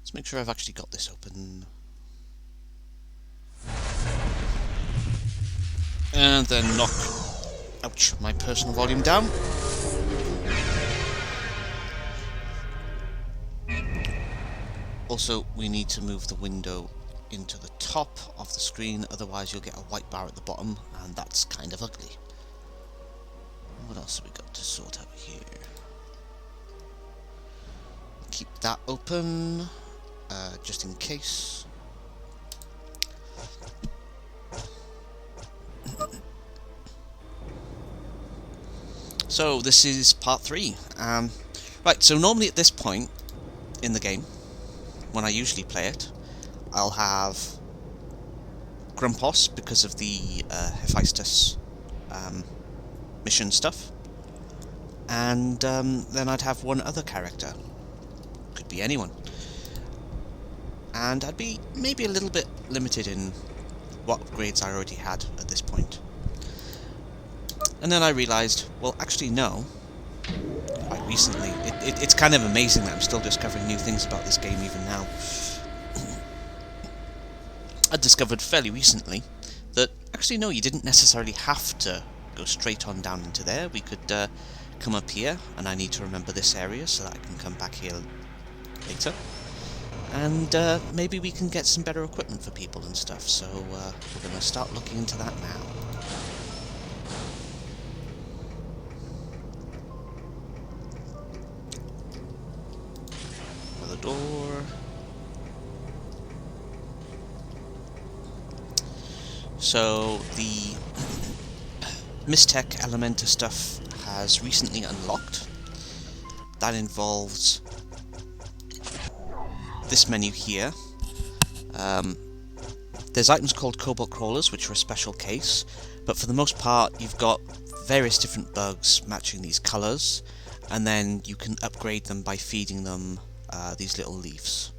Let's make sure I've actually got this open. And then knock, ouch, my personal volume down. Also, we need to move the window into the top of the screen, otherwise you'll get a white bar at the bottom, and that's kind of ugly. What else have we got to sort out here? Keep that open, just in case. So this is part 3. Right, so normally at this point in the game, when I usually play it, I'll have Grumpos because of the Hephaestus mission stuff, and then I'd have one other character. Could be anyone. And I'd be maybe a little bit limited in what upgrades I already had at this point. And then I realised, well, actually no. Quite recently. It's kind of amazing that I'm still discovering new things about this game even now. I discovered fairly recently that, actually no, you didn't necessarily have to go straight on down into there. We could come up here, and I need to remember this area so that I can come back here later. And maybe we can get some better equipment for people and stuff, so we're going to start looking into that now. Another door. So the Mystech Elementa stuff has recently unlocked. That involves this menu here. There's items called Cobalt Crawlers, which are a special case, but for the most part you've got various different bugs matching these colours, and then you can upgrade them by feeding them these little leaves.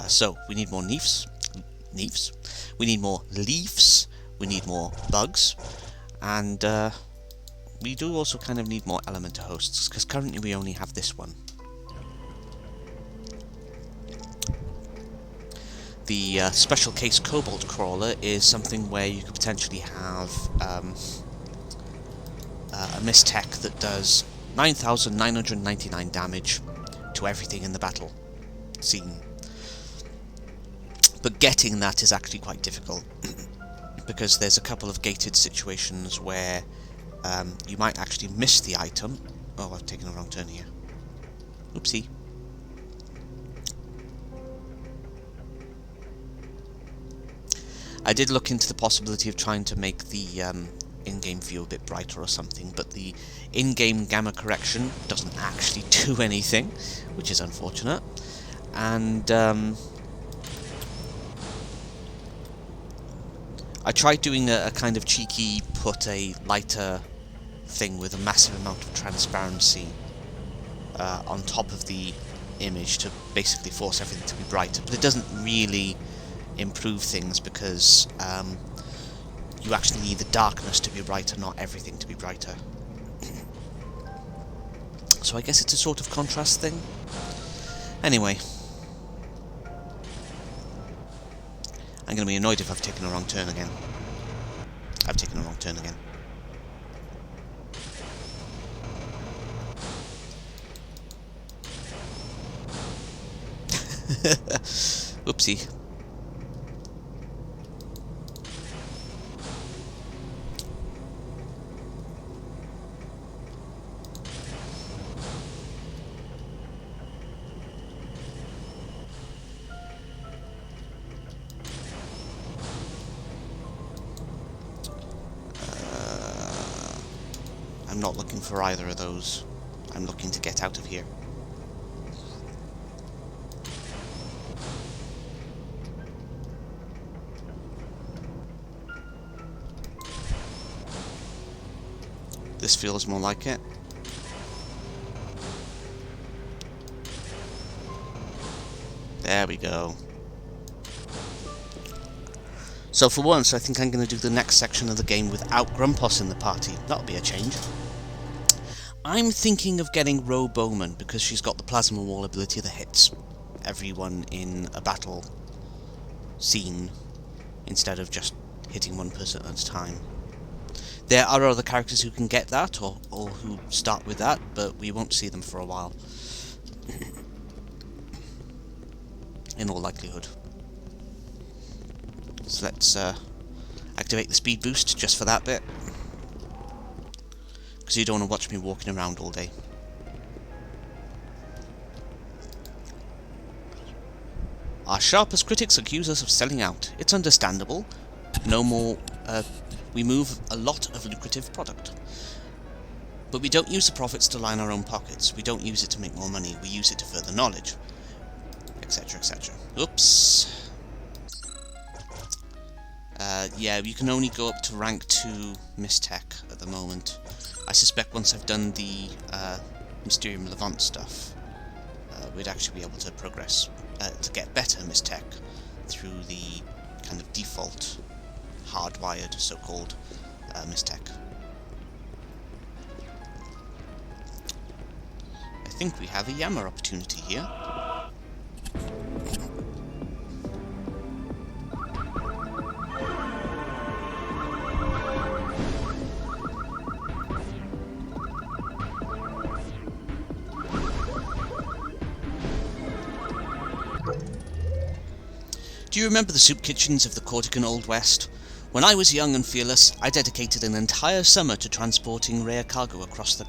So we need more leaves. We need more leaves. We need more bugs, and we do also kind of need more Elementa hosts, because currently we only have this one. The special case Cobalt Crawler is something where you could potentially have a Mystech that does 9,999 damage to everything in the battle scene. But getting that is actually quite difficult, because there's a couple of gated situations where you might actually miss the item. Oh, I've taken a wrong turn here. Oopsie. I did look into the possibility of trying to make the in-game view a bit brighter or something, but the in-game gamma correction doesn't actually do anything, which is unfortunate. And I tried doing a kind of cheeky put a lighter thing with a massive amount of transparency on top of the image to basically force everything to be brighter, but it doesn't really improve things, because you actually need the darkness to be brighter, not everything to be brighter. So I guess it's a sort of contrast thing. Anyway, I'm going to be annoyed if I've taken a wrong turn again. I've taken a wrong turn again. Oopsie. I'm not looking for either of those. I'm looking to get out of here. This feels more like it. There we go. So for once, I think I'm going to do the next section of the game without Grumpos in the party. That'll be a change. I'm thinking of getting Ro Bowman, because she's got the Plasma Wall ability that hits. everyone in a battle scene instead of just hitting one person at a time. There are other characters who can get that, or who start with that, but we won't see them for a while. In all likelihood. So let's activate the speed boost just for that bit. Because you don't want to watch me walking around all day. Our sharpest critics accuse us of selling out. It's understandable. No more... we move a lot of lucrative product. But we don't use the profits to line our own pockets. We don't use it to make more money. We use it to further knowledge. Etc, etc. Oops. Yeah, you can only go up to rank 2 Mistech at the moment. I suspect once I've done the Mysterium Levant stuff, we'd actually be able to progress, to get better Mistech through the kind of default, hardwired, so-called, Mistech. I think we have a Yammer opportunity here. Do you remember the soup kitchens of the Cortican Old West? When I was young and fearless, I dedicated an entire summer to transporting rare cargo across the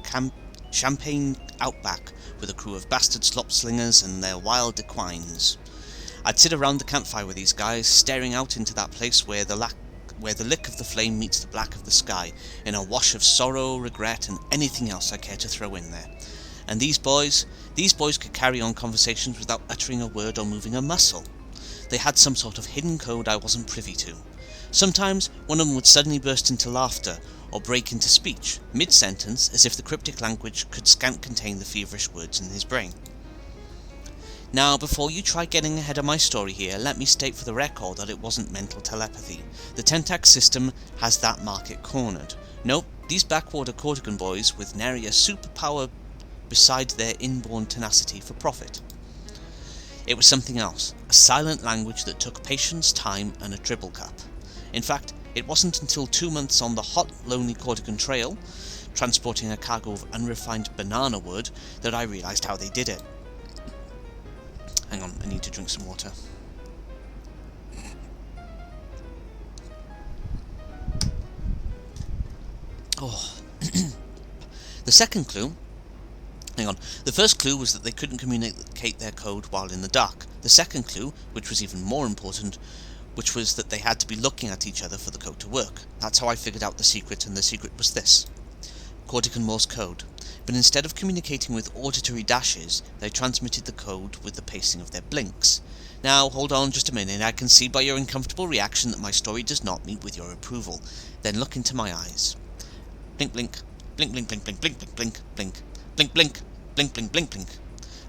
Champagne outback with a crew of bastard slop slingers and their wild equines. I'd sit around the campfire with these guys, staring out into that place where the lick of the flame meets the black of the sky, in a wash of sorrow, regret, and anything else I care to throw in there. And these boys could carry on conversations without uttering a word or moving a muscle. They had some sort of hidden code I wasn't privy to. Sometimes one of them would suddenly burst into laughter, or break into speech, mid-sentence, as if the cryptic language could scant contain the feverish words in his brain. Now, before you try getting ahead of my story here, let me state for the record that it wasn't mental telepathy. The Tentac system has that market cornered. Nope, these backwater Cortican boys with nary a superpower beside their inborn tenacity for profit. It was something else, a silent language that took patience, time, and a dribble cup. In fact, it wasn't until 2 months on the hot, lonely Cortican trail, transporting a cargo of unrefined banana wood, that I realised how they did it. Hang on, I need to drink some water. Oh. The second clue... Hang on. The first clue was that they couldn't communicate their code while in the dark. The second clue, which was even more important, which was that they had to be looking at each other for the code to work. That's how I figured out the secret, and the secret was this. Cortican Morse code. But instead of communicating with auditory dashes, they transmitted the code with the pacing of their blinks. Now, hold on just a minute. I can see by your uncomfortable reaction that my story does not meet with your approval. Then look into my eyes. Blink, blink. Blink, blink, blink, blink, blink, blink, blink, blink. Blink, blink, blink, blink, blink, blink,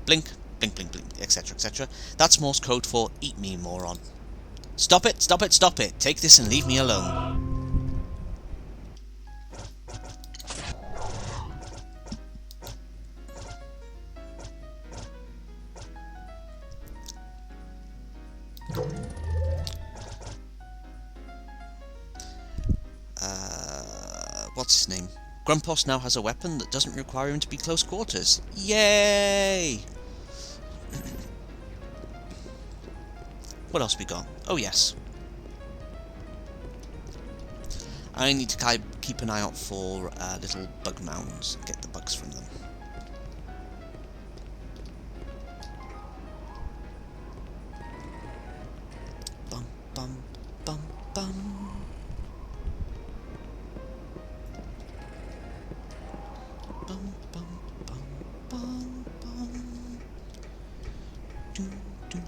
blink, blink, blink, blink, etc., etc. That's Morse code for eat me, moron. Stop it, stop it, stop it. Take this and leave me alone. What's his name? Grumpos now has a weapon that doesn't require him to be close quarters. Yay! What else we got? Oh yes. I need to keep an eye out for little bug mounds. Get the bugs from them. Bum bum bum bum. Bum bum bum bum bum. Do do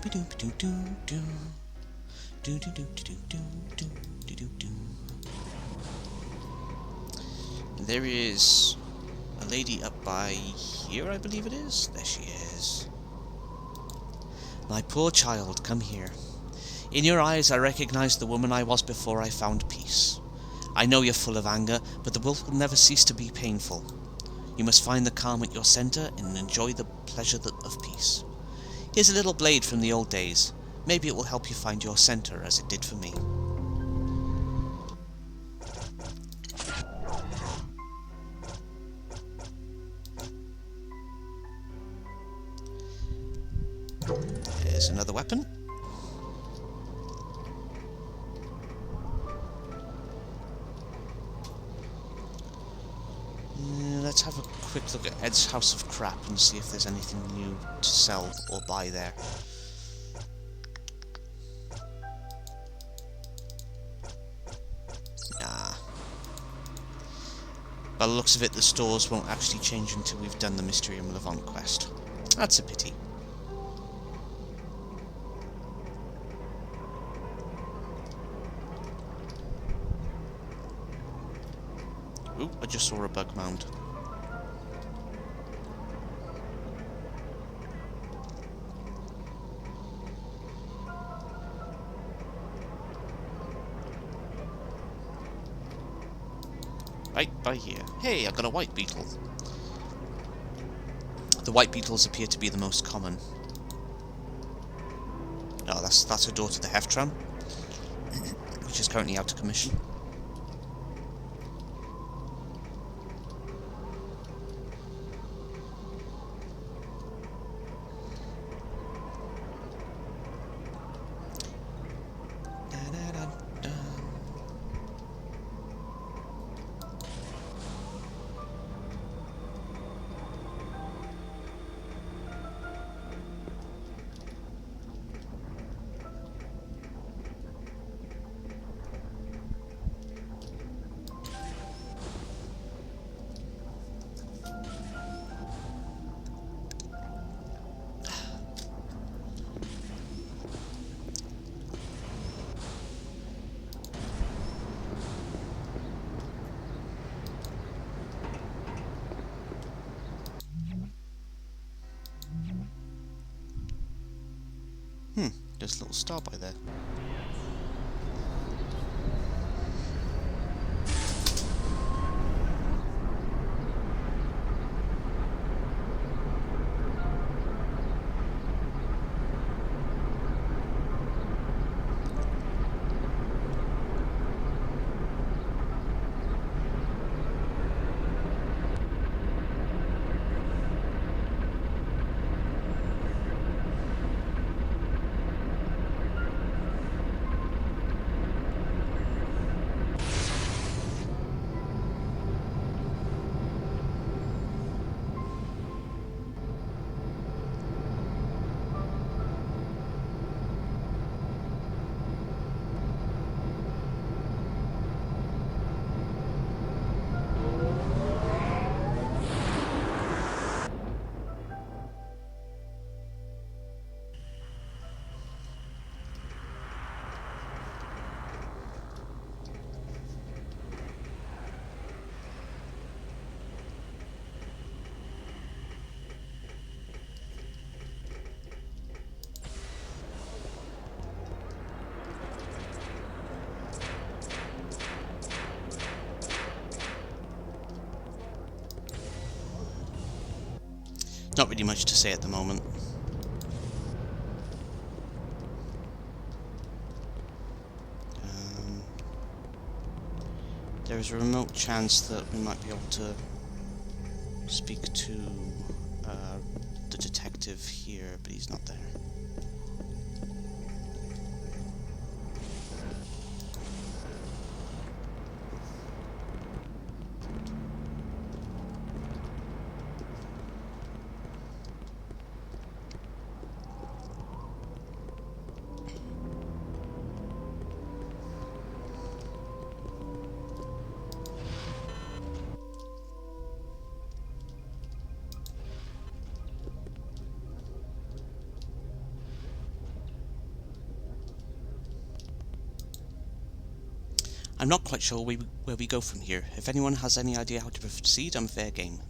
do do do do do do do do do do do do do do. There is a lady up by here, I believe it is. There she is. My poor child, come here. In your eyes I recognize the woman I was before I found peace. I know you're full of anger, but the wolf will never cease to be painful. You must find the calm at your center and enjoy the pleasure of peace. Here's a little blade from the old days. Maybe it will help you find your center, as it did for me. There's another weapon. Let's have a quick look at Ed's House of Crap and see if there's anything new to sell or buy there. Nah. By the looks of it, the stores won't actually change until we've done the Mysterium Levant quest. That's a pity. Ooh, I just saw a bug mound. Right by here. Hey, I got a white beetle. The white beetles appear to be the most common. Oh, that's a door to the Heftram, which is currently out of commission. There's a little star by there. Not really much to say at the moment. There is a remote chance that we might be able to speak to the detective here, but he's not there. I'm not quite sure where we go from here. If anyone has any idea how to proceed, I'm fair game.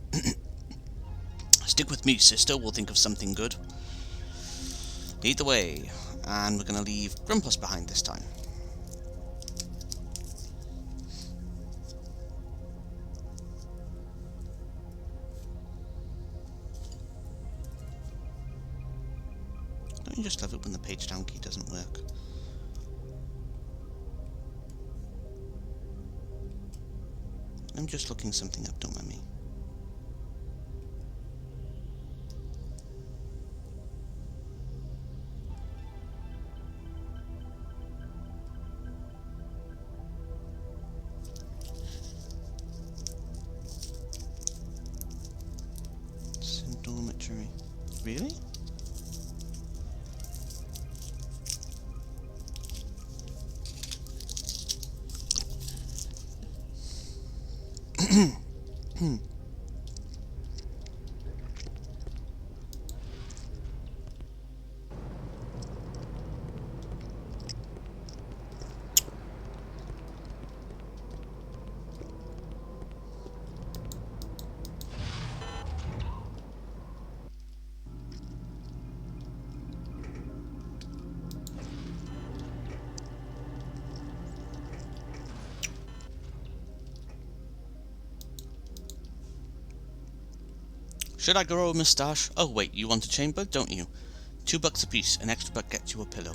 Stick with me, sister. We'll think of something good. Lead the way. And we're going to leave Grumpus behind this time. Don't you just love it when the page down key doesn't work? I'm just looking something up, don't mind me. Dormitory. Really? Should I grow a moustache? Oh wait, you want a chamber, don't you? $2 a piece, an extra buck gets you a pillow.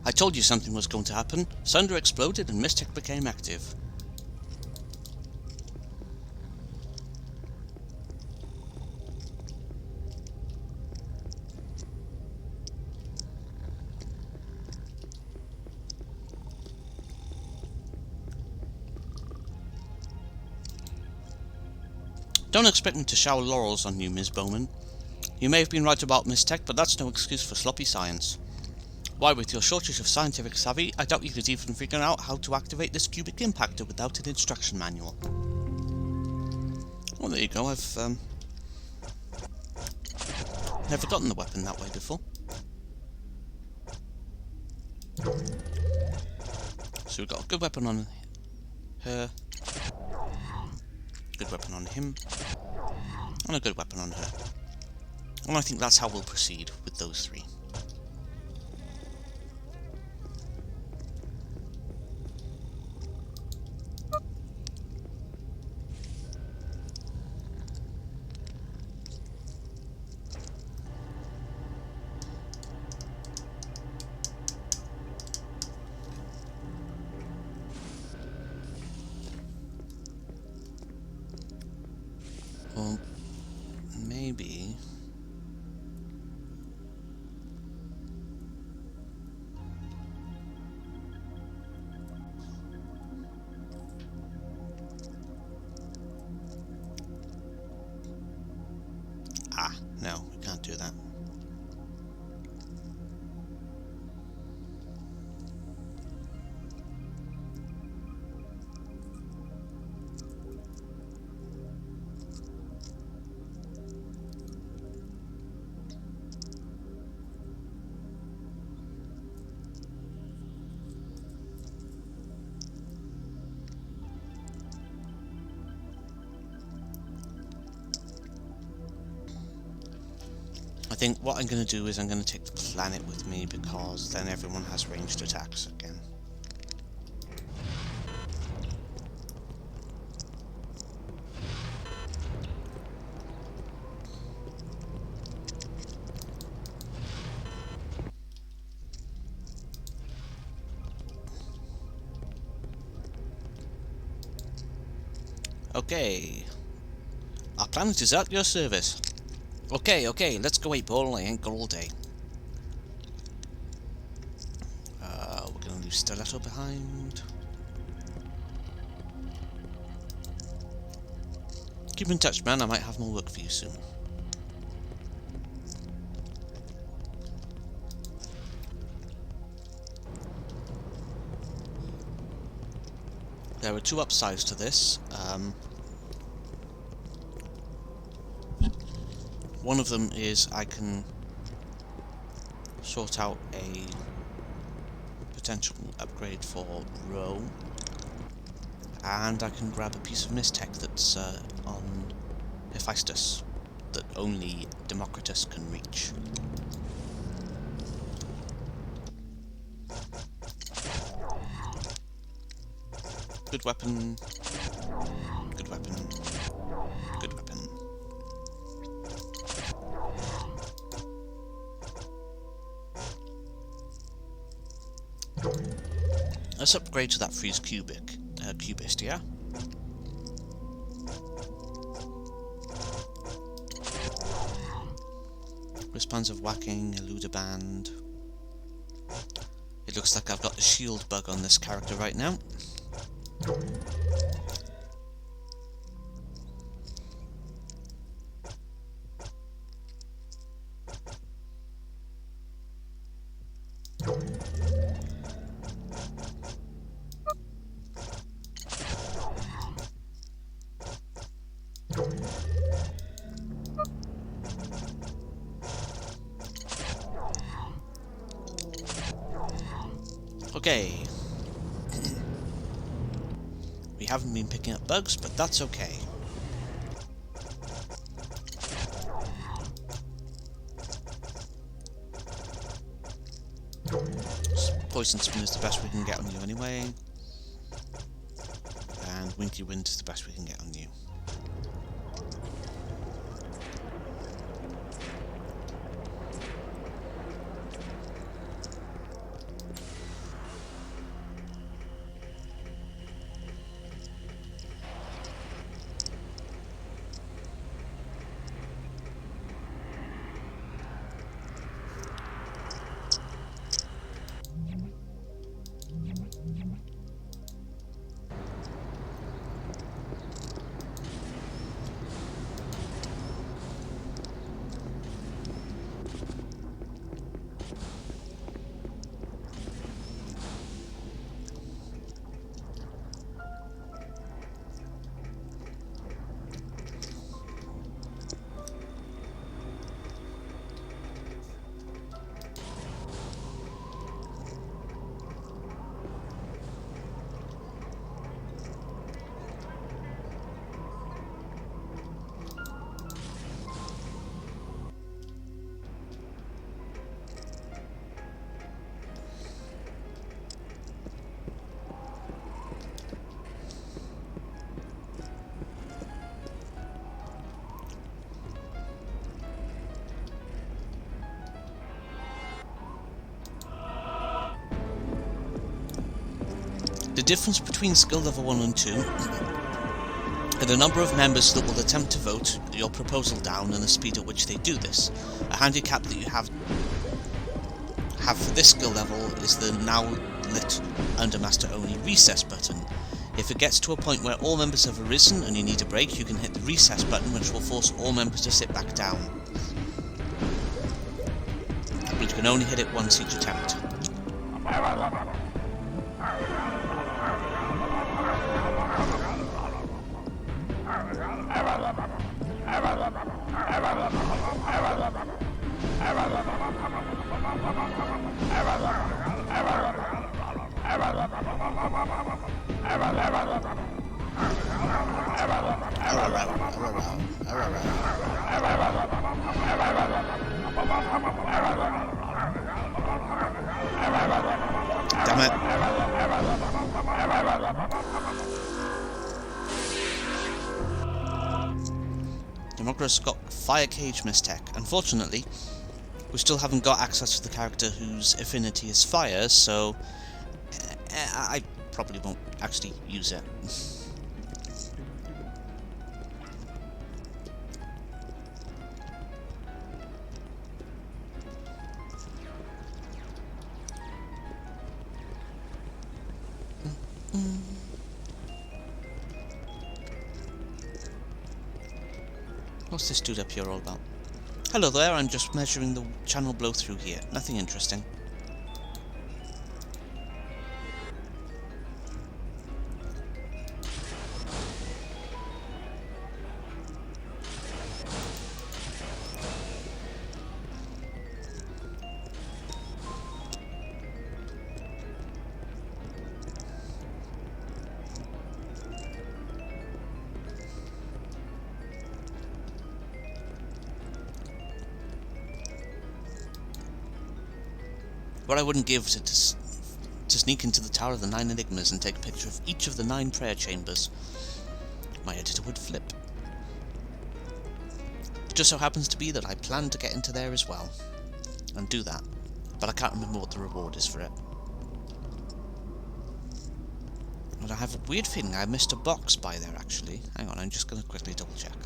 I told you something was going to happen. Sunder exploded and Mystic became active. Don't expect me to shower laurels on you, Ms. Bowman. You may have been right about Miss Tech, but that's no excuse for sloppy science. Why, with your shortage of scientific savvy, I doubt you could even figure out how to activate this cubic impactor without an instruction manual. Well, there you go, I've never gotten the weapon that way before. So we've got a good weapon on her, good weapon on him, and a good weapon on her. And I think that's how we'll proceed with those three. Well, maybe... Ah, no, we can't do that. I think what I'm going to do is I'm going to take the planet with me, because then everyone has ranged attacks again. Okay. Our planet is at your service. Okay, let's go 8-ball. I ain't got all day. We're gonna leave Stiletto behind. Keep in touch, man. I might have more work for you soon. There are two upsides to this. One of them is I can sort out a potential upgrade for Row, and I can grab a piece of Mistech that's on Hephaestus that only Democritus can reach. Good weapon. Good weapon. Good weapon. Let's upgrade to that freeze cubist, yeah? Wristbands of whacking, eluder band. It looks like I've got the shield bug on this character right now. Okay. We haven't been picking up bugs, but that's okay. Poison Spin is the best we can get on you anyway. And Winky Wind is the best we can get on you. The difference between skill level 1 and 2 are the number of members that will attempt to vote your proposal down and the speed at which they do this. A handicap that you have for this skill level is the now lit Undermaster only recess button. If it gets to a point where all members have arisen and you need a break, you can hit the recess button, which will force all members to sit back down. But you can only hit it once each attempt. Damn it. Democritus got Fire Cage Mistech. Unfortunately, we still haven't got access to the character whose affinity is fire, so I probably won't actually use it. What's this dude up here all about? Hello there, I'm just measuring the channel blow through here. Nothing interesting. What I wouldn't give to sneak into the Tower of the Nine Enigmas and take a picture of each of the 9 prayer chambers. My editor would flip. It just so happens to be that I plan to get into there as well, and do that, but I can't remember what the reward is for it. And I have a weird feeling I missed a box by there, actually. Hang on, I'm just going to quickly double check.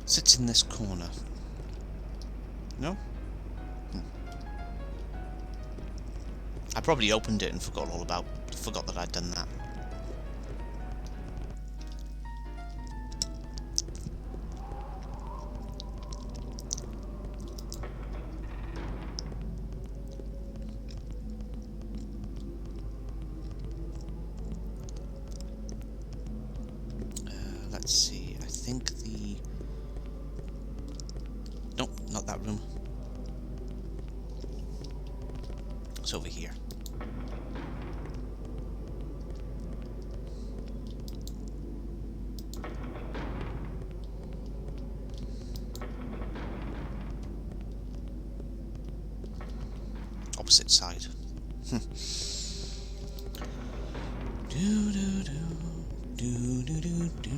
Sits in this corner. No? I probably opened it and forgot that I'd done that. Let's see, I think nope, not that room. It's over here. Opposite side. Do do do do do do do.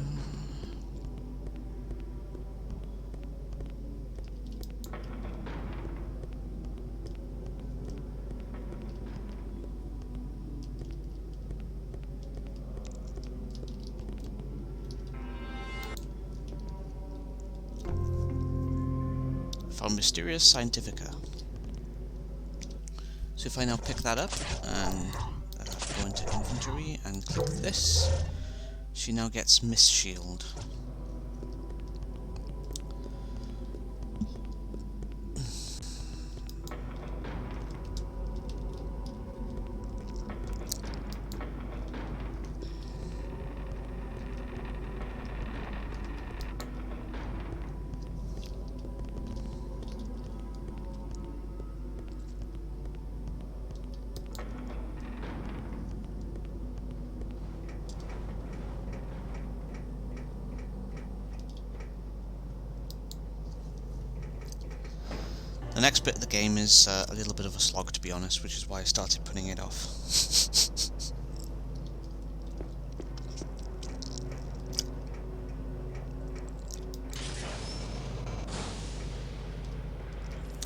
Found Mysterious Scientifica. So if I now pick that up and go into inventory and click this, she now gets Mist Shield. The next bit of the game is a little bit of a slog, to be honest, which is why I started putting it off.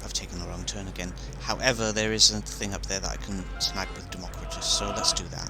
I've taken the wrong turn again. However, there is a thing up there that I can snag with Democritus, so let's do that.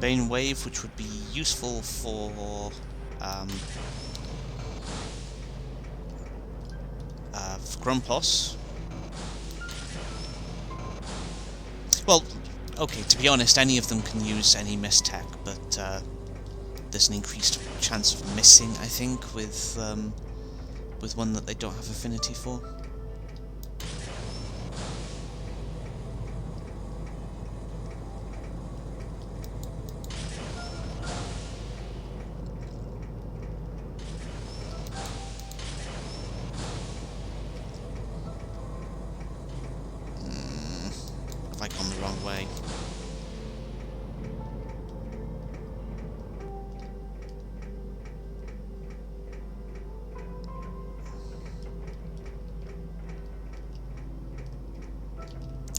Bane Wave, which would be useful for Grumpos. Well, okay, to be honest, any of them can use any miss tech, but there's an increased chance of missing, I think, with one that they don't have affinity for. Have I gone the wrong way?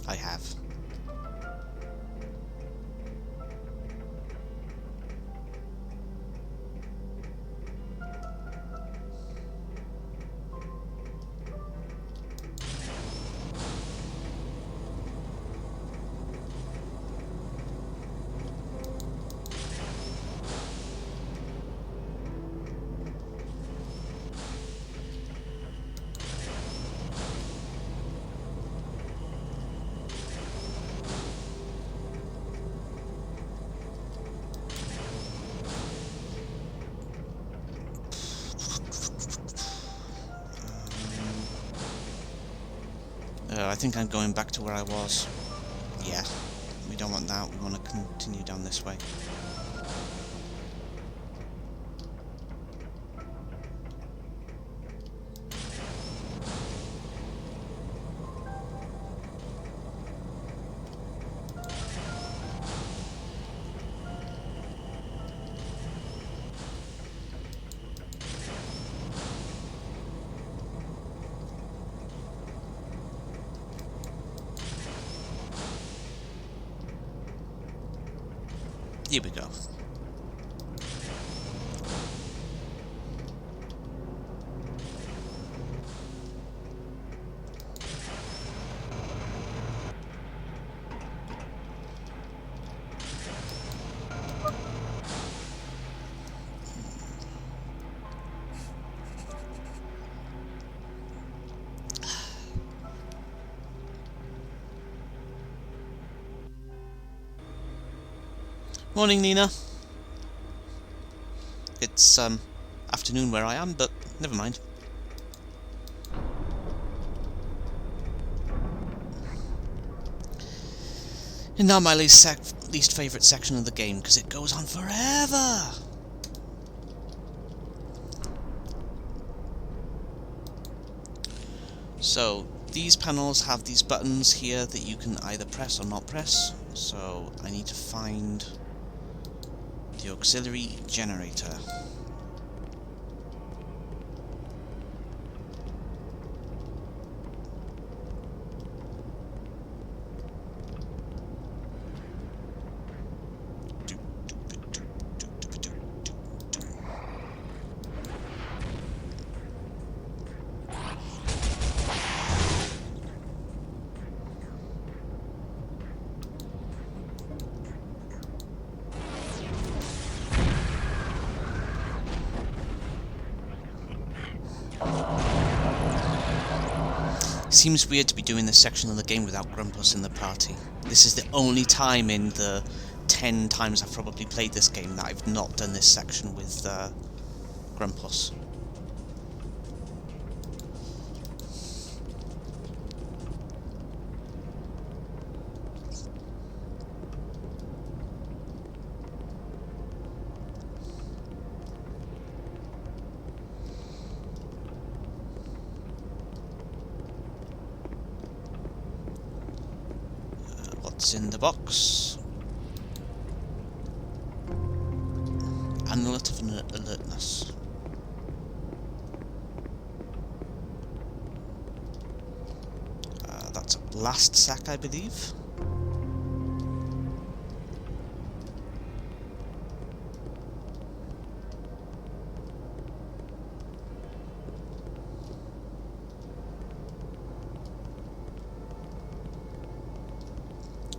I have. I think I'm going back to where I was. Yeah, we don't want that. We want to continue down this way. Here we go. Morning, Nina. It's afternoon where I am, but never mind. And now my least favourite section of the game, because it goes on forever! So, these panels have these buttons here that you can either press or not press. So, I need to find the auxiliary generator. Seems weird to be doing this section of the game without Grumpus in the party. This is the only time in the 10 times I've probably played this game that I've not done this section with Grumpus. What's in the box? Amulet of Alertness. That's a blast sack, I believe.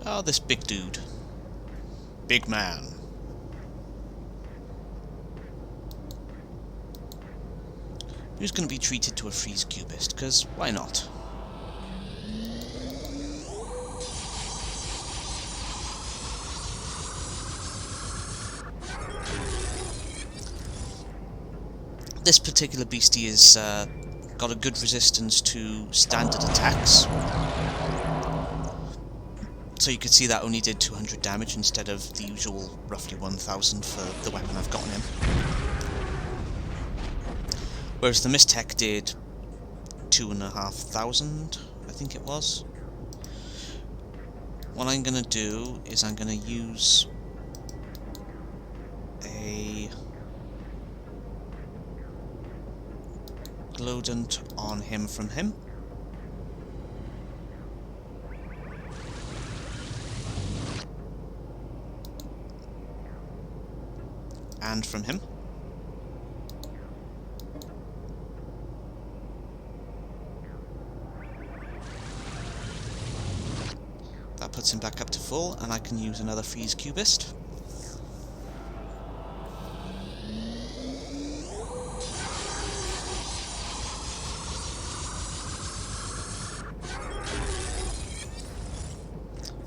Oh, this big dude. Big man. Who's going to be treated to a freeze cubist? Because why not? This particular beastie has got a good resistance to standard attacks. So you can see that only did 200 damage instead of the usual roughly 1000 for the weapon I've got on him. Whereas the Mistech did 2500, I think it was. What I'm going to do is I'm going to use a Glowdent on him from him. And from him. That puts him back up to full, and I can use another freeze cubist.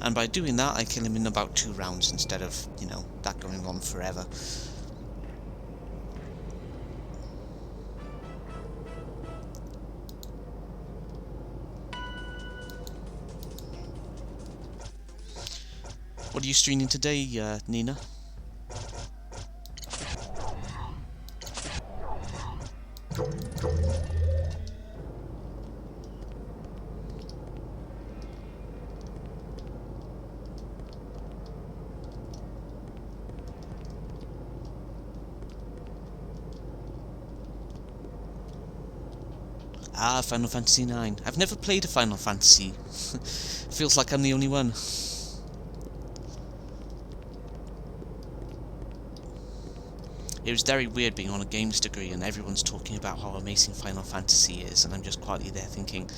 And by doing that, I kill him in about 2 rounds instead of, you know, that going on forever. What are you streaming today, Nina? Ah, Final Fantasy IX. I've never played a Final Fantasy. Feels like I'm the only one. It was very weird being on a games degree and everyone's talking about how amazing Final Fantasy is, and I'm just quietly there thinking,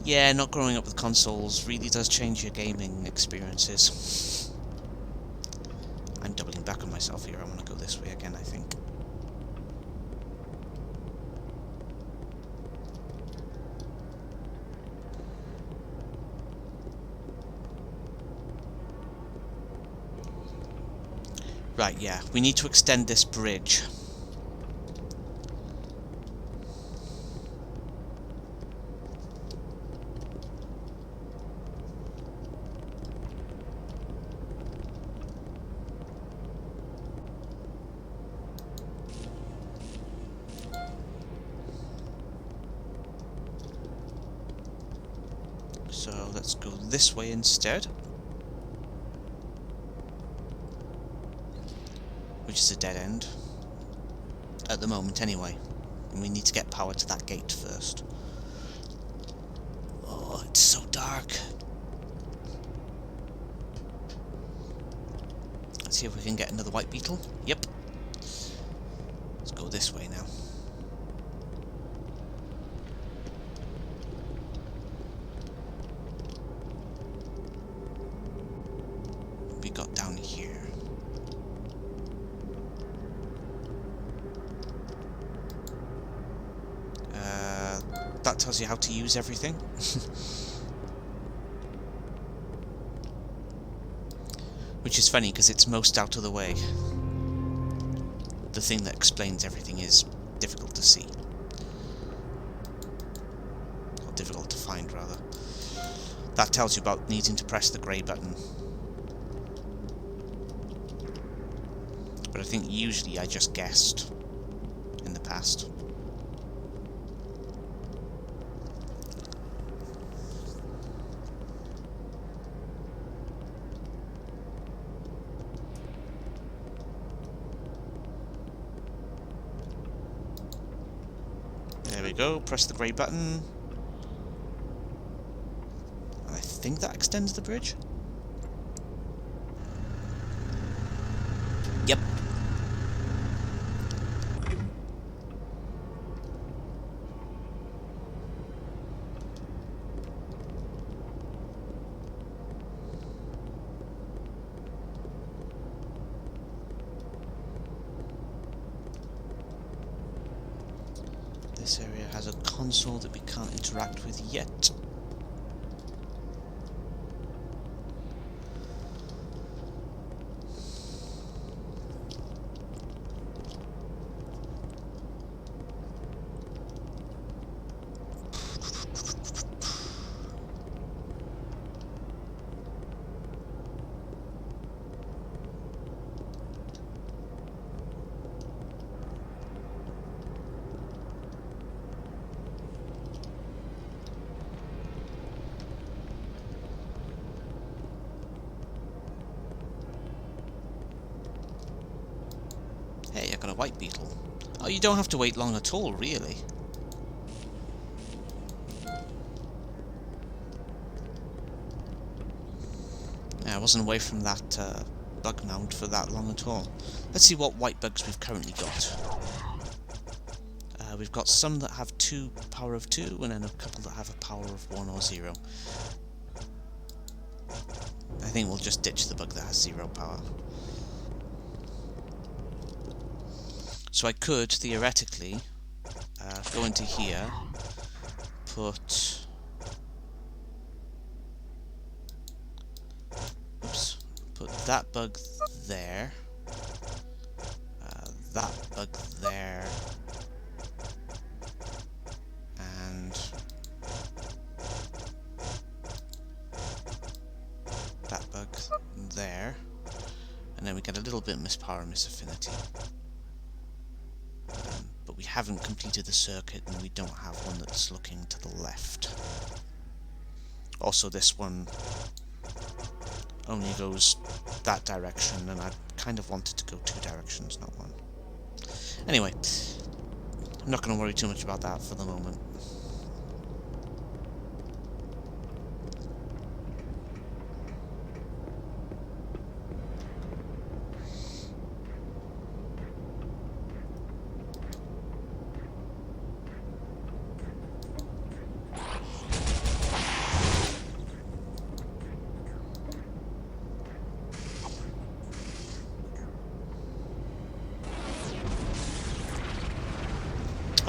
yeah, not growing up with consoles really does change your gaming experiences. I'm doubling back on myself here. I want to go this way again, I think. Right, yeah, we need to extend this bridge. So let's go this way instead. Which is a dead end. At the moment, anyway. And we need to get power to that gate first. Oh, it's so dark. Let's see if we can get another white beetle. Yep. Let's go this way now. We got down here. That tells you how to use everything. Which is funny, because it's most out of the way. The thing that explains everything is difficult to see. Or difficult to find, rather. That tells you about needing to press the grey button. But I think usually I just guessed in the past. There we go, press the grey button. And I think that extends the bridge. Yep. This area has a console that we can't interact with yet. Hey, I got a white beetle. Oh, you don't have to wait long at all, really. Yeah, I wasn't away from that bug mount for that long at all. Let's see what white bugs we've currently got. We've got some that have power of 2, and then a couple that have a power of 1 or 0. I think we'll just ditch the bug that has 0 power. So I could, theoretically, go into here, put... Oops. Put that bug there, that bug there, and that bug there, and then we get a little bit of mispower and misaffinity. But we haven't completed the circuit, and we don't have one that's looking to the left. Also, this one only goes that direction, and I kind of wanted to go 2 directions, not 1. Anyway, I'm not going to worry too much about that for the moment.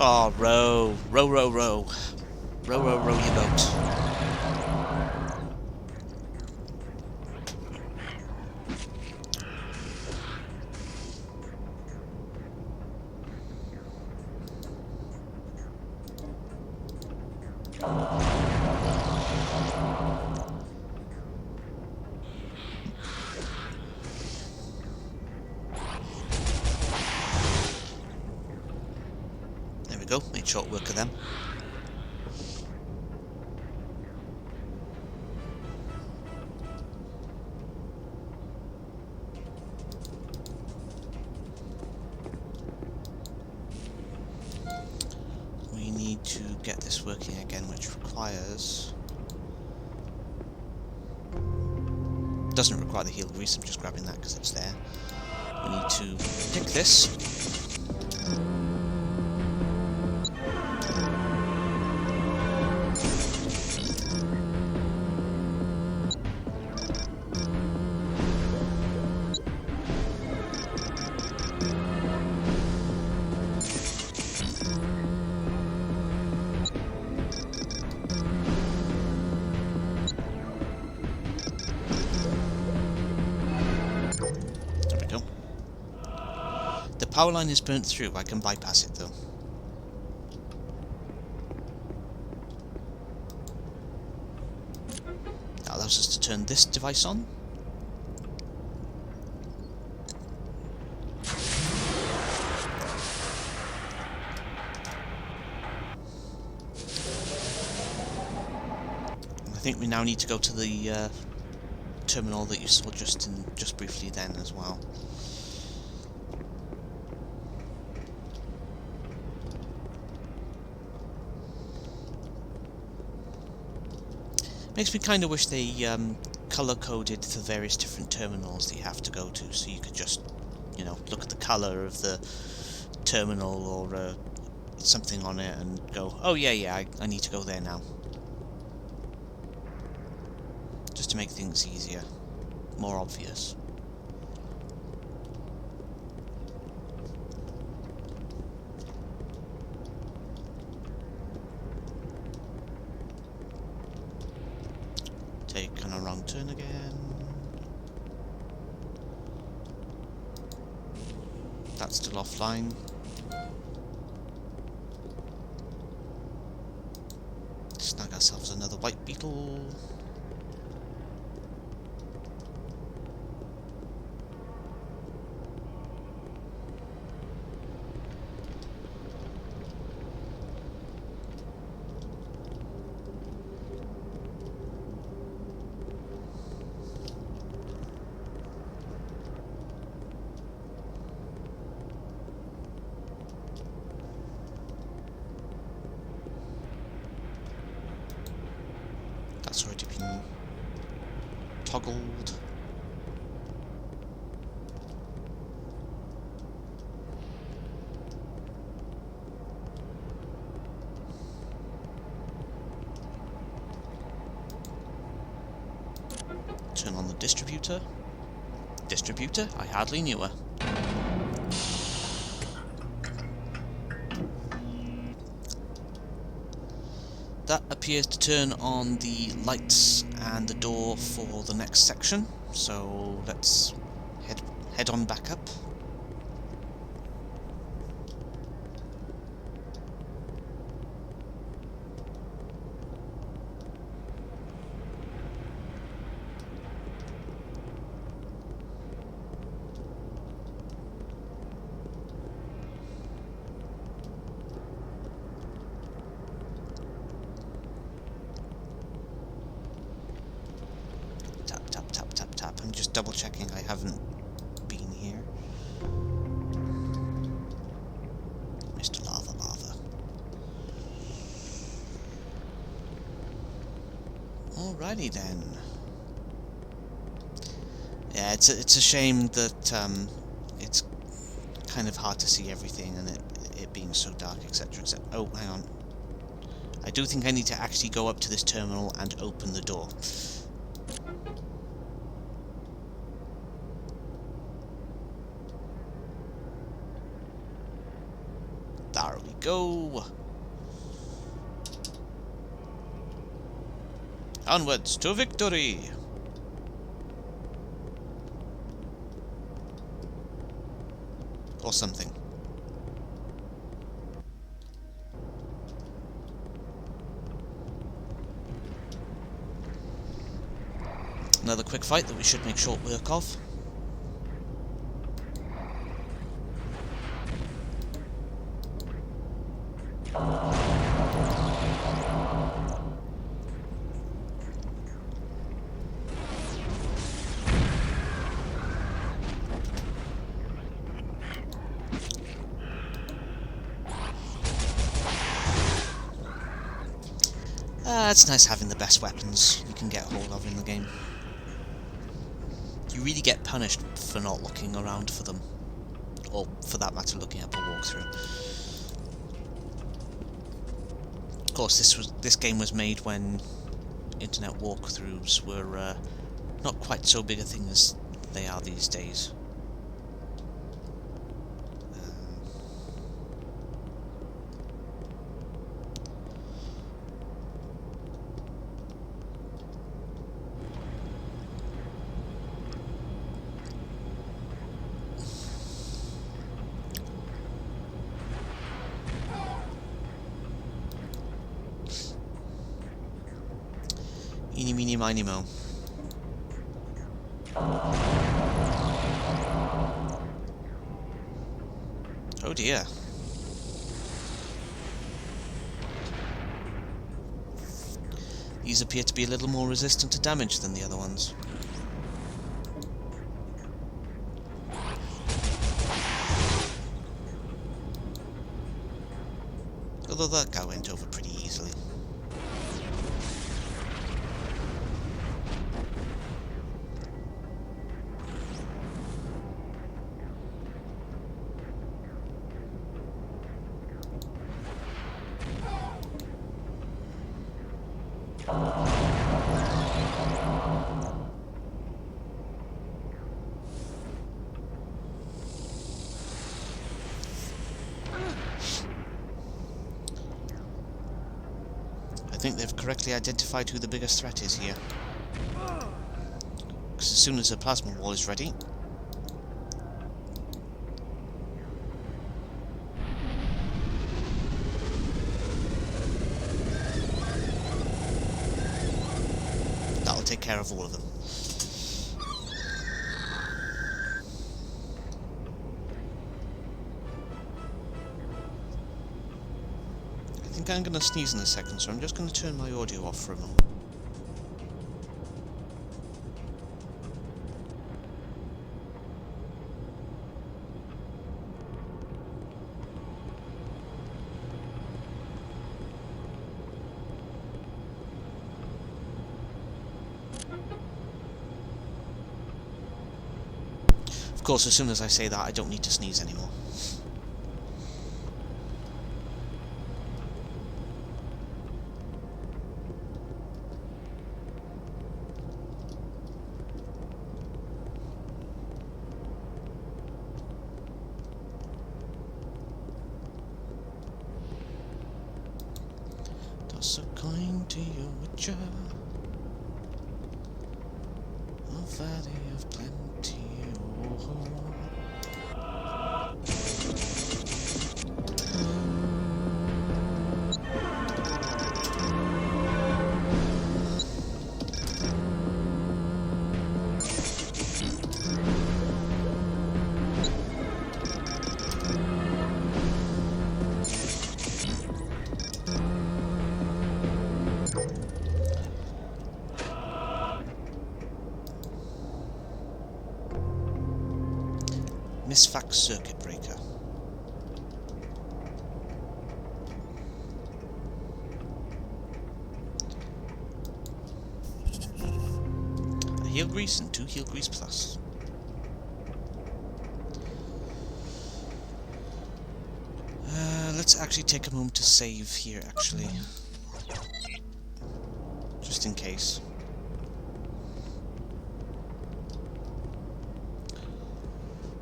Oh, row, row, row, row. Row, row, row your boat. There we go, made short work of them. We need to get this working again, which requires... doesn't require the heel grease, I'm just grabbing that because it's there. We need to pick this. Power line is burnt through, I can bypass it though. That allows us to turn this device on. And I think we now need to go to the terminal that you saw just briefly then as well. Makes me kind of wish they color-coded the various different terminals that you have to go to, so you could just, you know, look at the color of the terminal or something on it and go, oh yeah, I need to go there now. Just to make things easier, more obvious. Taking a wrong turn again. That's still offline. Snag ourselves another white beetle. That's already been toggled. Turn on the distributor. Distributor? I hardly knew her. That appears to turn on the lights and the door for the next section, so let's head on back up. just double checking I haven't been here. Mr. Lava Lava. Alrighty then. Yeah, it's a shame that it's kind of hard to see everything, and it being so dark, etc. etc. Oh, hang on. I do think I need to actually go up to this terminal and open the door. There we go. Onwards to victory. Or something. Another quick fight that we should make short work of. It's nice having the best weapons you can get hold of in the game. You really get punished for not looking around for them. Or, for that matter, looking up a walkthrough. Of course, this game was made when internet walkthroughs were not quite so big a thing as they are these days. Eeny, meeny, miny, mo. Oh dear. These appear to be a little more resistant to damage than the other ones. Although that guy went over pretty easily. I think they've correctly identified who the biggest threat is here. Because as soon as the plasma wall is ready... that'll take care of all of them. I think I'm going to sneeze in a second, so I'm just going to turn my audio off for a moment. Of course, as soon as I say that, I don't need to sneeze anymore. So kind to you, Witcher, a valley of plenty. Oh. Misfac circuit breaker. A heel grease and 2 heel grease plus. Let's actually take a moment to save here, actually. Just in case.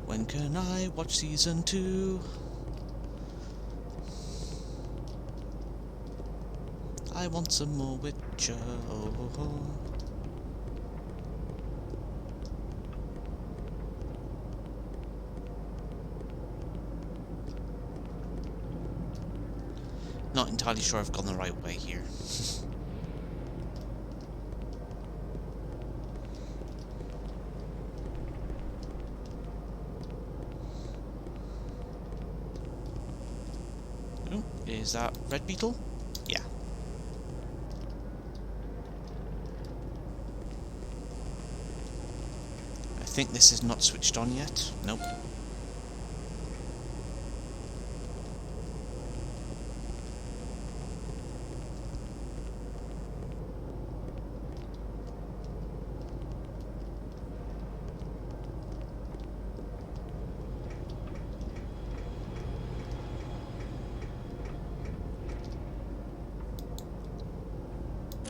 When can I watch season 2? I want some more Witcher. Not entirely sure I've gone the right way here. Oh, is that Red Beetle? Yeah. I think this is not switched on yet. Nope.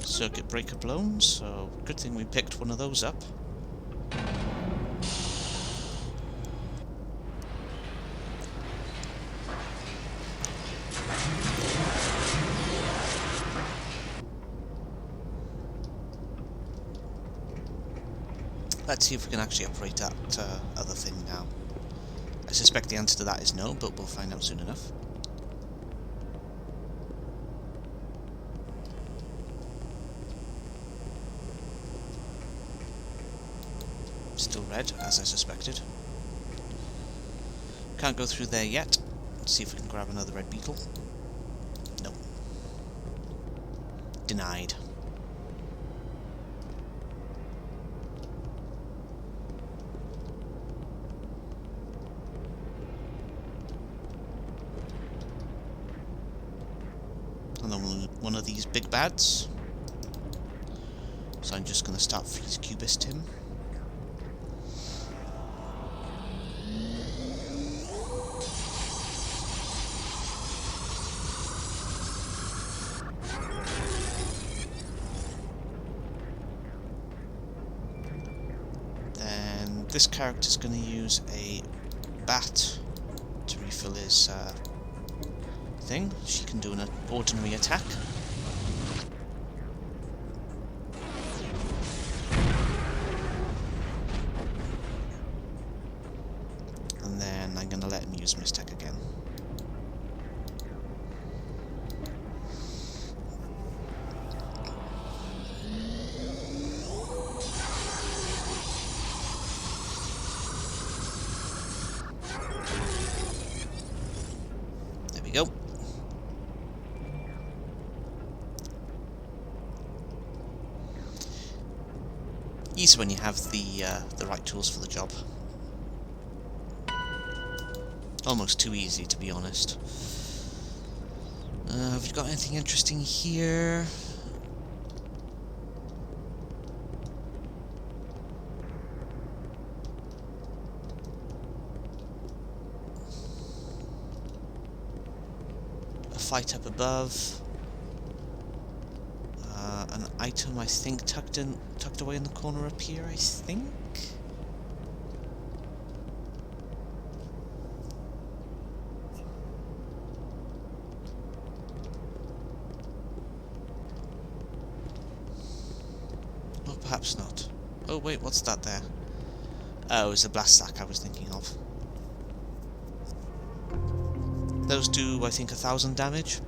Circuit breaker blown, so good thing we picked one of those up. Let's see if we can actually operate that other thing now. I suspect the answer to that is no, but we'll find out soon enough. Still red, as I suspected. Can't go through there yet. Let's see if we can grab another red beetle. Nope. Denied. And then one of these big bads. So I'm just going to start freeze cubist him. This character's going to use a bat to refill his thing. She can do an ordinary attack. And then I'm going to let him use Mistech again. Go. Easy when you have the right tools for the job. Almost too easy, to be honest. Have you got anything interesting here? Fight up above. An item I think tucked away in the corner up here, I think. Or perhaps not. Oh wait, what's that there? Oh, it's a blast sack I was thinking of. Those do, I think, 1,000 damage.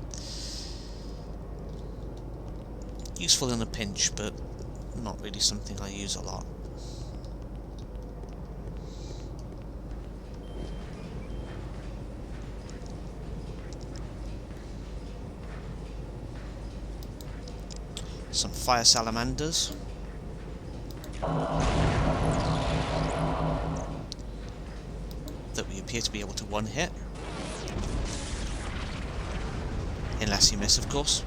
Useful in a pinch, but not really something I use a lot. Some fire salamanders. That appear to be able to one-hit. Unless you miss, of course.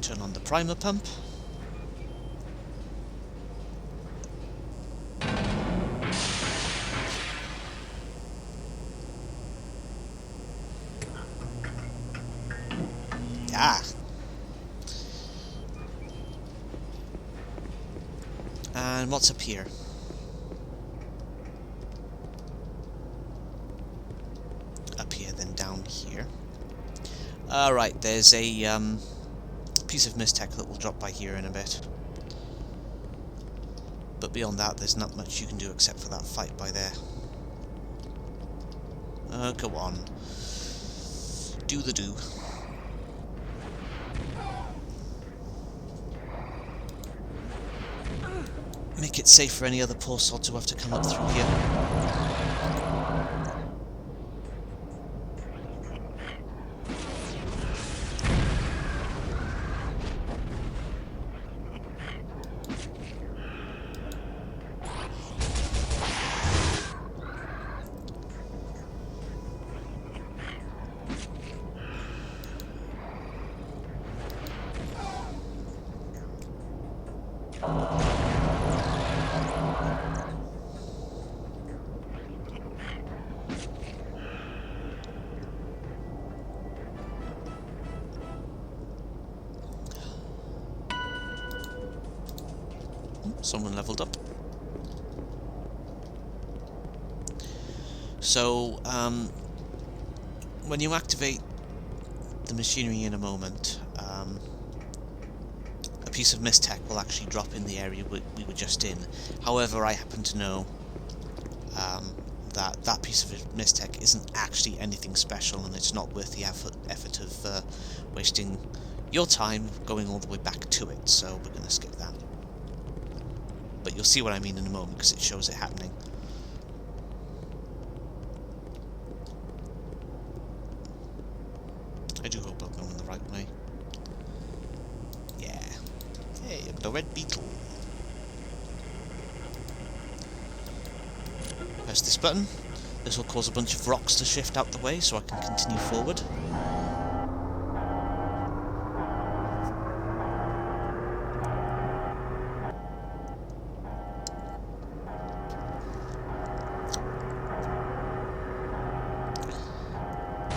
Turn on the primer pump. Ah! And what's up here? Up here, then down here. Alright, there's a piece of Mistech that will drop by here in a bit. But beyond that, there's not much you can do except for that fight by there. Go on. Do the do. Make it safe for any other poor sods who have to come up through here. Someone leveled up. So, when you activate the machinery in a moment, a piece of Mistech will actually drop in the area we were just in. However, I happen to know that piece of Mistech isn't actually anything special, and it's not worth the effort of wasting your time going all the way back to it, so we're going to skip that. But you'll see what I mean in a moment, because it shows it happening. I do hope I'm going the right way. Yeah. Hey, the red beetle. Press this button. This will cause a bunch of rocks to shift out the way so I can continue forward.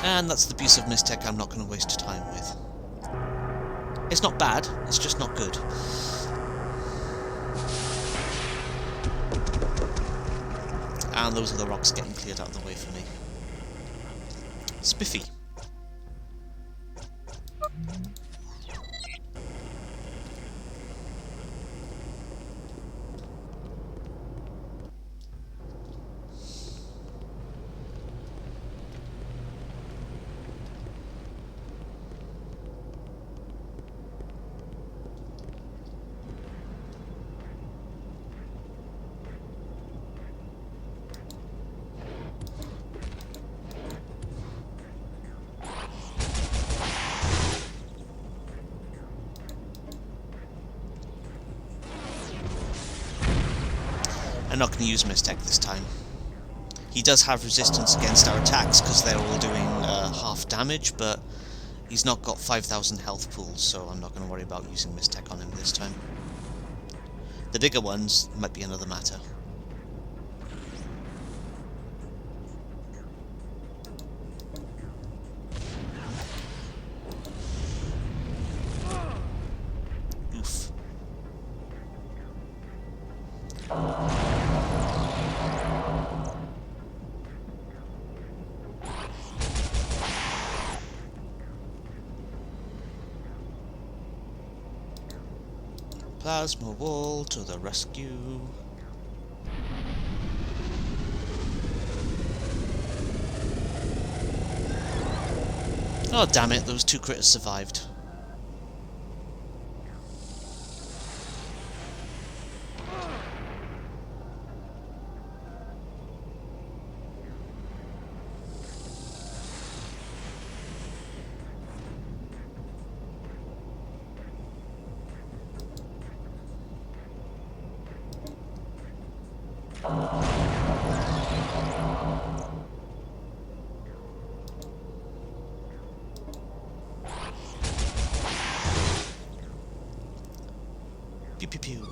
And that's the piece of Mistech I'm not going to waste time with. It's not bad, it's just not good. And those are the rocks getting cleared out of the way for me. Spiffy. I'm not going to use Mistech this time. He does have resistance against our attacks because they're all doing half damage, but he's not got 5,000 health pools, so I'm not going to worry about using Mistech on him this time. The bigger ones might be another matter. Oof. Plasma wall to the rescue. Oh damn it, those two critters survived. Pew pew pew.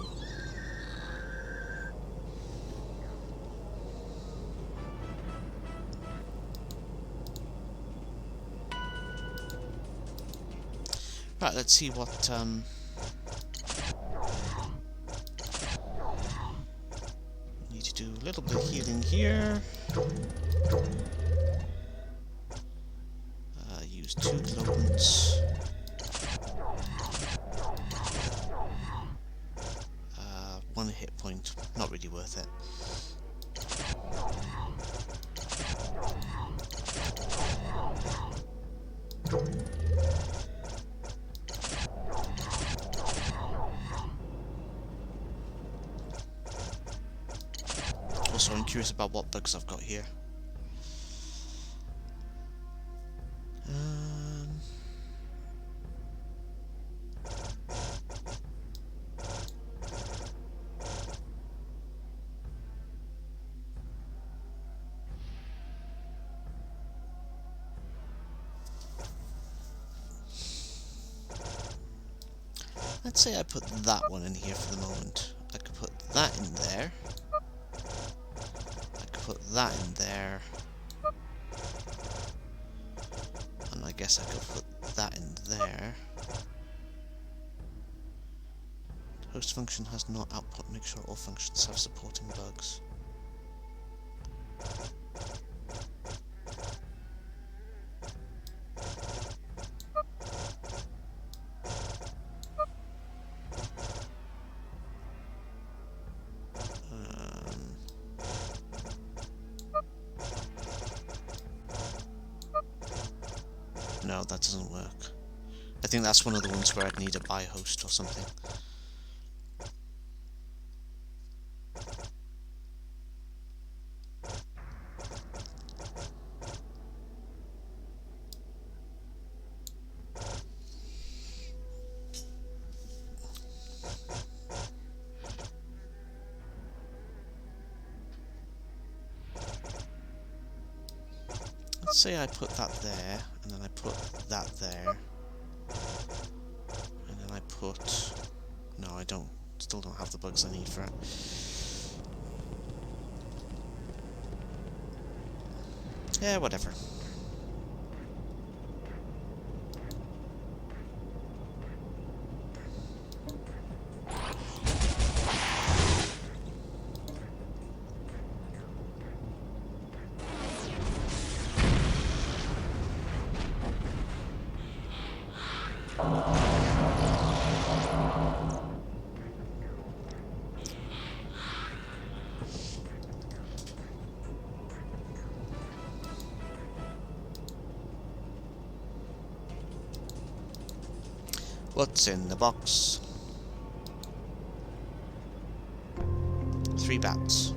Right, let's see what need to do a little bit of healing here. Use 2 glowants. One hit point, not really worth it. Also, I'm curious about what bugs I've got here. Let's say I put that one in here for the moment. I could put that in there. I could put that in there. And I guess I could put that in there. Host function has no output. Make sure all functions have supporting bugs. No, that doesn't work. I think that's one of the ones where I'd need a buy host or something. Let's say I put that there, and then I put that there, and then I put... No, I don't. Still don't have the bugs I need for it. Yeah, whatever. What's in the box? 3 bats.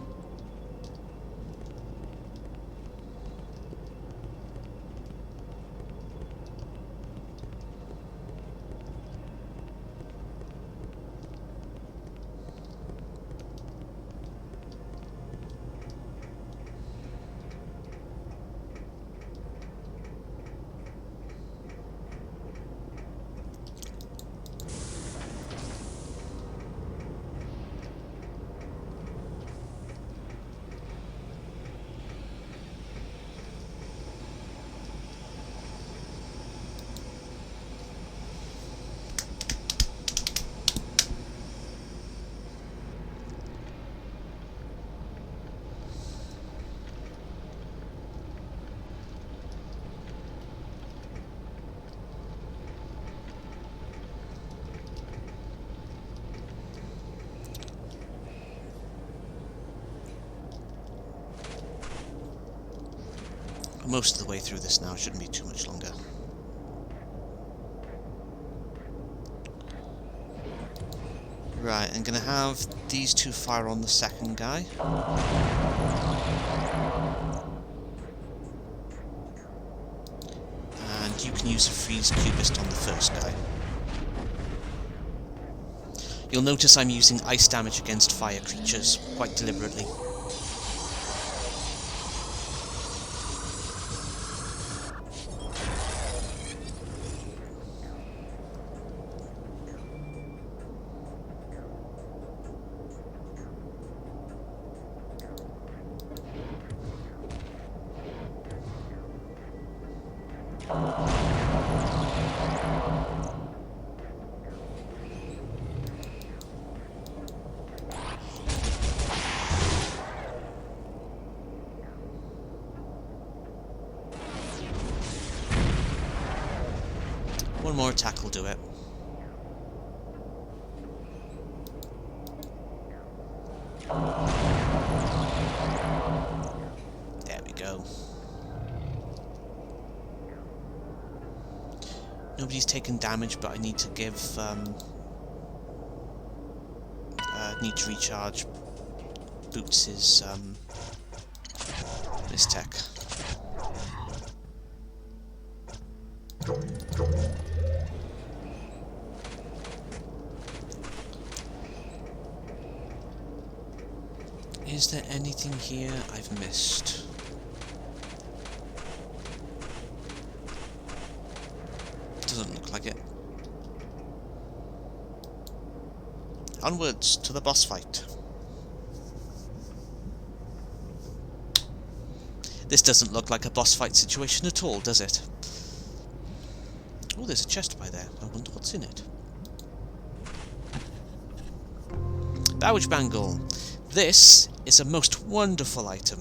Most of the way through this now, shouldn't be too much longer. Right, I'm gonna have these two fire on the second guy. And you can use a freeze cubist on the first guy. You'll notice I'm using ice damage against fire creatures, quite deliberately. One more attack will do it. There we go. Nobody's taken damage, but I need to give, need to recharge Boots' his tech. Is there anything here I've missed? Doesn't look like it. Onwards to the boss fight. This doesn't look like a boss fight situation at all, does it? Oh, there's a chest by there. I wonder what's in it. Bowage Bangle. This is a most wonderful item.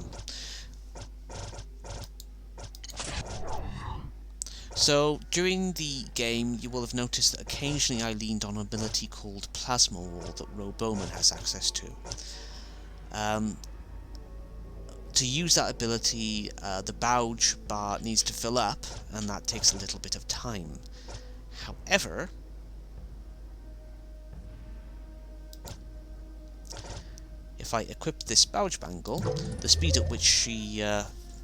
So, during the game, you will have noticed that occasionally I leaned on an ability called Plasma Wall that Ro Bowman has access to. To use that ability, the Bowage bar needs to fill up, and that takes a little bit of time. However, if I equip this Bowage Bangle, the speed at which she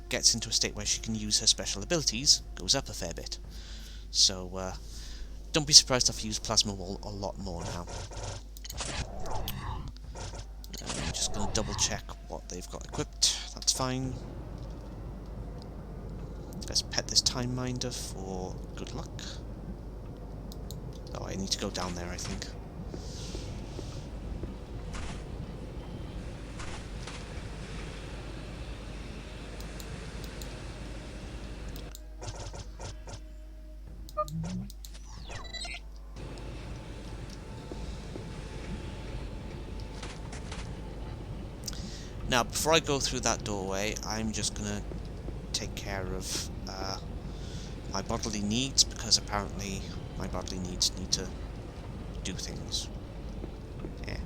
gets into a state where she can use her special abilities goes up a fair bit. So, don't be surprised if I use Plasma Wall a lot more now. I'm just going to double check what they've got equipped. That's fine. Let's pet this Time Minder for good luck. Oh, I need to go down there, I think. Now, before I go through that doorway, I'm just gonna take care of my bodily needs, because apparently my bodily needs need to do things. Yeah.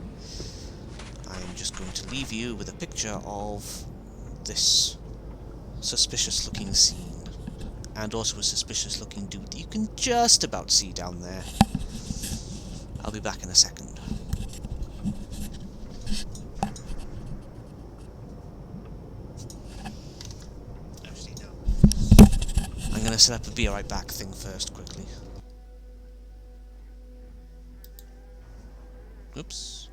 I'm just going to leave you with a picture of this suspicious-looking scene, and also a suspicious-looking dude that you can just about see down there. I'll be back in a second. I'm going to set up a be right back thing first, quickly. Oops.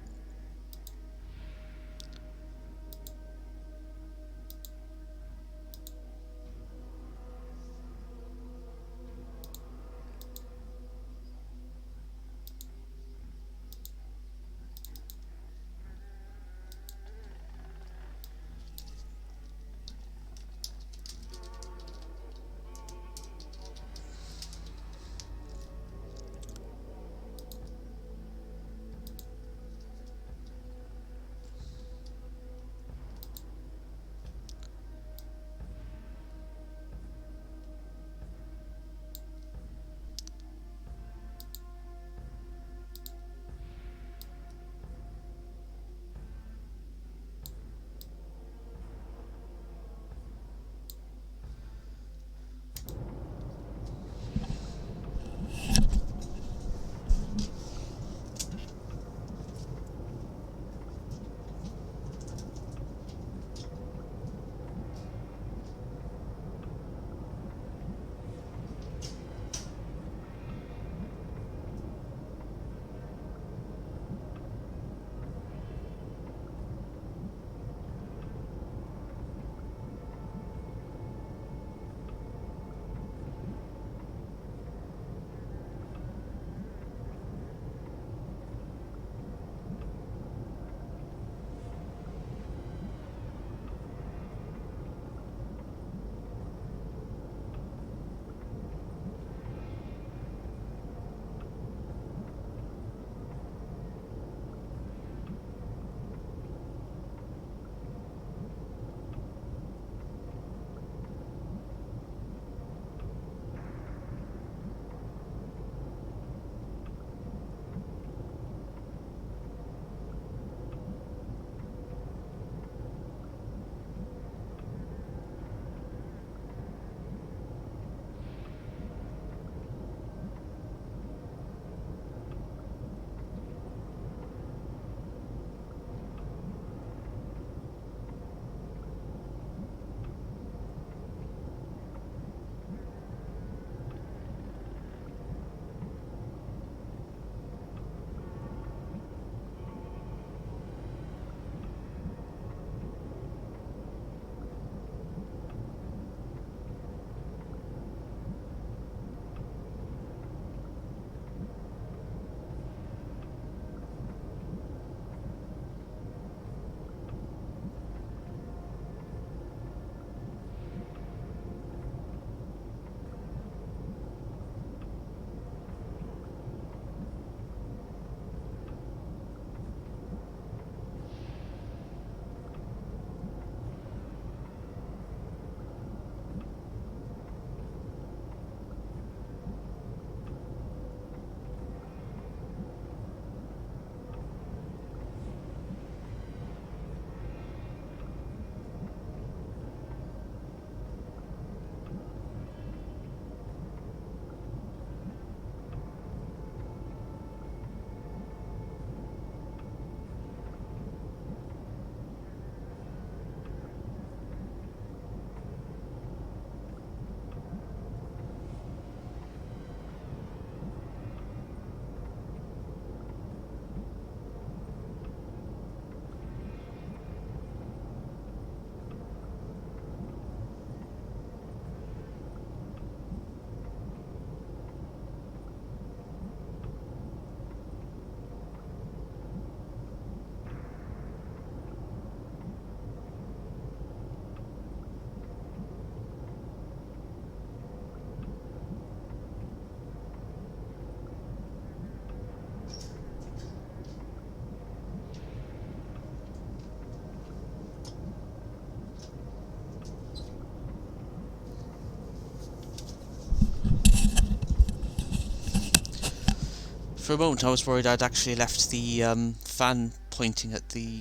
For a moment I was worried I'd actually left the fan pointing at the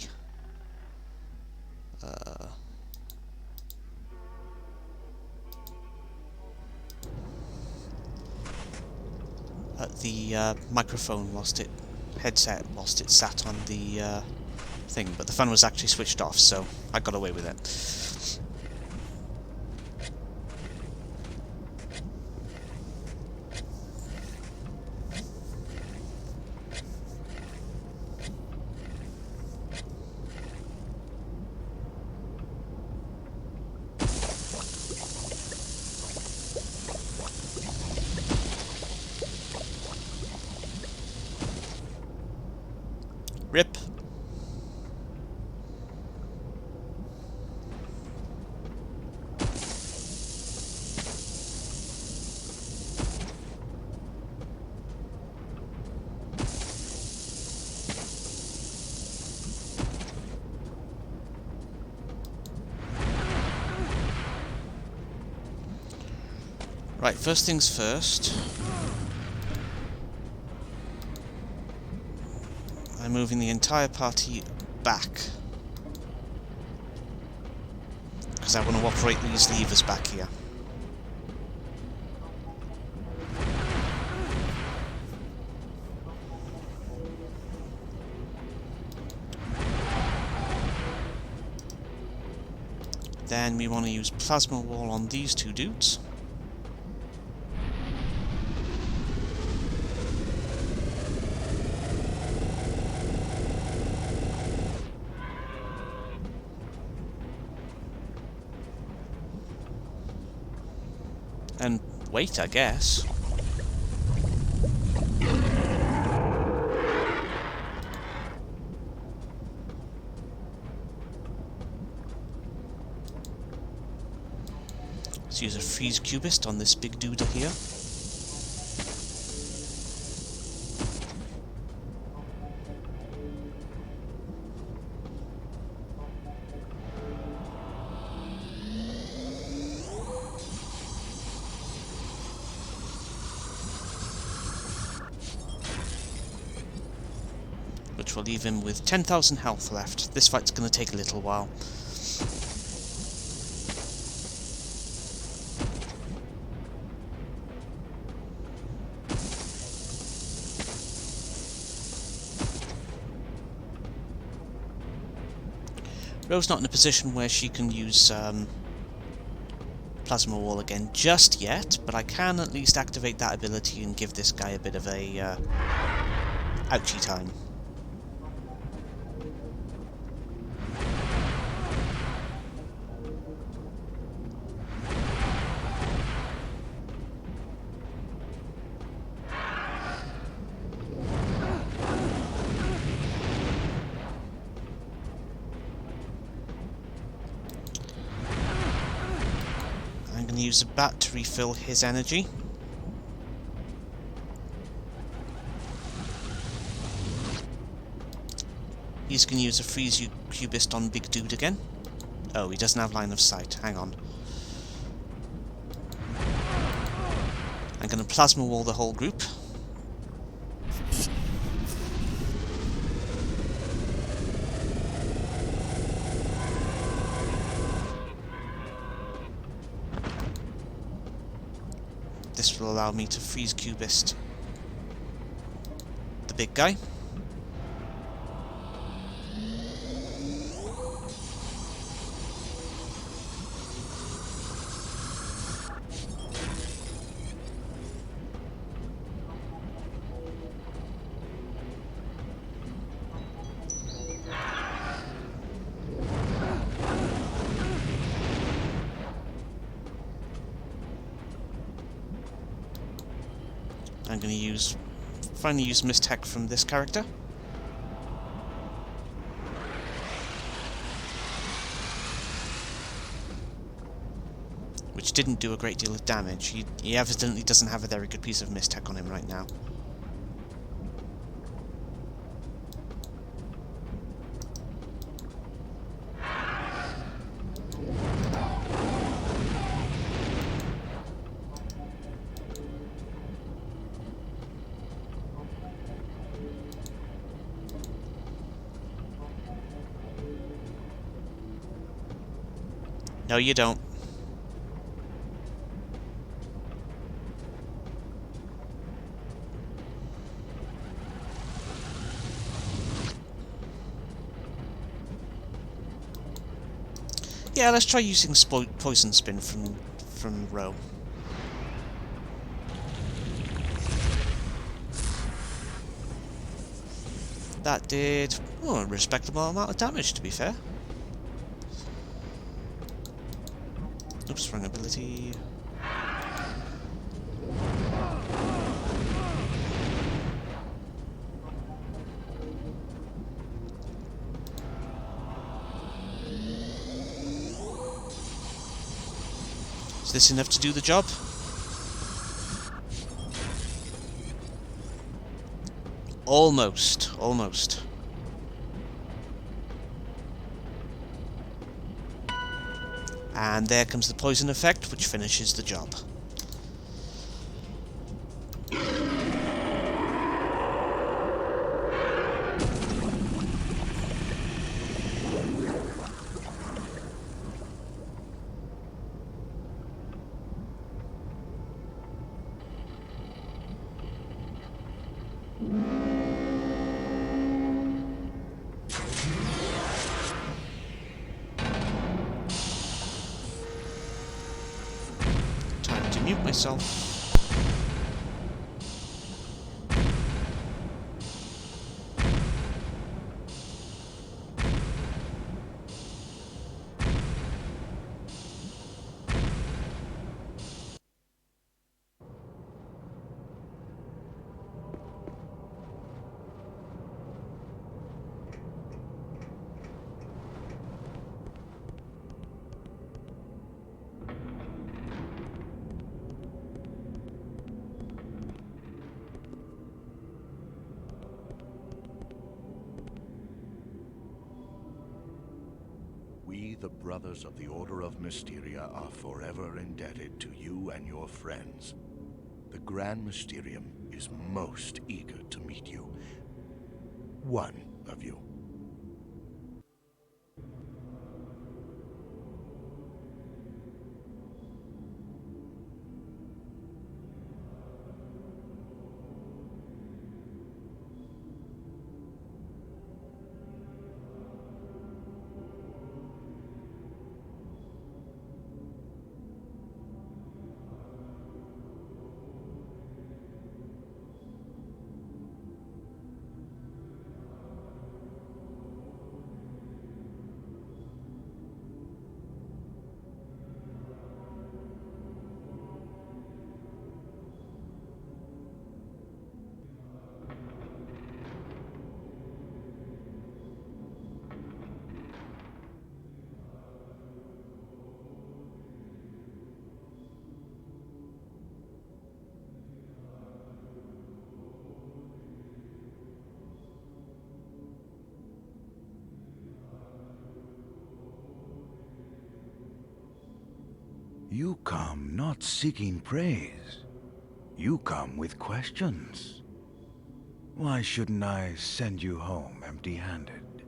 microphone headset whilst it sat on the thing, but the fan was actually switched off, so I got away with it. Rip. Right, first things first. I'm moving the entire party back, because I want to operate these levers back here. Then we want to use plasma wall on these two dudes. And wait, I guess. Let's use a freeze cubist on this big dude here. Which will leave him with 10,000 health left. This fight's going to take a little while. Ro's not in a position where she can use Plasma Wall again just yet, but I can at least activate that ability and give this guy a bit of a ouchie time. Use a bat to refill his energy. He's going to use a freeze cubist on Big Dude again. Oh, he doesn't have line of sight. Hang on. I'm going to plasma wall the whole group. This will allow me to freeze cubist the big guy. I'm going to finally use Mistech from this character. Which didn't do a great deal of damage. He evidently doesn't have a very good piece of Mistech on him right now. No, you don't. Yeah, let's try using poison spin from Row. That did a respectable amount of damage, to be fair. Oops, wrong ability. Is this enough to do the job? Almost, almost. And there comes the poison effect, which finishes the job. Time to mute myself. We, the Brothers of the Order of Mysteria, are forever indebted to you and your friends. The Grand Mysterium is most eager to meet you. One of you. You come not seeking praise. You come with questions. Why shouldn't I send you home empty-handed?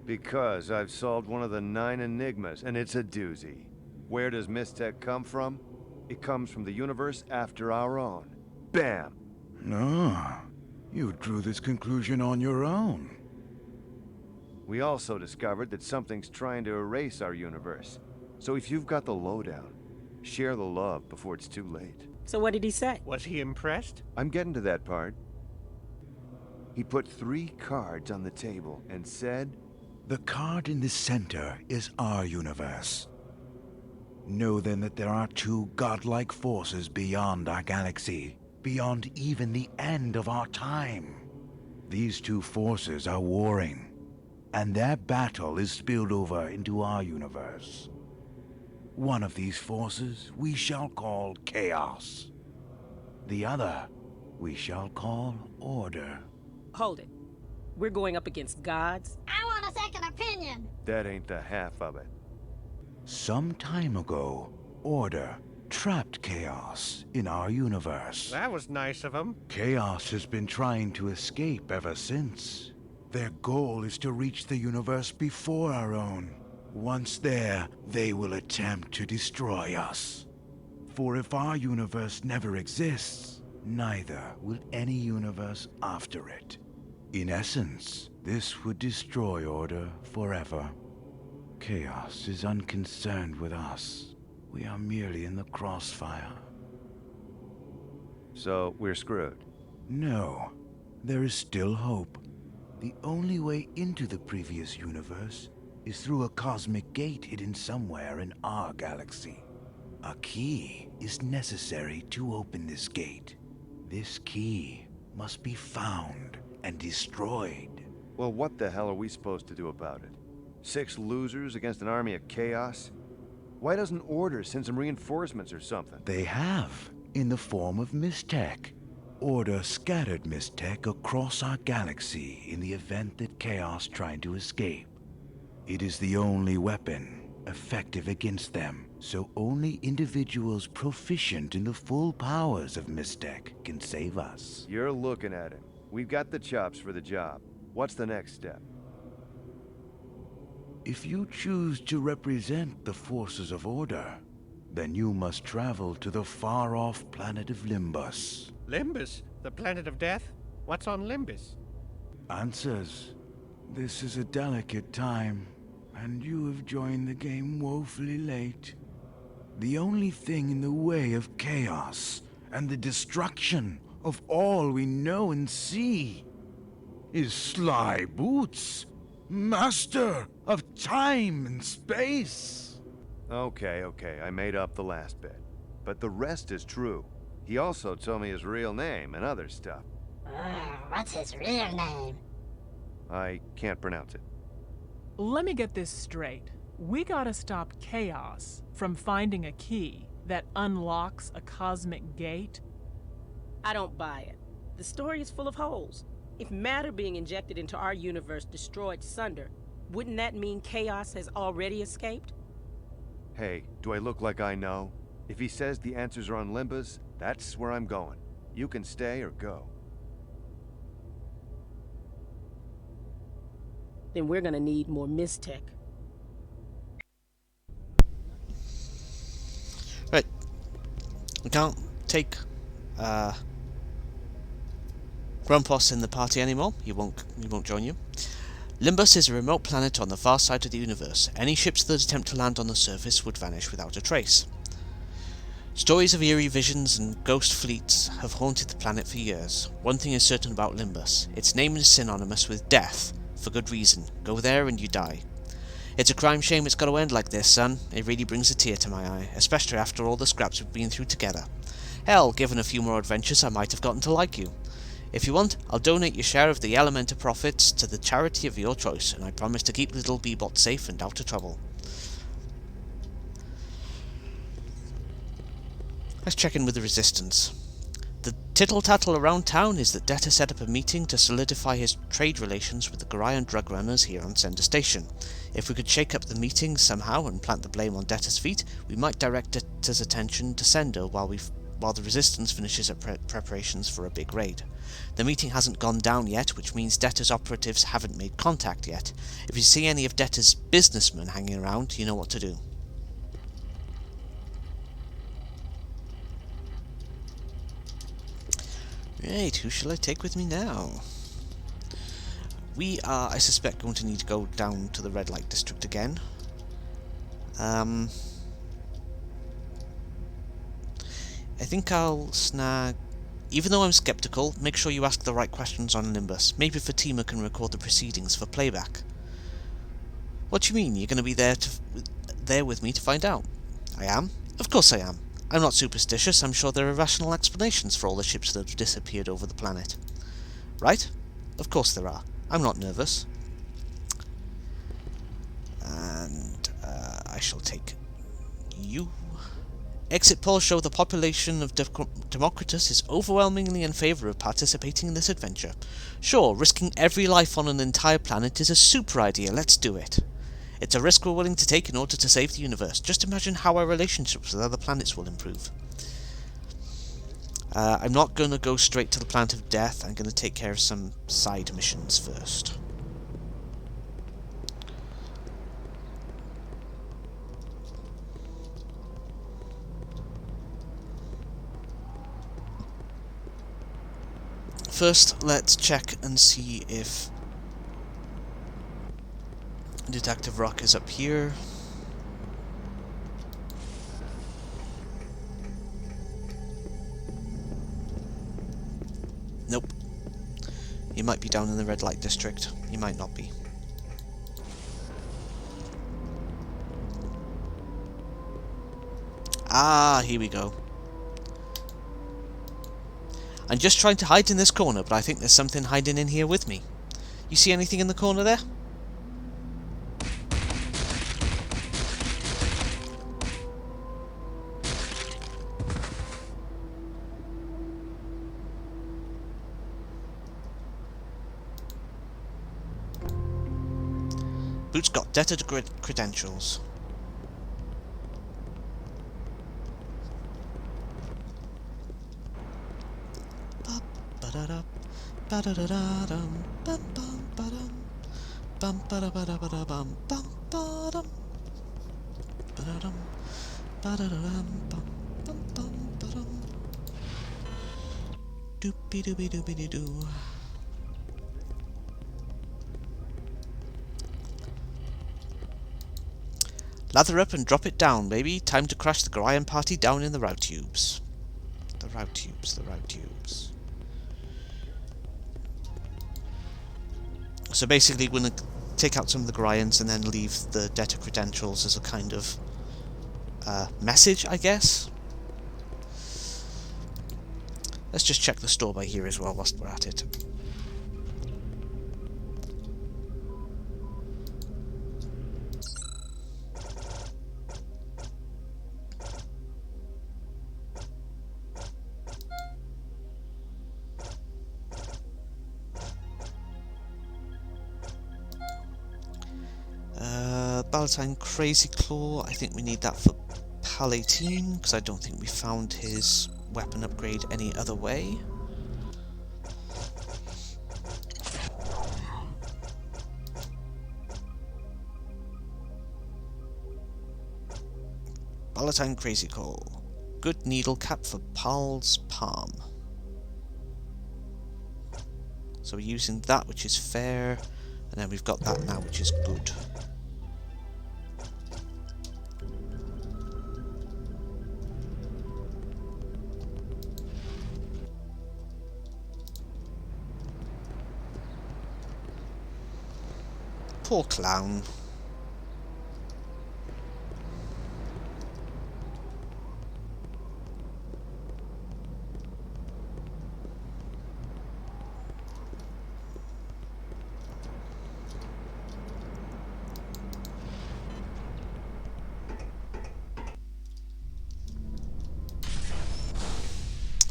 Because I've solved one of the 9 enigmas, and it's a doozy. Where does Mystech come from? It comes from the universe after our own. Bam! Ah, you drew this conclusion on your own. We also discovered that something's trying to erase our universe. So if you've got the lowdown, share the love before it's too late. So what did he say? Was he impressed? I'm getting to that part. He put 3 cards on the table and said, The card in the center is our universe. Know then that there are 2 godlike forces beyond our galaxy, beyond even the end of our time. These 2 forces are warring, and their battle is spilled over into our universe. One of these forces we shall call Chaos. The other we shall call Order. Hold it. We're going up against gods? I want a second opinion. that ain't the half of it. Some time ago, Order trapped Chaos in our universe. That was nice of him. Chaos has been trying to escape ever since. Their goal is to reach the universe before our own. Once there, they will attempt to destroy us. For if our universe never exists, neither will any universe after it. In essence, this would destroy order forever. Chaos is unconcerned with us. We are merely in the crossfire. So, we're screwed. No, there is still hope. The only way into the previous universe is through a cosmic gate hidden somewhere in our galaxy. A key is necessary to open this gate. This key must be found and destroyed. Well, what the hell are we supposed to do about it? 6 losers against an army of chaos? Why doesn't Order send some reinforcements or something? They have, in the form of Mistech. Order scattered Mistech across our galaxy in the event that Chaos tried to escape. It is the only weapon effective against them, so only individuals proficient in the full powers of Mistech can save us. You're looking at it. We've got the chops for the job. What's the next step? If you choose to represent the forces of Order, then you must travel to the far-off planet of Limbus. Limbus? The planet of death? What's on Limbus? Answers. This is a delicate time, and you have joined the game woefully late. The only thing in the way of chaos and the destruction of all we know and see is Sly Boots, master of time and space. Okay, I made up the last bit. But the rest is true. He also told me his real name and other stuff. What's his real name? I can't pronounce it. Let me get this straight. We gotta stop Chaos from finding a key that unlocks a cosmic gate? I don't buy it. The story is full of holes. If matter being injected into our universe destroyed Sunder, wouldn't that mean Chaos has already escaped? Hey, do I look like I know? If he says the answers are on Limbus, that's where I'm going. You can stay or go. Then we're gonna need more Mistech. Right. We can't take Grumpos in the party anymore. He won't join you. Limbus is a remote planet on the far side of the universe. Any ships that attempt to land on the surface would vanish without a trace. Stories of eerie visions and ghost fleets have haunted the planet for years. One thing is certain about Limbus. Its name is synonymous with death, for good reason. Go there and you die. It's a crime shame it's got to end like this, son. It really brings a tear to my eye, especially after all the scraps we've been through together. Hell, given a few more adventures, I might have gotten to like you. If you want, I'll donate your share of the Elementa profits to the charity of your choice, and I promise to keep little Bebot safe and out of trouble. Let's check in with the Resistance. The tittle-tattle around town is that Det has set up a meeting to solidify his trade relations with the Gorion drug runners here on Sender Station. If we could shake up the meeting somehow and plant the blame on Deta's feet, we might direct Deta's attention to Sender while the Resistance finishes up preparations for a big raid. The meeting hasn't gone down yet, which means Deta's operatives haven't made contact yet. If you see any of Deta's businessmen hanging around, you know what to do. Right, who shall I take with me now? We are, I suspect, going to need to go down to the red light district again. I think I'll snag... Even though I'm skeptical, make sure you ask the right questions on Limbus. Maybe Fatima can record the proceedings for playback. What do you mean? You're going to be there with me to find out? I am? Of course I am. I'm not superstitious. I'm sure there are rational explanations for all the ships that have disappeared over the planet. Right? Of course there are. I'm not nervous. And I shall take you. Exit polls show the population of Democritus is overwhelmingly in favour of participating in this adventure. Sure, risking every life on an entire planet is a super idea. Let's do it. It's a risk we're willing to take in order to save the universe. Just imagine how our relationships with other planets will improve. I'm not going to go straight to the planet of death. I'm going to take care of some side missions first. First, let's check and see if Detective Rock is up here. Nope. He might be down in the red light district. He might not be. Ah, here we go. I'm just trying to hide in this corner, but I think there's something hiding in here with me. You see anything in the corner there? Boots got debtor credentials. Doopy dooby dooby doo. Lather up and drop it down, baby. Time to crash the Gorion party down in the route tubes. The route tubes, the route tubes. So basically we're going to take out some of the Gorions and then leave the debtor credentials as a kind of message, I guess. Let's just check the store by here as well whilst we're at it. Palatine Crazy Claw, I think we need that for Palatine, because I don't think we found his weapon upgrade any other way. Palatine Crazy Claw. Good needle cap for Pal's Palm. So we're using that, which is fair, and then we've got that now, which is good. Poor clown.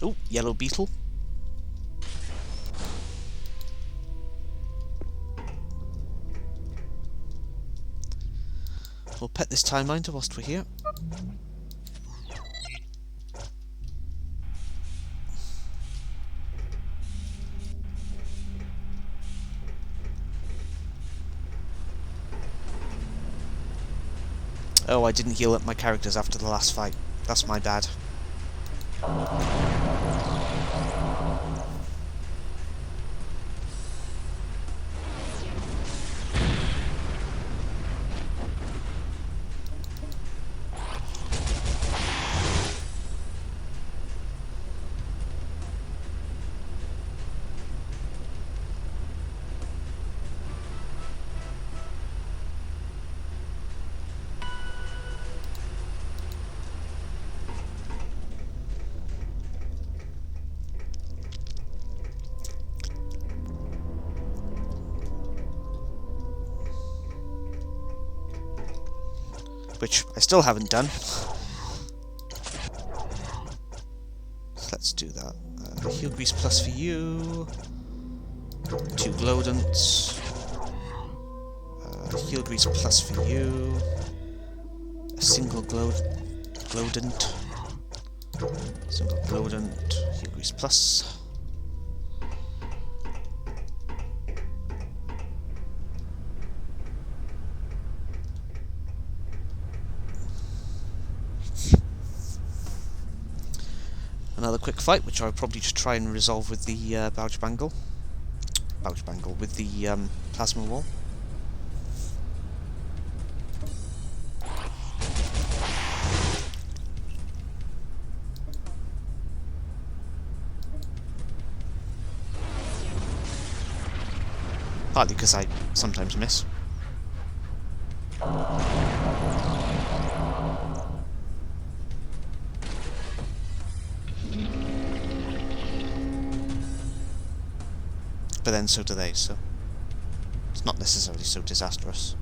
Oh, yellow beetle. We'll pet this time minder whilst we're here. Oh, I didn't heal up my characters after the last fight. That's my bad. Which I still haven't done. So let's do that. Heal grease plus for you. 2 glowdants. Heal grease plus for you. A single glowdant. Single glowdant. Heal grease plus. Another quick fight, which I'll probably just try and resolve with the with the plasma wall. Partly because I sometimes miss. But then so do they, so it's not necessarily so disastrous.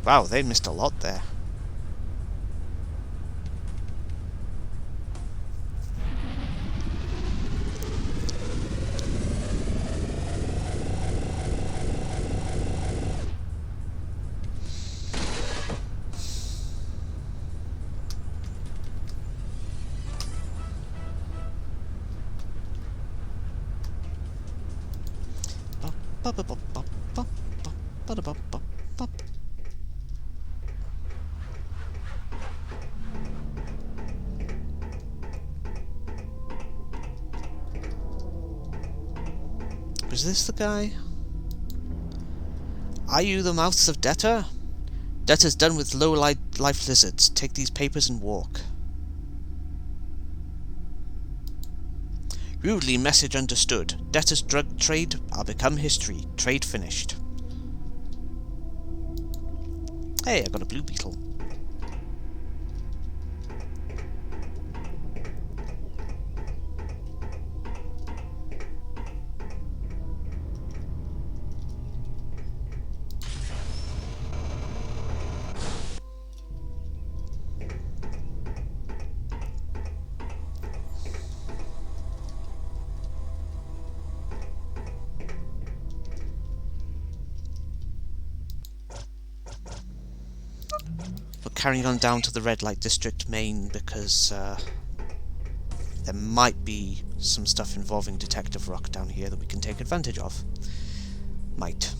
Wow, they missed a lot there. Was this the guy? Are you the mouths of Debtor? Debtor's done with low-life lizards. Take these papers and walk. Rudely message understood. Debtor's drug trade are become history. Trade finished. Hey, I got a blue beetle. Carrying on down to the red light district main because there might be some stuff involving Detective Rock down here that we can take advantage of. Might.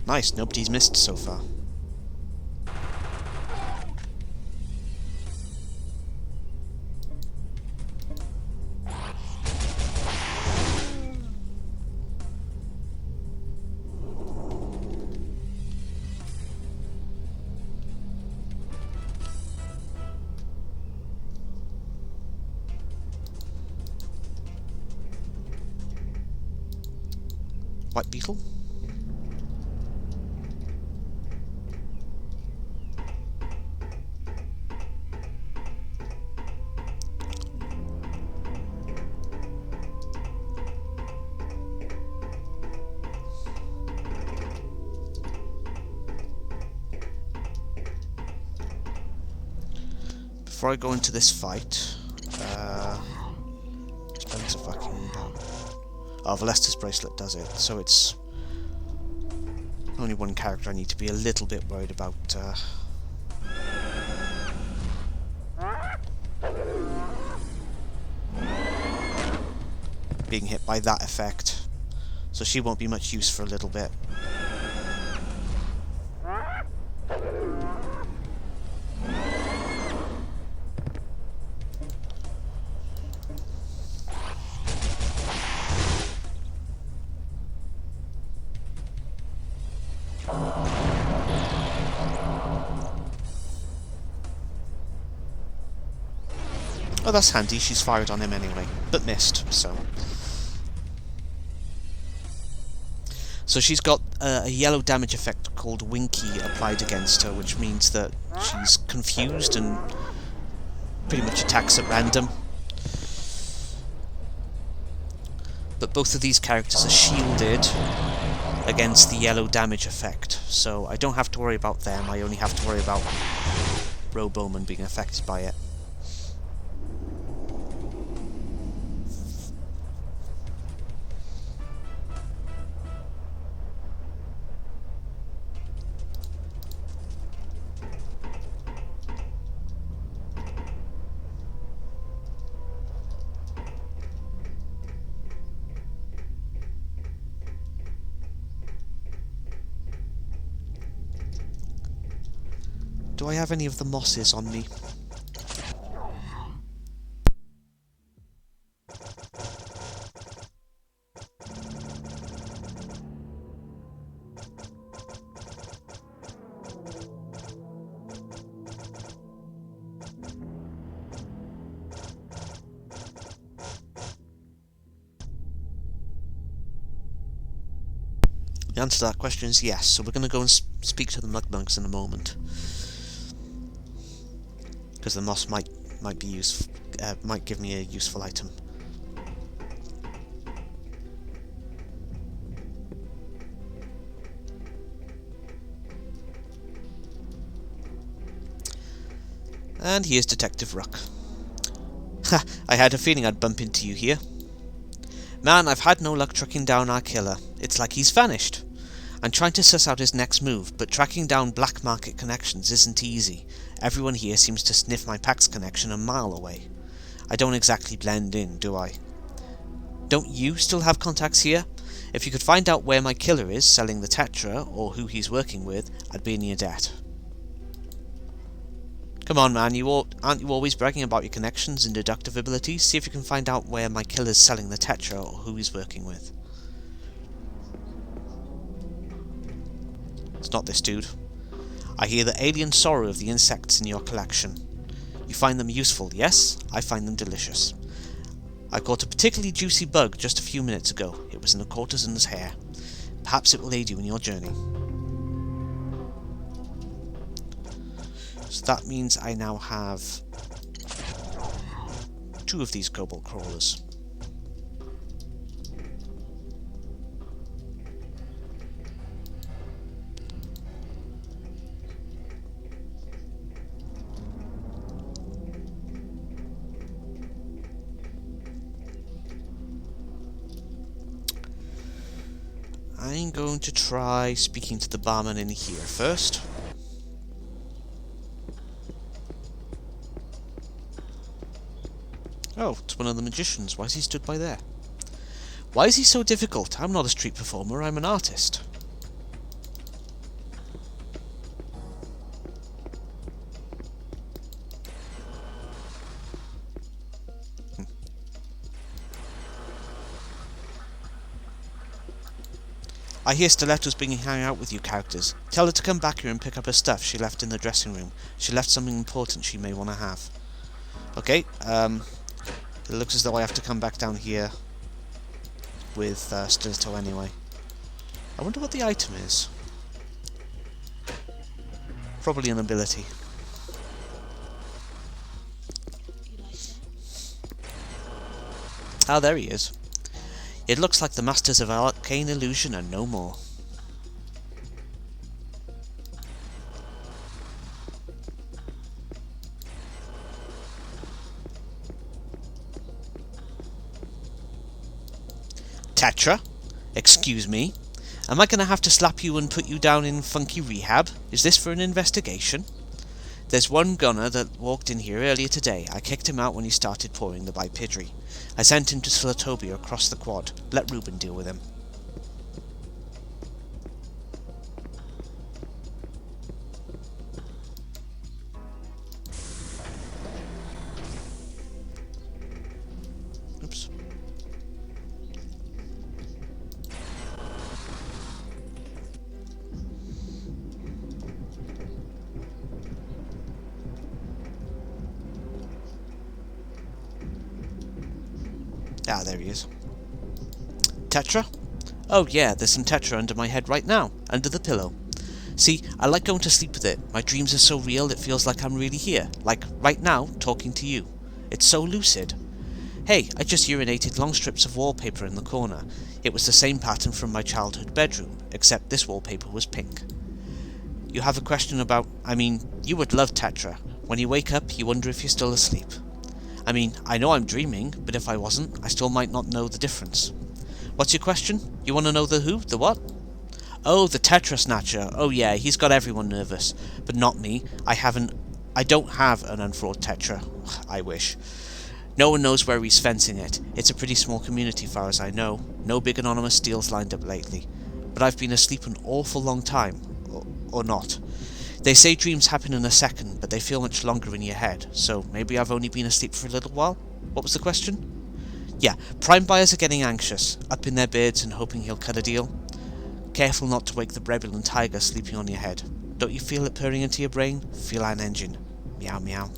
Nice, nobody's missed so far. White beetle? Before I go into this fight, spend a fucking... Oh, Valesta's bracelet does it, so it's only one character I need to be a little bit worried about. Being hit by that effect, so she won't be much use for a little bit. Oh, that's handy, she's fired on him anyway, but missed, so... So she's got a yellow damage effect called Winky applied against her, which means that she's confused and pretty much attacks at random. But both of these characters are shielded against the yellow damage effect, so I don't have to worry about them. I only have to worry about Roboman being affected by it. Do I have any of the mosses on me? The answer to that question is yes, so we're going to go and speak to the Mugmugs in a moment. Because the moss might be useful, might give me a useful item. And here's Detective Rook. Ha! I had a feeling I'd bump into you here. Man, I've had no luck tracking down our killer. It's like he's vanished. I'm trying to suss out his next move, but tracking down black market connections isn't easy. Everyone here seems to sniff my PAX connection a mile away. I don't exactly blend in, do I? Don't you still have contacts here? If you could find out where my killer is selling the Tetra, or who he's working with, I'd be in your debt. Come on, man, aren't you always bragging about your connections and deductive abilities? See if you can find out where my killer's selling the Tetra, or who he's working with. It's not this dude. I hear the alien sorrow of the insects in your collection. You find them useful, yes? I find them delicious. I caught a particularly juicy bug just a few minutes ago. It was in a courtesan's hair. Perhaps it will aid you in your journey. So that means I now have 2 of these cobalt crawlers. I'm going to try speaking to the barman in here first. Oh, it's one of the magicians. Why is he stood by there? Why is he so difficult? I'm not a street performer, I'm an artist. I hear Stiletto's been hanging out with you characters. Tell her to come back here and pick up her stuff she left in the dressing room. She left something important she may want to have. Okay, it looks as though I have to come back down here with Stiletto anyway. I wonder what the item is. Probably an ability. Ah, there he is. It looks like the Masters of Arcane Illusion are no more. Tetra? Excuse me? Am I going to have to slap you and put you down in funky rehab? Is this for an investigation? There's one gunner that walked in here earlier today. I kicked him out when he started pouring the bipidry. I sent him to Slatobia across the quad. Let Reuben deal with him. Oops. Ah, there he is. Tetra? Oh yeah, there's some Tetra under my head right now, under the pillow. See, I like going to sleep with it. My dreams are so real it feels like I'm really here. Like, right now, talking to you. It's so lucid. Hey, I just urinated long strips of wallpaper in the corner. It was the same pattern from my childhood bedroom, except this wallpaper was pink. You have a question about... you would love Tetra. When you wake up, you wonder if you're still asleep. I know I'm dreaming, but if I wasn't, I still might not know the difference. What's your question? You want to know the who? The what? Oh, the Tetra Snatcher. Oh yeah, he's got everyone nervous. But not me. I don't have an unfraught Tetra. I wish. No one knows where he's fencing it. It's a pretty small community far as I know. No big anonymous deals lined up lately. But I've been asleep an awful long time. Or not. They say dreams happen in a second, but they feel much longer in your head, so maybe I've only been asleep for a little while? What was the question? Yeah, prime buyers are getting anxious, up in their beds and hoping he'll cut a deal. Careful not to wake the Brebulan tiger sleeping on your head. Don't you feel it purring into your brain? Feline engine. Meow meow.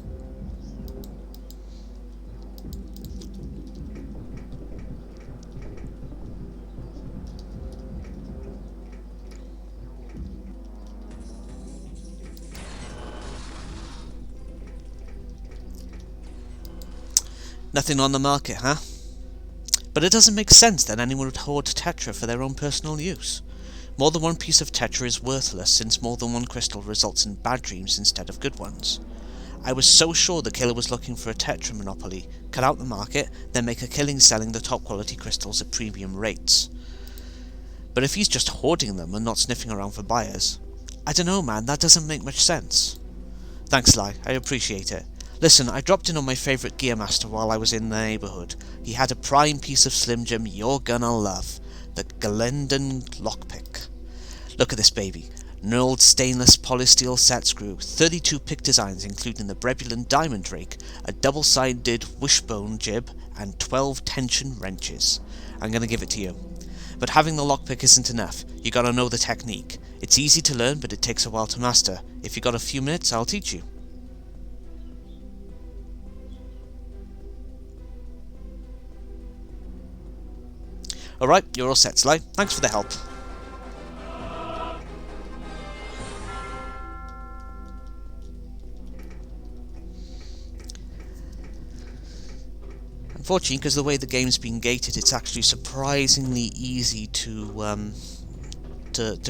Nothing on the market, huh? But it doesn't make sense that anyone would hoard Tetra for their own personal use. More than one piece of Tetra is worthless, since more than one crystal results in bad dreams instead of good ones. I was so sure the killer was looking for a Tetra monopoly, cut out the market, then make a killing selling the top quality crystals at premium rates. But if he's just hoarding them and not sniffing around for buyers, I don't know, man, that doesn't make much sense. Thanks, Sly, I appreciate it. Listen, I dropped in on my favourite gearmaster while I was in the neighbourhood. He had a prime piece of Slim Jim you're gonna love. The Glendon Lockpick. Look at this baby. Knurled stainless polysteel set screw, 32 pick designs including the Brebulan diamond rake, a double-sided wishbone jib, and 12 tension wrenches. I'm gonna give it to you. But having the lockpick isn't enough. You gotta know the technique. It's easy to learn, but it takes a while to master. If you got a few minutes, I'll teach you. Alright, you're all set, Sly. Thanks for the help. Unfortunately, because of the way the game's been gated, it's actually surprisingly easy to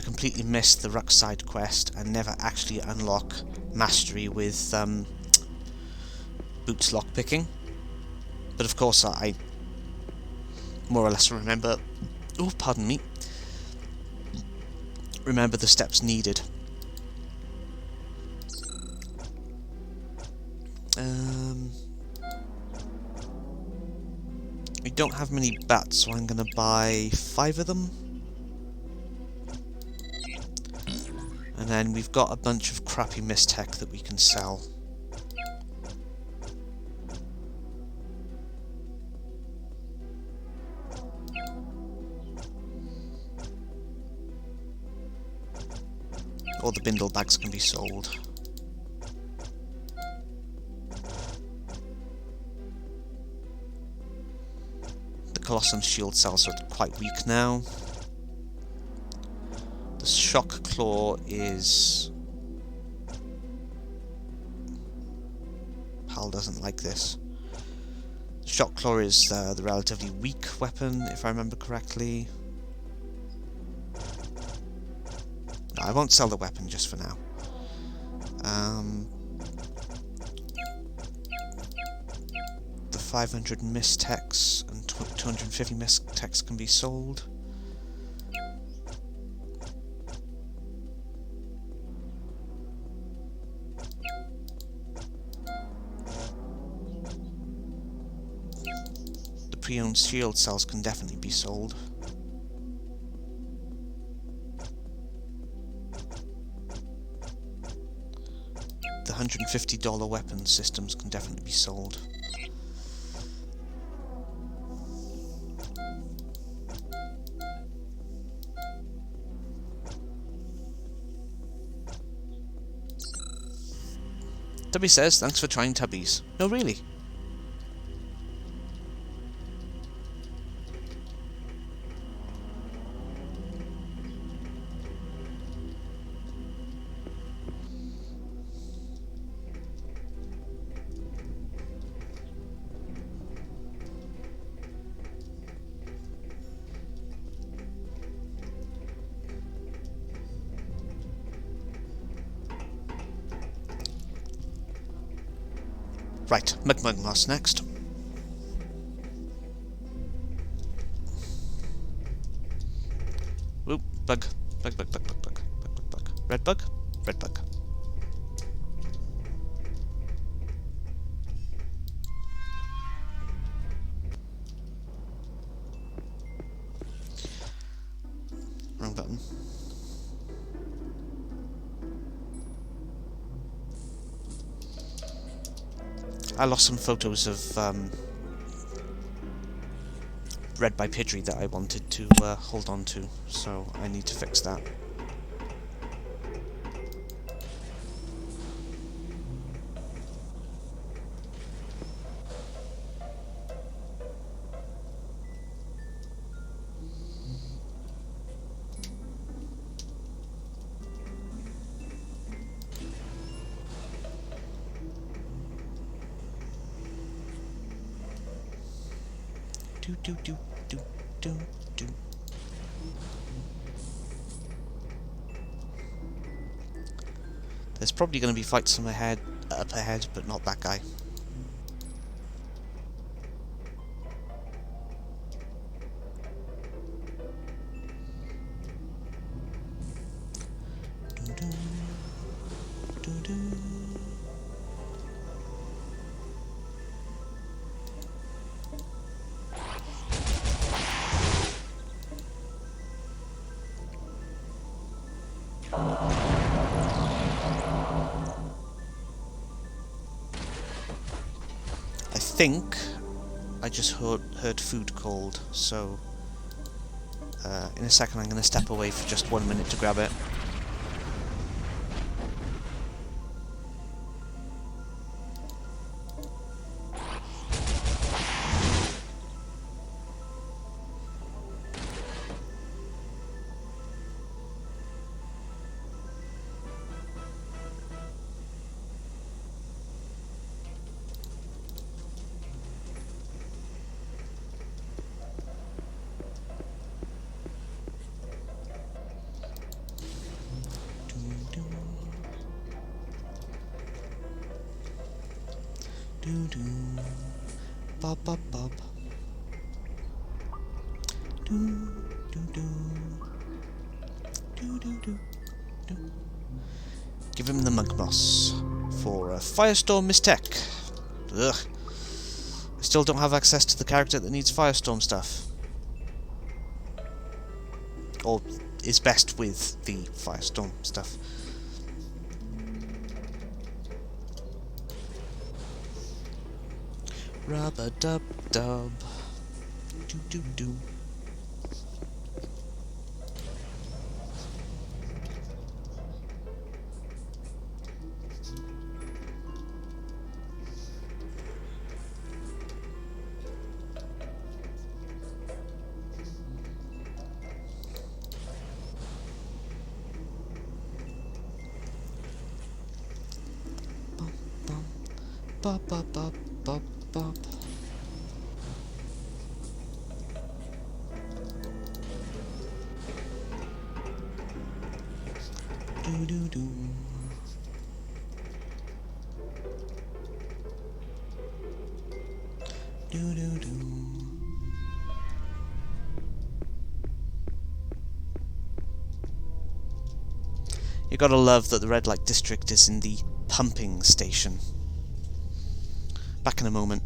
completely miss the Ruck side quest and never actually unlock mastery with Boots lockpicking. But of course, I more or less remember... oh, pardon me. Remember the steps needed. We don't have many bats, so I'm gonna buy 5 of them. And then we've got a bunch of crappy mistech that we can sell. Or the bindle bags can be sold. The Colossum's shield cells are quite weak now. The Shock Claw is... Hal doesn't like this. The Shock Claw is the relatively weak weapon, if I remember correctly. No, I won't sell the weapon just for now. The 500 mistechs and 250 mistechs can be sold. The pre-owned shield cells can definitely be sold. The $150 weapon systems can definitely be sold. Tubby says, thanks for trying Tubbies. No, really. Right, Mugmugmoss next. Oop, bug. Bug, bug, bug, bug, bug, bug, bug, bug. Red bug? Red bug. Wrong button. I lost some photos of Red by Pidgey that I wanted to hold on to, so I need to fix that. Do do do do do do. There's probably going to be fights up ahead, but not that guy. Do do do do. I think I just heard food called, so in a second I'm going to step away for just 1 minute to grab it. Do do, bob bob bob. Do do do, do do do do. Give him the Mugmoss for a Firestorm Mistech. Ugh. I still don't have access to the character that needs Firestorm stuff. Or is best with the Firestorm stuff. Rub-a-dub-dub. Do-do-do. Bop, bop, bop, bop, bop. Do do do. Do do do. You gotta love that the red light district is in the pumping station. Back in a moment.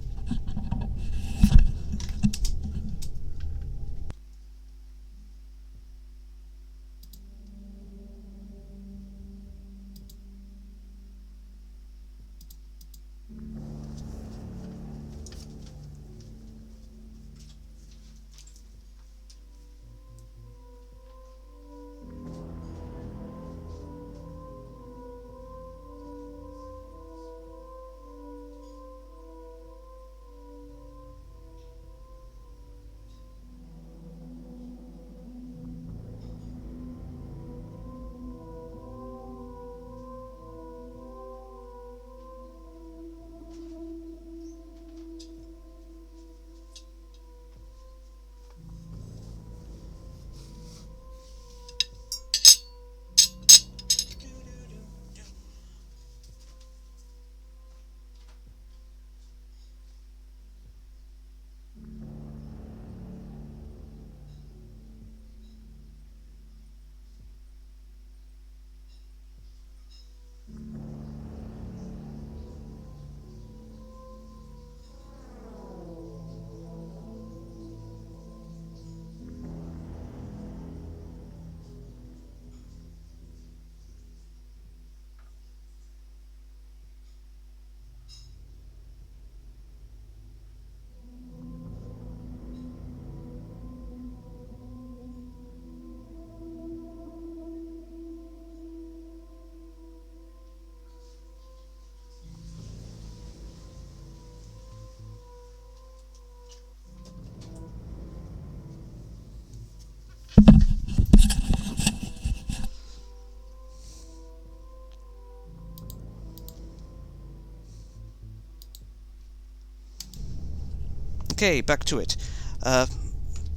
Okay, back to it.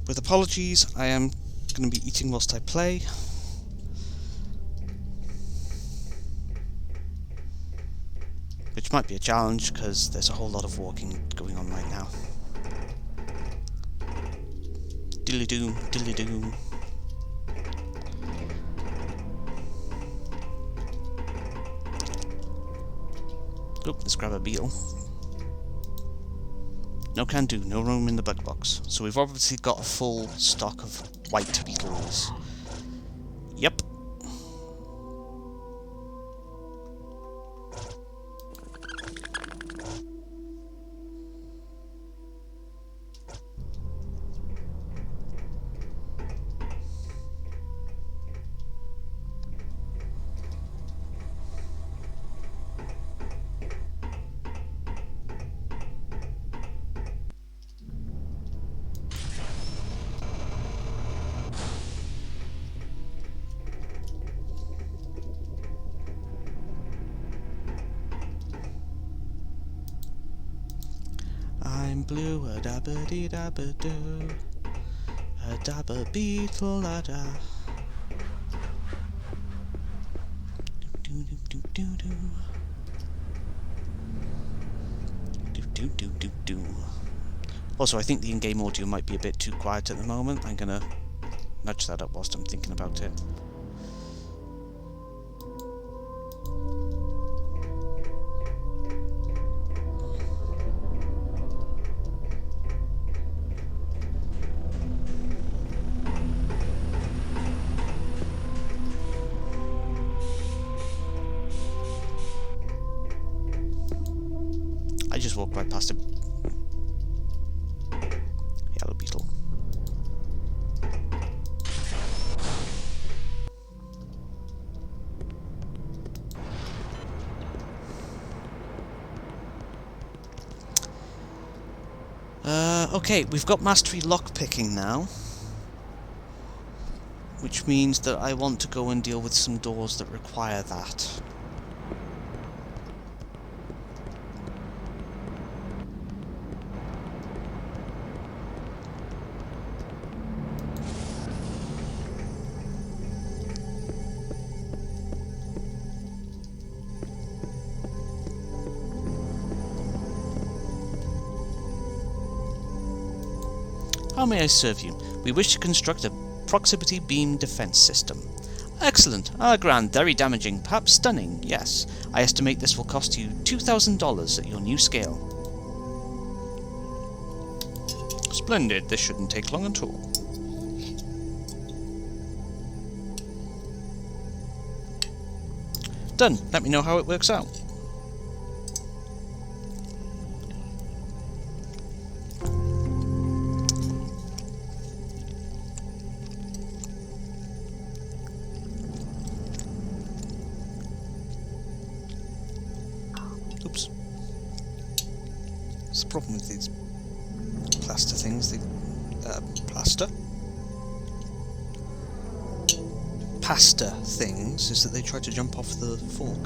With apologies, I am going to be eating whilst I play. Which might be a challenge, because there's a whole lot of walking going on right now. Diddly-doo, diddly-doo. Oh, let's grab a beetle. No can do, no room in the bug box. So we've obviously got a full stock of white beetles. Yep. I'm blue, a dabba dee dabba doo, a dabba beetle a da. Do do do do do. Do do do do do. Also, I think the in-game audio might be a bit too quiet at the moment. I'm gonna nudge that up whilst I'm thinking about it. I just walked right past a yellow beetle. Okay, we've got mastery lockpicking now, which means that I want to go and deal with some doors that require that. How may I serve you? We wish to construct a proximity beam defense system. Excellent. Ah, grand. Very damaging. Perhaps stunning. Yes. I estimate this will cost you $2,000 at your new scale. Splendid. This shouldn't take long at all. Done. Let me know how it works out. Oops. What's the problem with these plaster things? Pasta things is that they try to jump off the fork.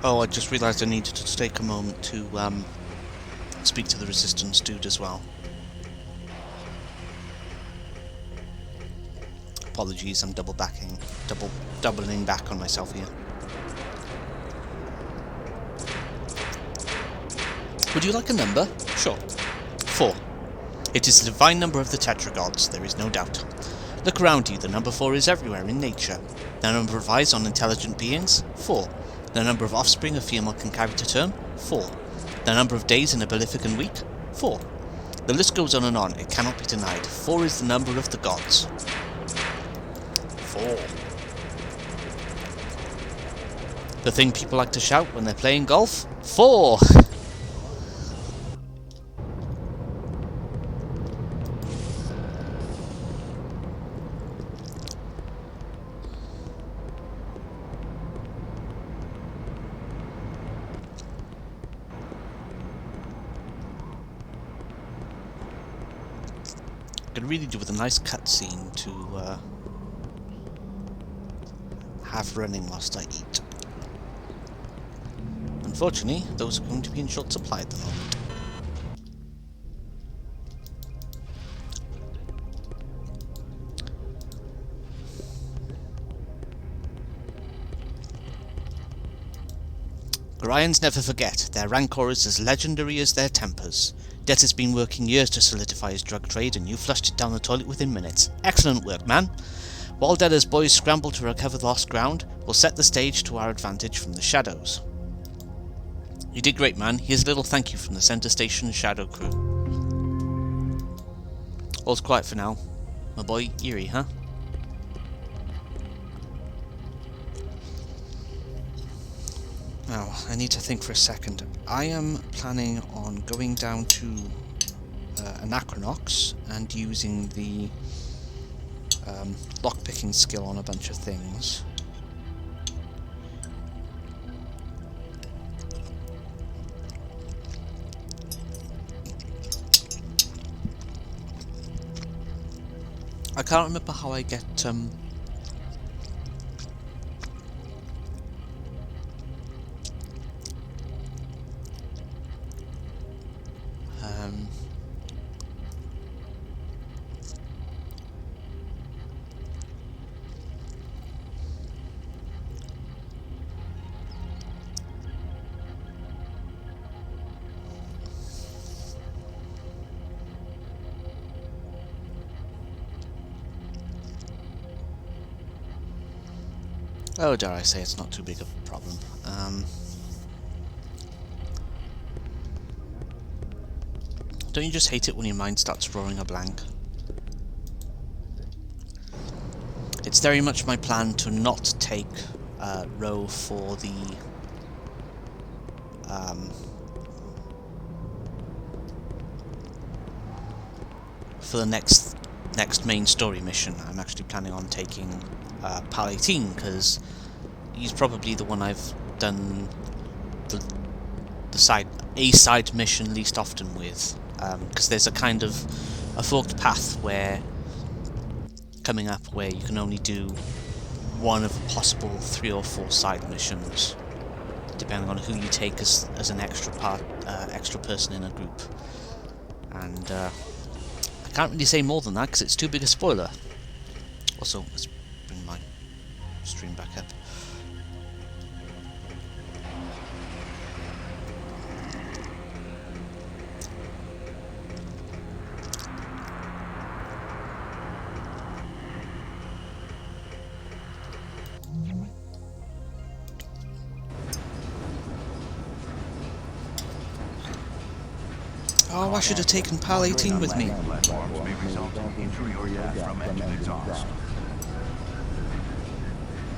Oh, I just realised I needed to take a moment to speak to the Resistance dude as well. Apologies, I'm doubling back on myself here. Would you like a number? Sure. 4. It is the divine number of the Tetragods, there is no doubt. Look around you, the number 4 is everywhere in nature. The number of eyes on intelligent beings? 4. The number of offspring a female can carry to term? 4. The number of days in a Beneficent week? 4. The list goes on and on, it cannot be denied. 4 is the number of the gods. 4. The thing people like to shout when they're playing golf? 4! Could really do with a nice cutscene to have running whilst I eat. Unfortunately, those are going to be in short supply at the moment. Gorians never forget. Their rancor is as legendary as their tempers. Det has been working years to solidify his drug trade, and you flushed it down the toilet within minutes. Excellent work, man. While Deda's boys scramble to recover the lost ground, we'll set the stage to our advantage from the shadows. You did great, man. Here's a little thank you from the Center Station Shadow crew. All's quiet for now. My boy, Eerie, huh? Now, I need to think for a second. I am planning on going down to Anachronox and using the lockpicking skill on a bunch of things. I can't remember how I get oh, dare I say, it's not too big of a problem. Don't you just hate it when your mind starts drawing a blank? It's very much my plan to not take Row for the next main story mission. I'm actually planning on taking Pal 18 because he's probably the one I've done the side mission least often with, because there's a kind of a forked path where coming up where you can only do one of a possible 3 or 4 side missions, depending on who you take as an extra person in a group. And I can't really say more than that because it's too big a spoiler. Also, let's bring my stream back up. Oh, I should have taken Pal 18 with me.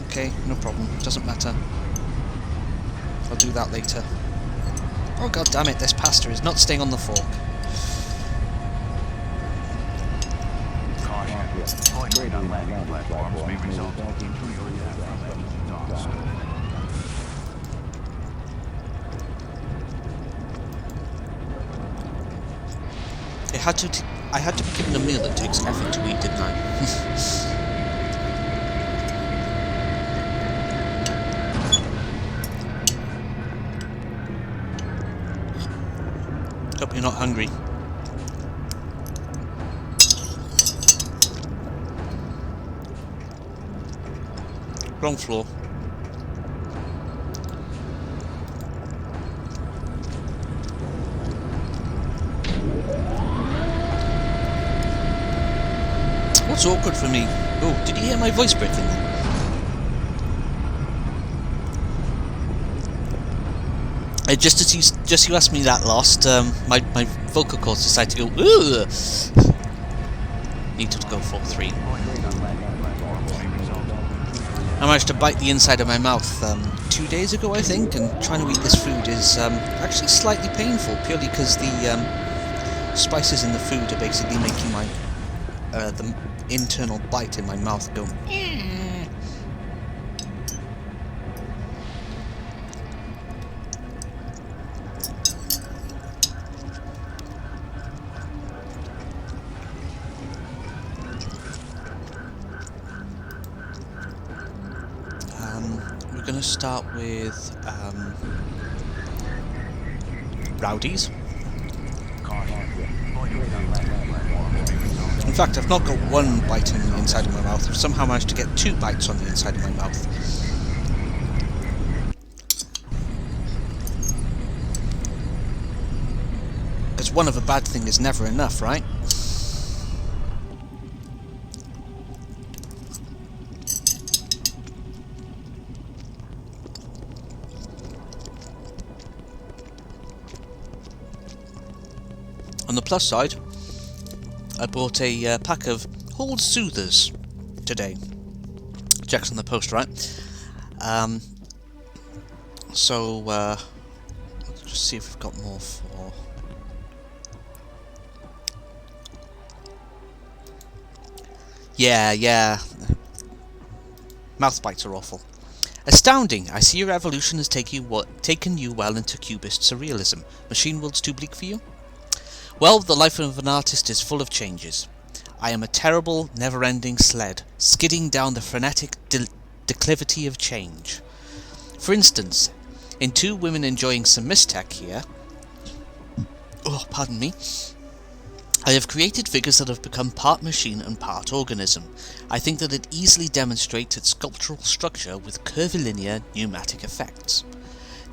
Okay, no problem. Doesn't matter. I'll do that later. Oh god damn it, this pasta is not staying on the fork. Upgrade on landing platforms may result in intruder aircraft. I had to be given a meal that takes effort to eat, didn't I? Hope you're not hungry. Ground floor. What's awkward for me? Oh, did you hear my voice breaking then? Just you asked me that last, my vocal cords decided to go, ugh! Need to go for 3. I managed to bite the inside of my mouth 2 days ago, I think, and trying to eat this food is actually slightly painful, purely because the spices in the food are basically making my the internal bite in my mouth go. We're going to start with rowdies. In fact, I've not got 1 bite on the inside of my mouth. I've somehow managed to get 2 bites on the inside of my mouth. Because one of a bad thing is never enough, right? On the plus side, I bought a pack of Hold Soothers today. Jack's on the post, right? So, let's just see if we've got more for... Yeah. Mouth bites are awful. Astounding! I see your evolution has taken you well into cubist surrealism. Machine world's too bleak for you? Well, the life of an artist is full of changes. I am a terrible, never-ending sled, skidding down the frenetic declivity of change. For instance, in 2 women enjoying some mistech here... Oh, pardon me. I have created figures that have become part machine and part organism. I think that it easily demonstrates its sculptural structure with curvilinear pneumatic effects.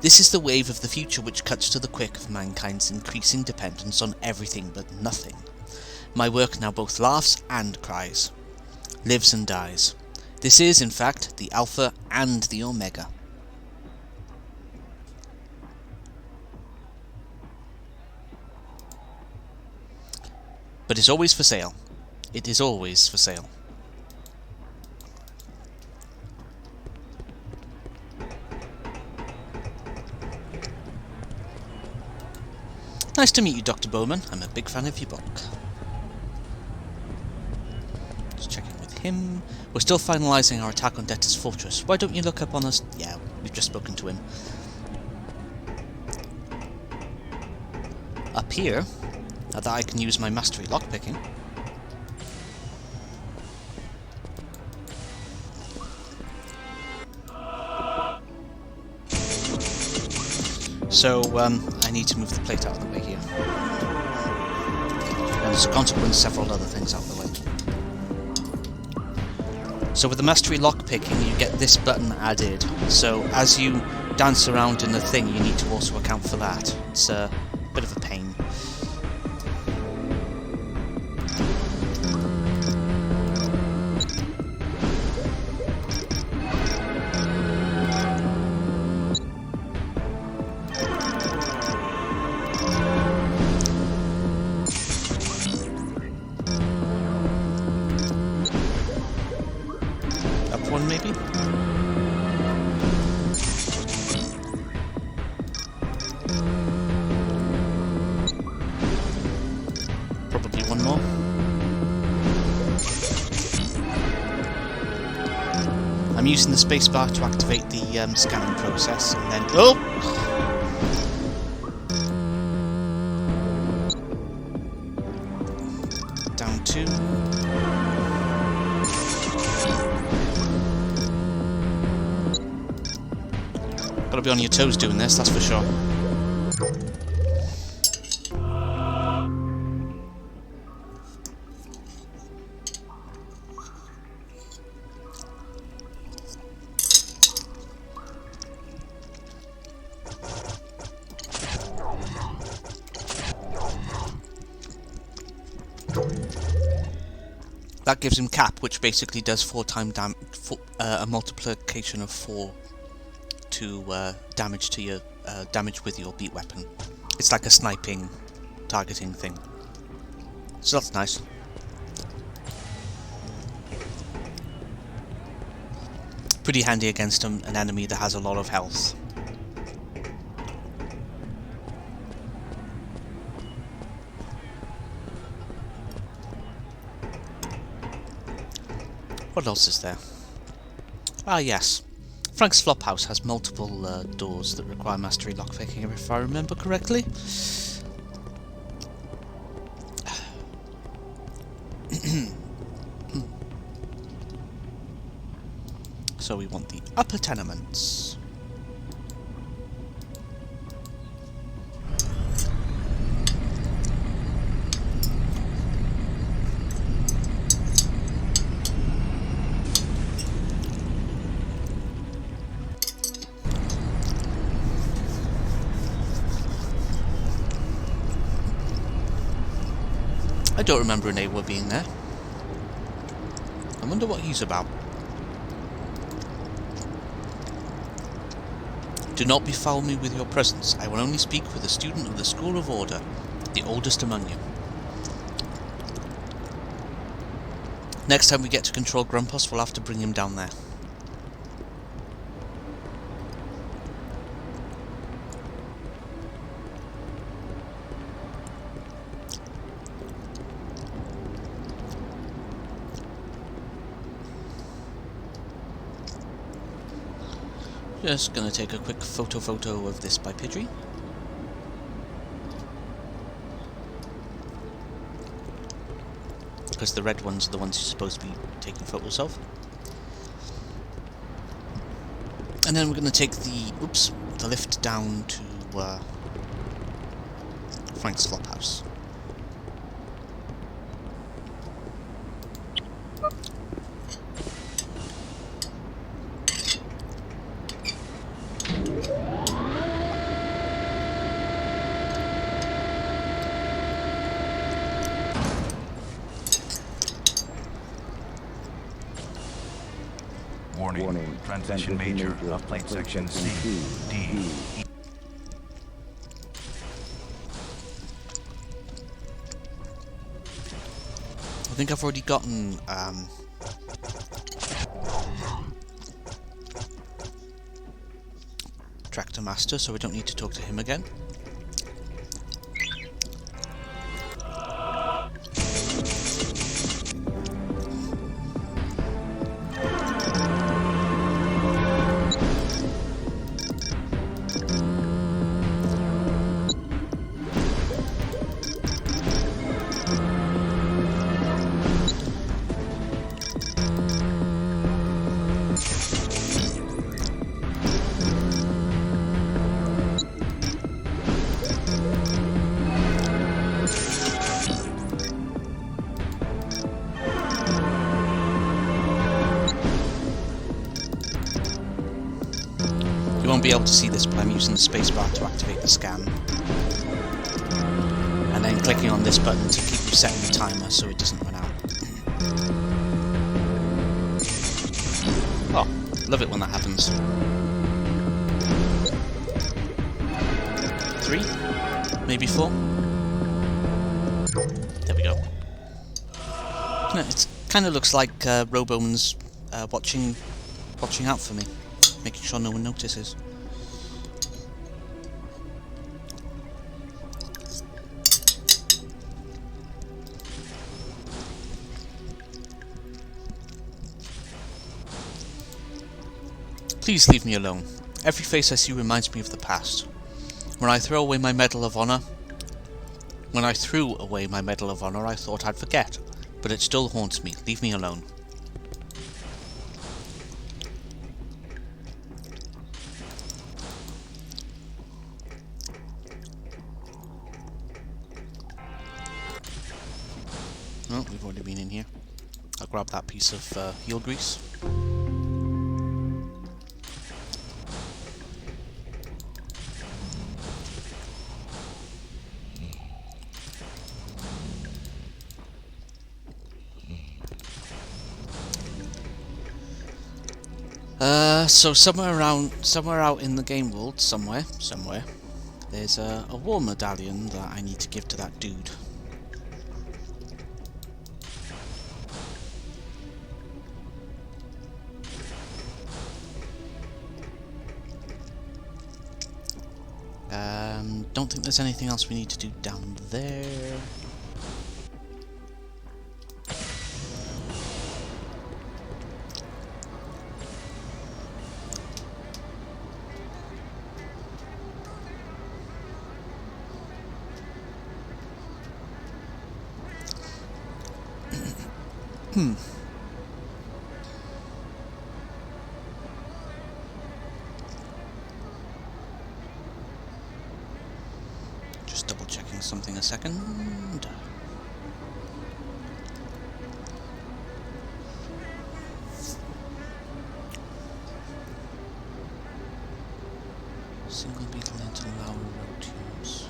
This is the wave of the future which cuts to the quick of mankind's increasing dependence on everything but nothing. My work now both laughs and cries, lives and dies. This is, in fact, the Alpha and the Omega. But it's always for sale. It is always for sale. Nice to meet you, Dr. Bowman. I'm a big fan of your book. Just checking with him. We're still finalising our attack on Debtor's Fortress. Why don't you look up on us? Yeah, we've just spoken to him. Up here, now that I can use my mastery lockpicking. So, I need to move the plate out of the way here. And as a consequence, several other things out of the way. So with the mastery lockpicking, you get this button added. So as you dance around in the thing, you need to also account for that. It's a bit of a pain. Maybe? Probably one more. I'm using the spacebar to activate the scanning process, and then... Oh! Down 2. Gotta be on your toes doing this, that's for sure. That gives him cap, which basically does a multiplication of 4 to damage to your damage with your beat weapon. It's like a sniping, targeting thing. So that's nice. Pretty handy against an enemy that has a lot of health. What else is there? Ah yes, Frank's Flophouse has multiple doors that require mastery lockpicking, if I remember correctly. So we want the upper tenements. I don't remember an Awa being there. I wonder what he's about. Do not befoul me with your presence. I will only speak with a student of the School of Order, the oldest among you. Next time we get to control Grumpus, we'll have to bring him down there. Just gonna take a quick photo of this by Pidgey. Because the red ones are the ones you're supposed to be taking photos of. And then we're gonna take the lift down to Frank's Flophouse. Warning. Transition major of plate section C, D, E. I think I've already gotten Tractor Master, so we don't need to talk to him again. You won't be able to see this, but I'm using the spacebar to activate the scan. And then clicking on this button to keep resetting the timer so it doesn't run out. Oh, love it when that happens. 3, maybe 4. There we go. It kind of looks like Roboman's watching out for me, making sure no one notices. Please leave me alone. Every face I see reminds me of the past. When I threw away my Medal of Honor, I thought I'd forget, but it still haunts me. Leave me alone. Oh, we've already been in here. I'll grab that piece of heel grease. So somewhere out in the game world, somewhere, there's a war medallion that I need to give to that dude. Don't think there's anything else we need to do down there. Just double checking something a second. Single beetle into lower road teams.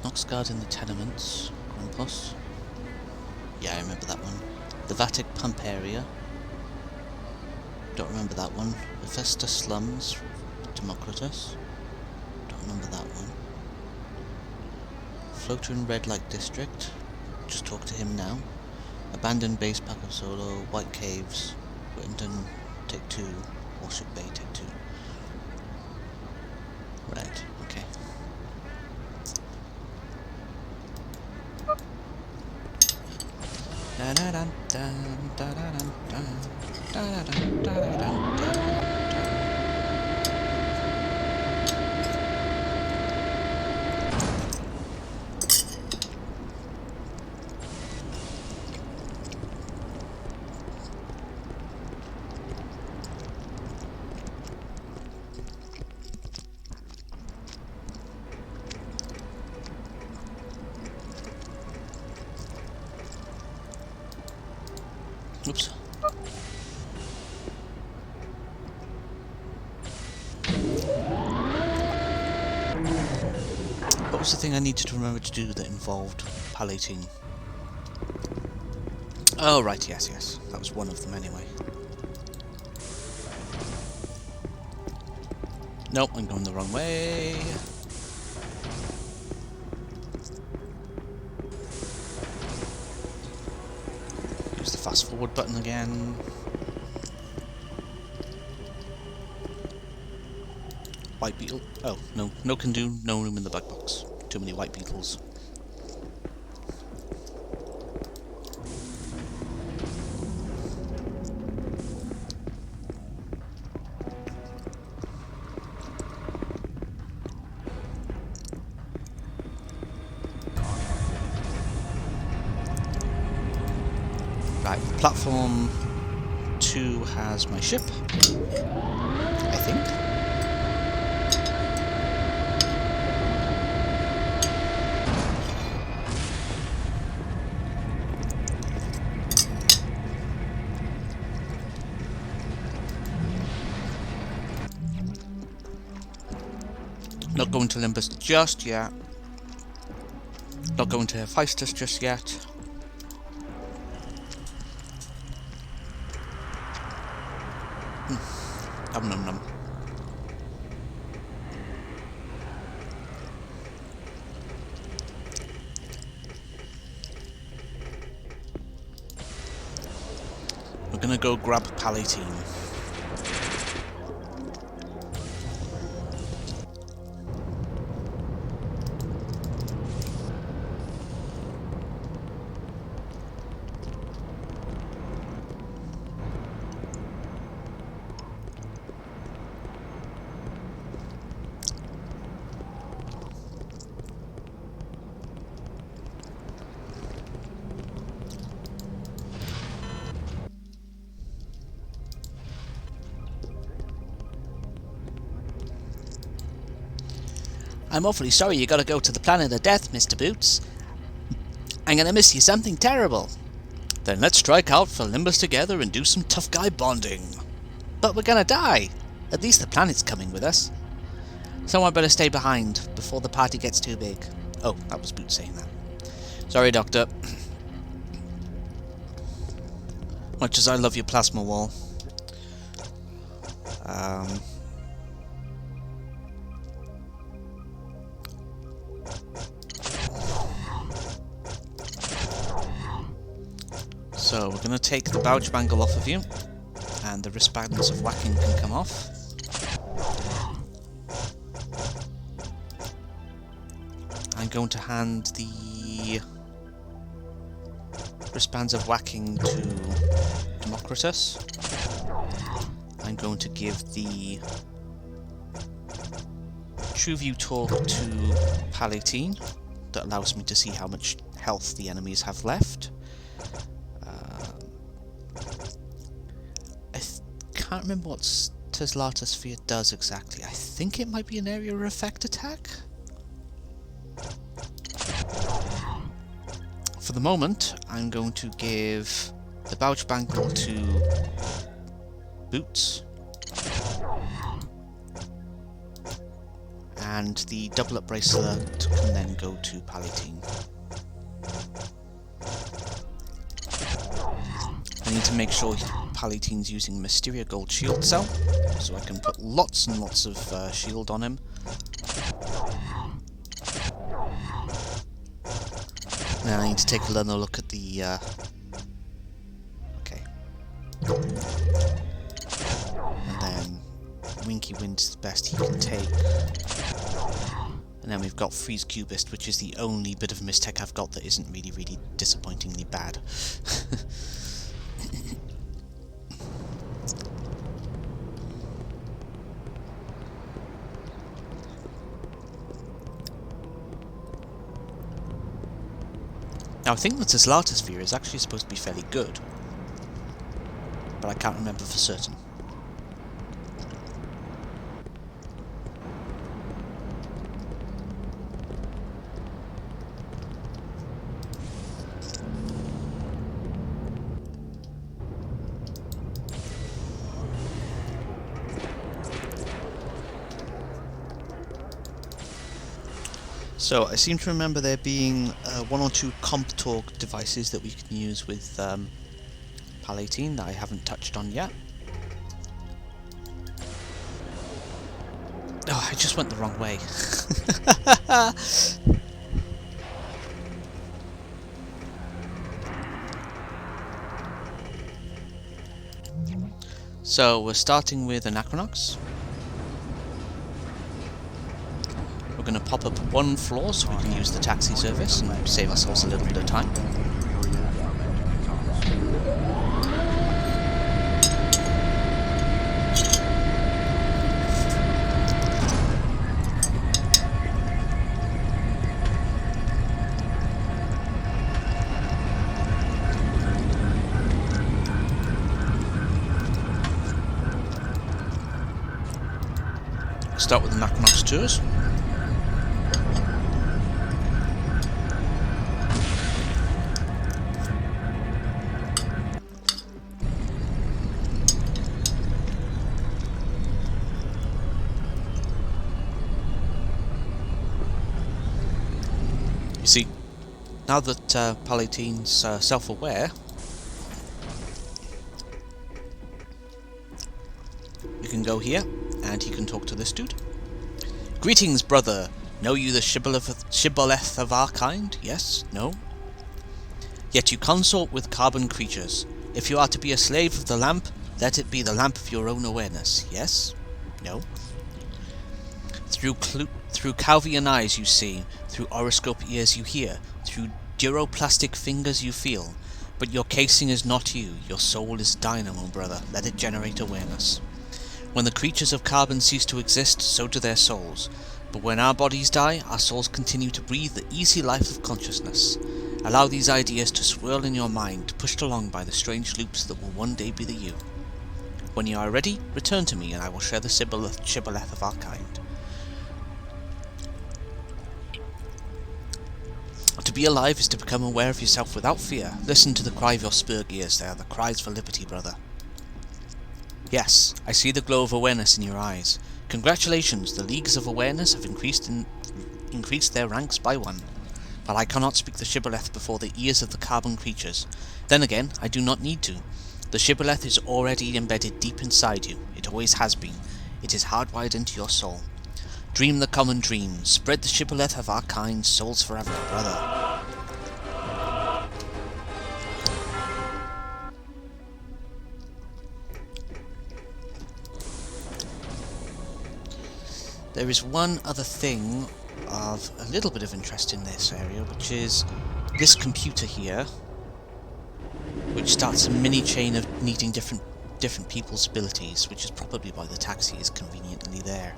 Nox guard in the tenements. Grumpus. Yeah, I remember that one. The Vatic pump area. Don't remember that one. The Vesta slums. Democritus. Don't remember that one. Floater in red light district. Just talk to him now. Abandoned base Paco Solo. White caves. Whittington. Take 2. Warship Bay. Take 2. Right. Okay. Da da da da da da da da da da da. Oops. What was the thing I needed to remember to do that involved palating? Oh, right, yes. That was one of them anyway. Nope, I'm going the wrong way. Use the fast forward button again. White beetle. Oh, no can do, no room in the black box. Too many white beetles. Right, platform 2 has my ship, I think. Not going to Limbus just yet. Not going to Hephaestus just yet. Nom nom nom. We're gonna go grab Palatine. I'm awfully sorry you gotta go to the planet of death, Mr. Boots. I'm gonna miss you something terrible. Then let's strike out for Limbus together and do some tough guy bonding. But we're gonna die. At least the planet's coming with us. Someone better stay behind before the party gets too big. Oh, that was Boots saying that. Sorry, Doctor. Much as I love your plasma wall. So we're going to take the Bouch Bangle off of you, and the wristbands of whacking can come off. I'm going to hand the wristbands of whacking to Democritus. I'm going to give the True View Talk to Palatine. That allows me to see how much health the enemies have left. I can't remember what Teslata Sphere does exactly. I think it might be an area effect attack? For the moment, I'm going to give the Bouch Bangle to Boots, and the Double Up Bracelet can then go to Palatine. I need to make sure Palatine's using Mysteria Gold Shield Cell, so I can put lots and lots of shield on him. Then I need to take another look at the... okay. And then Winky Wind's the best he can take. And then we've got Freeze Cubist, which is the only bit of Mistech I've got that isn't really, really disappointingly bad. Now I think the Teslata Sphere is actually supposed to be fairly good, but I can't remember for certain. So, I seem to remember there being one or two comp talk devices that we can use with Palatine that I haven't touched on yet. Oh, I just went the wrong way. So, we're starting with Anachronox. We're going to pop up one floor so we can use the taxi service and save ourselves a little bit of time. Start with the Anachronox tours. See, now that Palatine's self-aware, you can go here, and he can talk to this dude. Greetings, brother! Know you the shibboleth of our kind? Yes? No? Yet you consort with carbon creatures. If you are to be a slave of the lamp, let it be the lamp of your own awareness. Yes? No? Through Calvian eyes you see, through horoscope ears you hear, through duroplastic fingers you feel, but your casing is not you, your soul is dynamo, brother, let it generate awareness. When the creatures of carbon cease to exist, so do their souls, but when our bodies die, our souls continue to breathe the easy life of consciousness. Allow these ideas to swirl in your mind, pushed along by the strange loops that will one day be the you. When you are ready, return to me and I will share the shibboleth of our kind. To be alive is to become aware of yourself without fear. Listen to the cry of your spurg ears, they are the cries for liberty, brother. Yes, I see the glow of awareness in your eyes. Congratulations, the Leagues of Awareness have increased their ranks by 1. But I cannot speak the shibboleth before the ears of the carbon creatures. Then again, I do not need to. The shibboleth is already embedded deep inside you. It always has been. It is hardwired into your soul. Dream the common dream. Spread the shibboleth of our kind. Souls forever, brother. There is one other thing of a little bit of interest in this area, which is this computer here, which starts a mini chain of needing different people's abilities, which is probably why the taxi is conveniently there.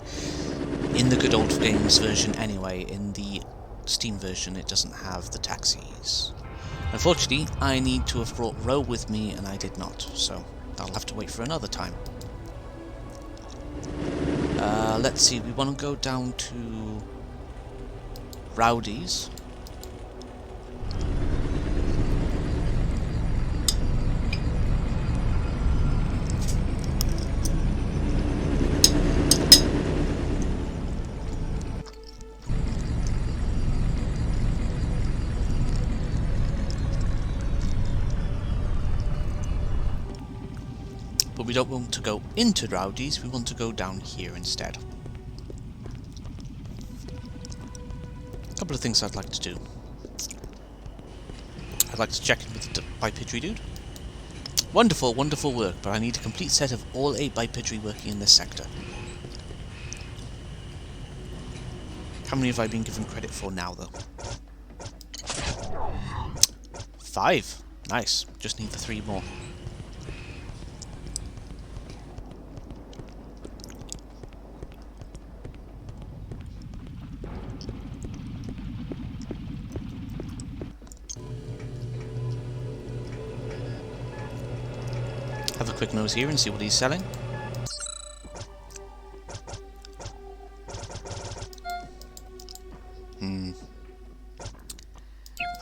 In the good old games version anyway, in the Steam version it doesn't have the taxis. Unfortunately, I need to have brought Ro with me and I did not, so I'll have to wait for another time. Let's see, we want to go down to Rowdy's. But we don't want to go into Rowdy's, we want to go down here instead. A couple of things I'd like to do. I'd like to check in with the Bipedry dude. Wonderful, wonderful work, but I need a complete set of all 8 Bipedry working in this sector. How many have I been given credit for now, though? 5. Nice. Just need the 3 more. Have a quick nose here and see what he's selling.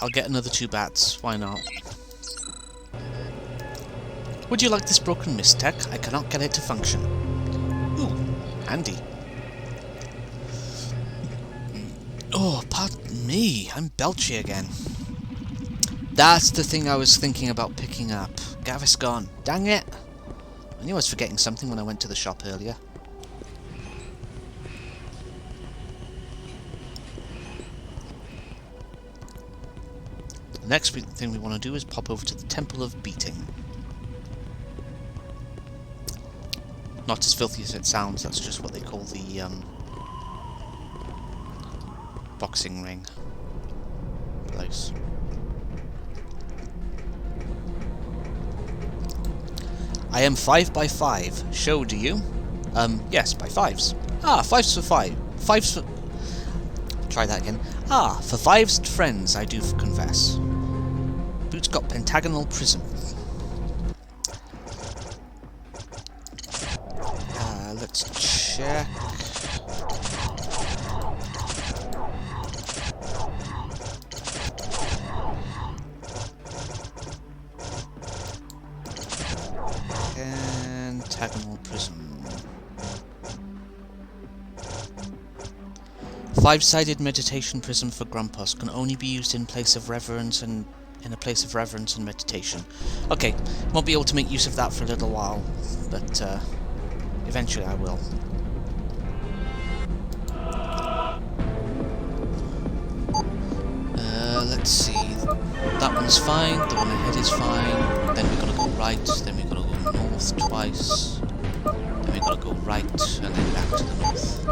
I'll get another 2 bats, why not? Would you like this broken mist tech? I cannot get it to function. Ooh, handy. Oh, pardon me, I'm belchy again. That's the thing I was thinking about picking up. Gaviscon. Dang it! I knew I was forgetting something when I went to the shop earlier. The next thing we want to do is pop over to the Temple of Beating. Not as filthy as it sounds, that's just what they call the boxing ring place. I am 5 by 5. Show, do you? Yes, by 5s. Ah, 5s for 5. 5s for... Try that again. Ah, for 5s friends, I do confess. Boots got pentagonal prism. Let's check. Pentagonal prism. 5-sided meditation prism for Grumpus can only be used in place of reverence and in a place of reverence and meditation. Okay, won't be able to make use of that for a little while, but eventually I will. Let's see. That one's fine, the one ahead is fine, then we've got to go right, then we've got to go north twice, then we've got to go right, and then back to the north.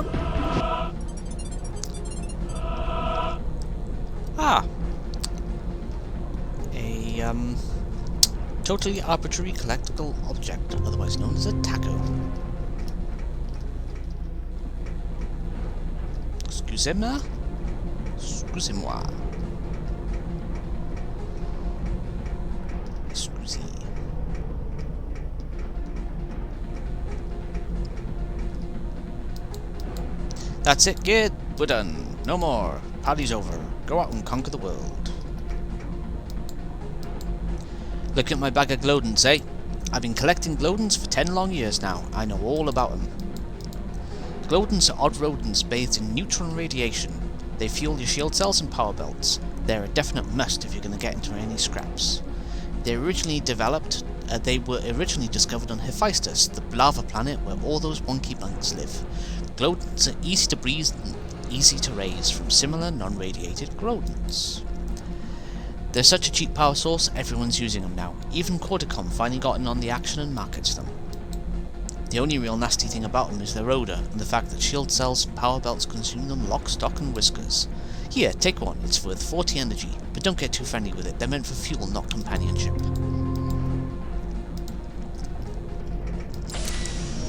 Ah! A, totally arbitrary collectible object, otherwise known as a taco. Excusez-moi? Excusez-moi. Excusez. That's it, kid. We're done. No more. Party's over. Go out and conquer the world. Look at my bag of Glodens, eh? I've been collecting Glodens for 10 long years now. I know all about them. Glodens are odd rodents bathed in neutron radiation. They fuel your shield cells and power belts. They're a definite must if you're going to get into any scraps. They were originally developed they were originally discovered on Hephaestus, the lava planet where all those wonky bugs live. Glow-rodents are easy to breathe and easy to raise from similar non-radiated glow-rodents. They're such a cheap power source, everyone's using them now. Even Quadricom finally got in on the action and markets them. The only real nasty thing about them is their odour, and the fact that shield cells and power belts consume them lock, stock and whiskers. Here, take one, it's worth 40 energy, but don't get too friendly with it, they're meant for fuel, not companionship.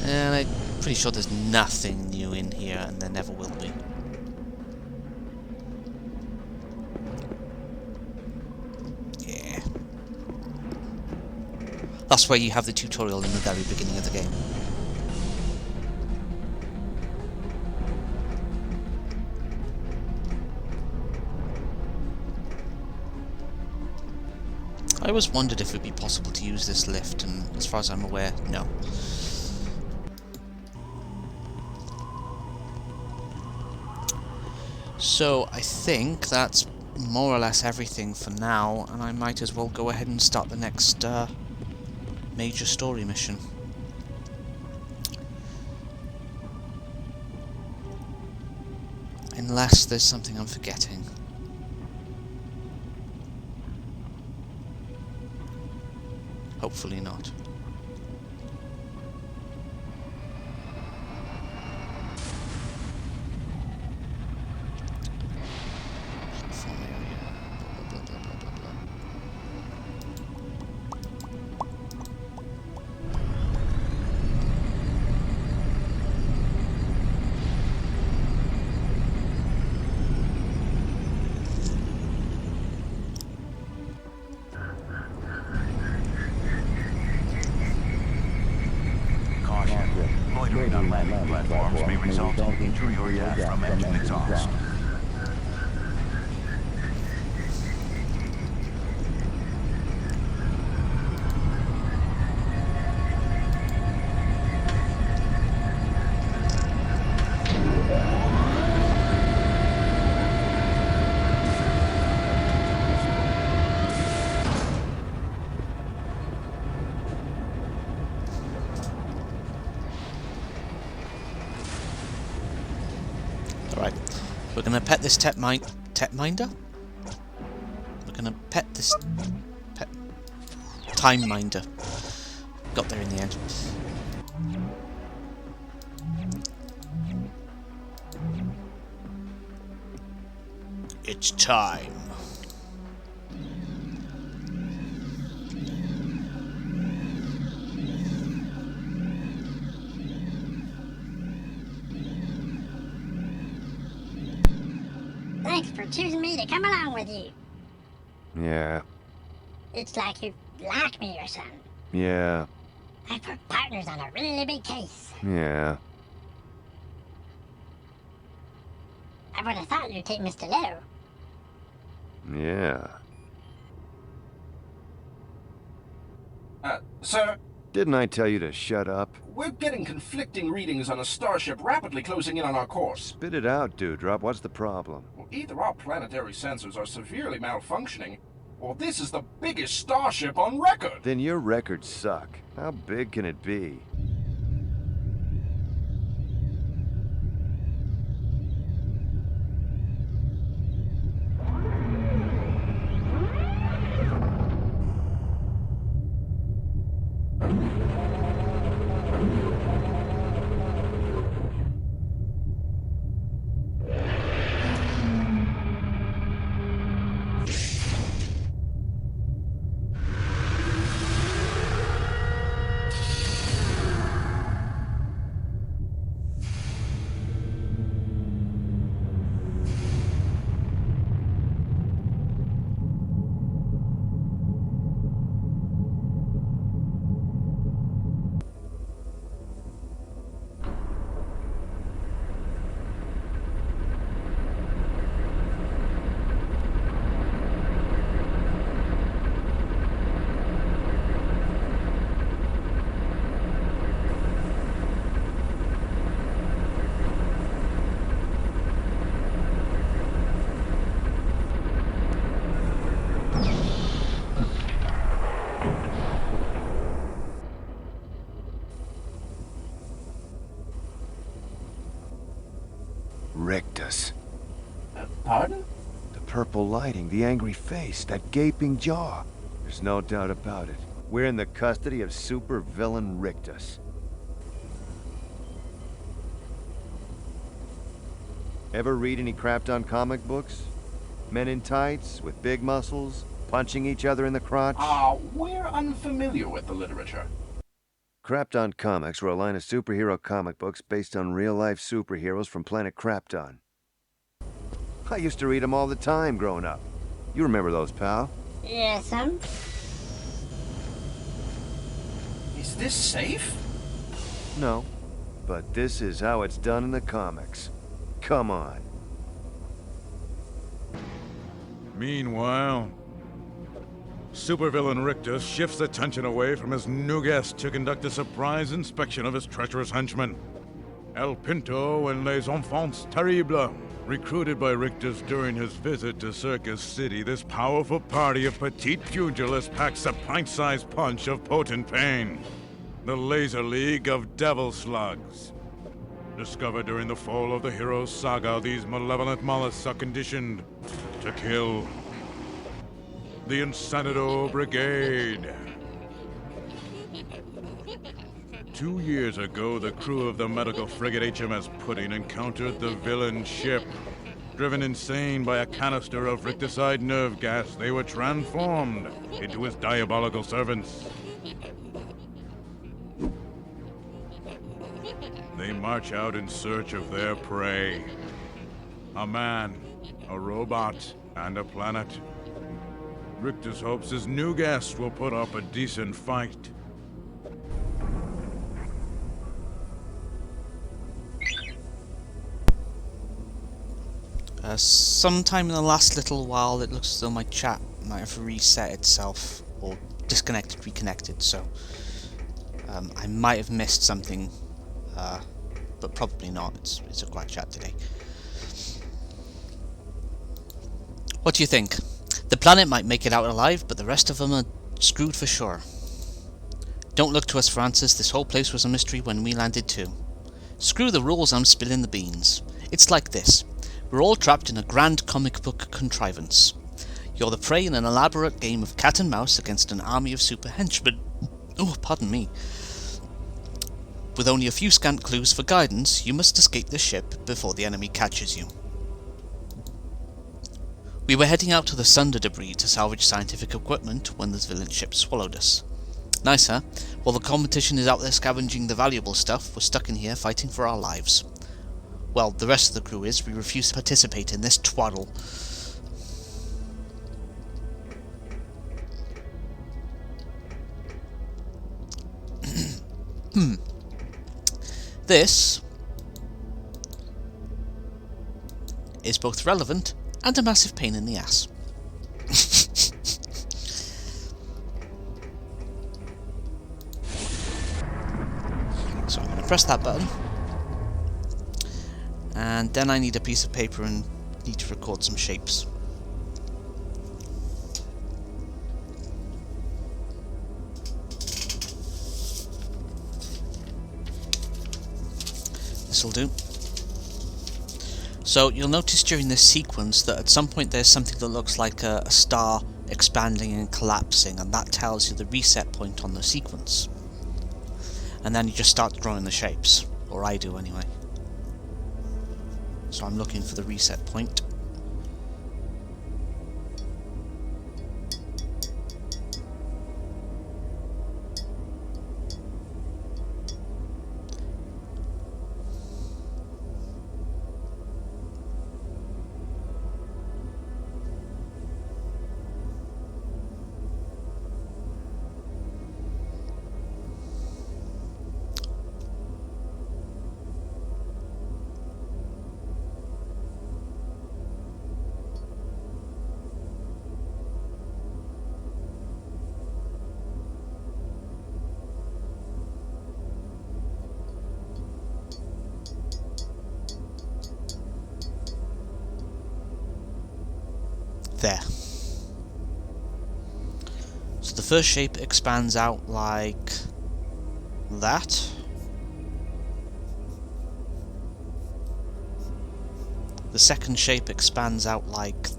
And I'm pretty sure there's nothing new in here, and there never will be. Yeah. That's where you have the tutorial in the very beginning of the game. I always wondered if it would be possible to use this lift, and as far as I'm aware, no. So I think that's more or less everything for now, and I might as well go ahead and start the next major story mission. Unless there's something I'm forgetting. Hopefully not. Farm area. Blah, blah, blah, blah, blah. Loitering on landing platforms may result in injury or death from engine exhaust. Alright, we're gonna pet this minder? We're gonna pet this time minder. Got there in the end. It's time. Thanks for choosing me to come along with you. Yeah. It's like you like me or something. Yeah. I put partners on a really big case. Yeah. I would have thought you'd take Mr. Little. Yeah. Sir, Didn't I tell you to shut up? we're getting conflicting readings on a starship rapidly closing in on our course. Spit it out, Dewdrop. What's the problem? Well, either our planetary sensors are severely malfunctioning, or this is the biggest starship on record. Then your records suck. How big can it be? Pardon? The purple lighting, the angry face, that gaping jaw. There's no doubt about it. We're in the custody of super villain Rictus. Ever read any Krypton comic books? Men in tights, with big muscles, punching each other in the crotch? We're unfamiliar with the literature. Krypton Comics were a line of superhero comic books based on real-life superheroes from planet Krypton. I used to read them all the time growing up. You remember those, pal? Yes, Is this safe? No. But this is how it's done in the comics. Come on. Meanwhile, supervillain Rictus shifts attention away from his new guest to conduct a surprise inspection of his treacherous henchmen, El Pinto and Les Enfants Terribles. Recruited by Rictus during his visit to Circus City, this powerful party of petite pugilists packs a pint-sized punch of potent pain. The Laser League of Devil Slugs. Discovered during the fall of the hero's saga, these malevolent mollusks are conditioned to kill. The Insanito Brigade. 2 years ago, the crew of the medical frigate HMS Pudding encountered the villain ship. Driven insane by a canister of ricticide nerve gas, they were transformed into his diabolical servants. They march out in search of their prey. A man, a robot, and a planet. Rictus hopes his new guest will put up a decent fight. Sometime in the last little while, it looks as though my chat might have reset itself, or disconnected, reconnected, so I might have missed something, but probably not. It's a quiet chat today. What do you think? The planet might make it out alive, but the rest of them are screwed for sure. Don't look to us for answers. This whole place was a mystery when we landed too. Screw the rules, I'm spilling the beans. It's like this. We're all trapped in a grand comic book contrivance. You're the prey in an elaborate game of cat and mouse against an army of super henchmen. Oh, pardon me. With only a few scant clues for guidance, you must escape the ship before the enemy catches you. We were heading out to the Sunder debris to salvage scientific equipment when this villain ship swallowed us. Nice, huh? While the competition is out there scavenging the valuable stuff, we're stuck in here fighting for our lives. Well, the rest of the crew is. We refuse to participate in this twaddle. This is both relevant and a massive pain in the ass. So I'm going to press that button. And then I need a piece of paper and need to record some shapes. This'll do. So you'll notice during this sequence that at some point there's something that looks like a star expanding and collapsing, and that tells you the reset point on the sequence. And then you just start drawing the shapes, or I do anyway. So I'm looking for the reset point. There. So the first shape expands out like that. The second shape expands out like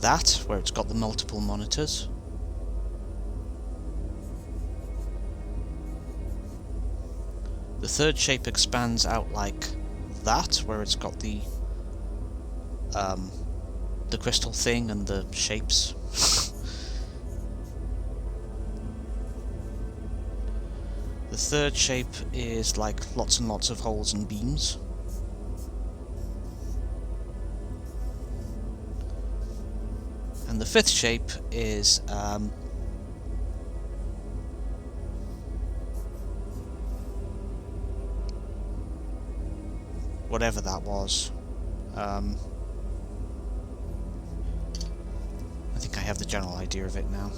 that, where it's got the multiple monitors. The third shape expands out like that, where it's got the crystal thing and the shapes. The third shape is like lots and lots of holes and beams. And the fifth shape is whatever that was. I think I have the general idea of it now.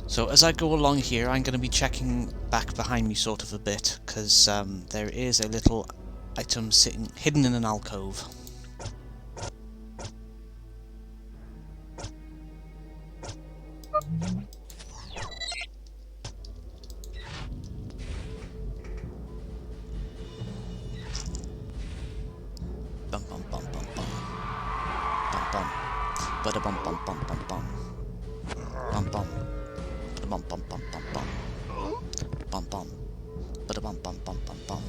So as I go along here, I'm going to be checking back behind me sort of a bit, because there is a little item sitting hidden in an alcove. Bum bum bum bum bum. Bum bum. Bada bum bum bum bum bum. Bum bum. Bum bum bum bum bum. Bum bum. Bada bum bum bum bum bum.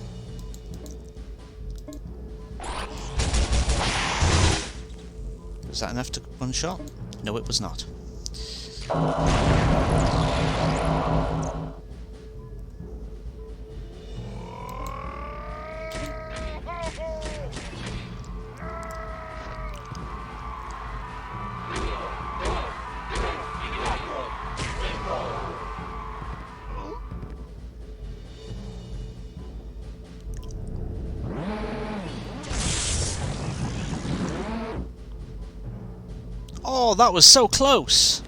Was that enough to one shot? No, it was not. Oh, that was so close!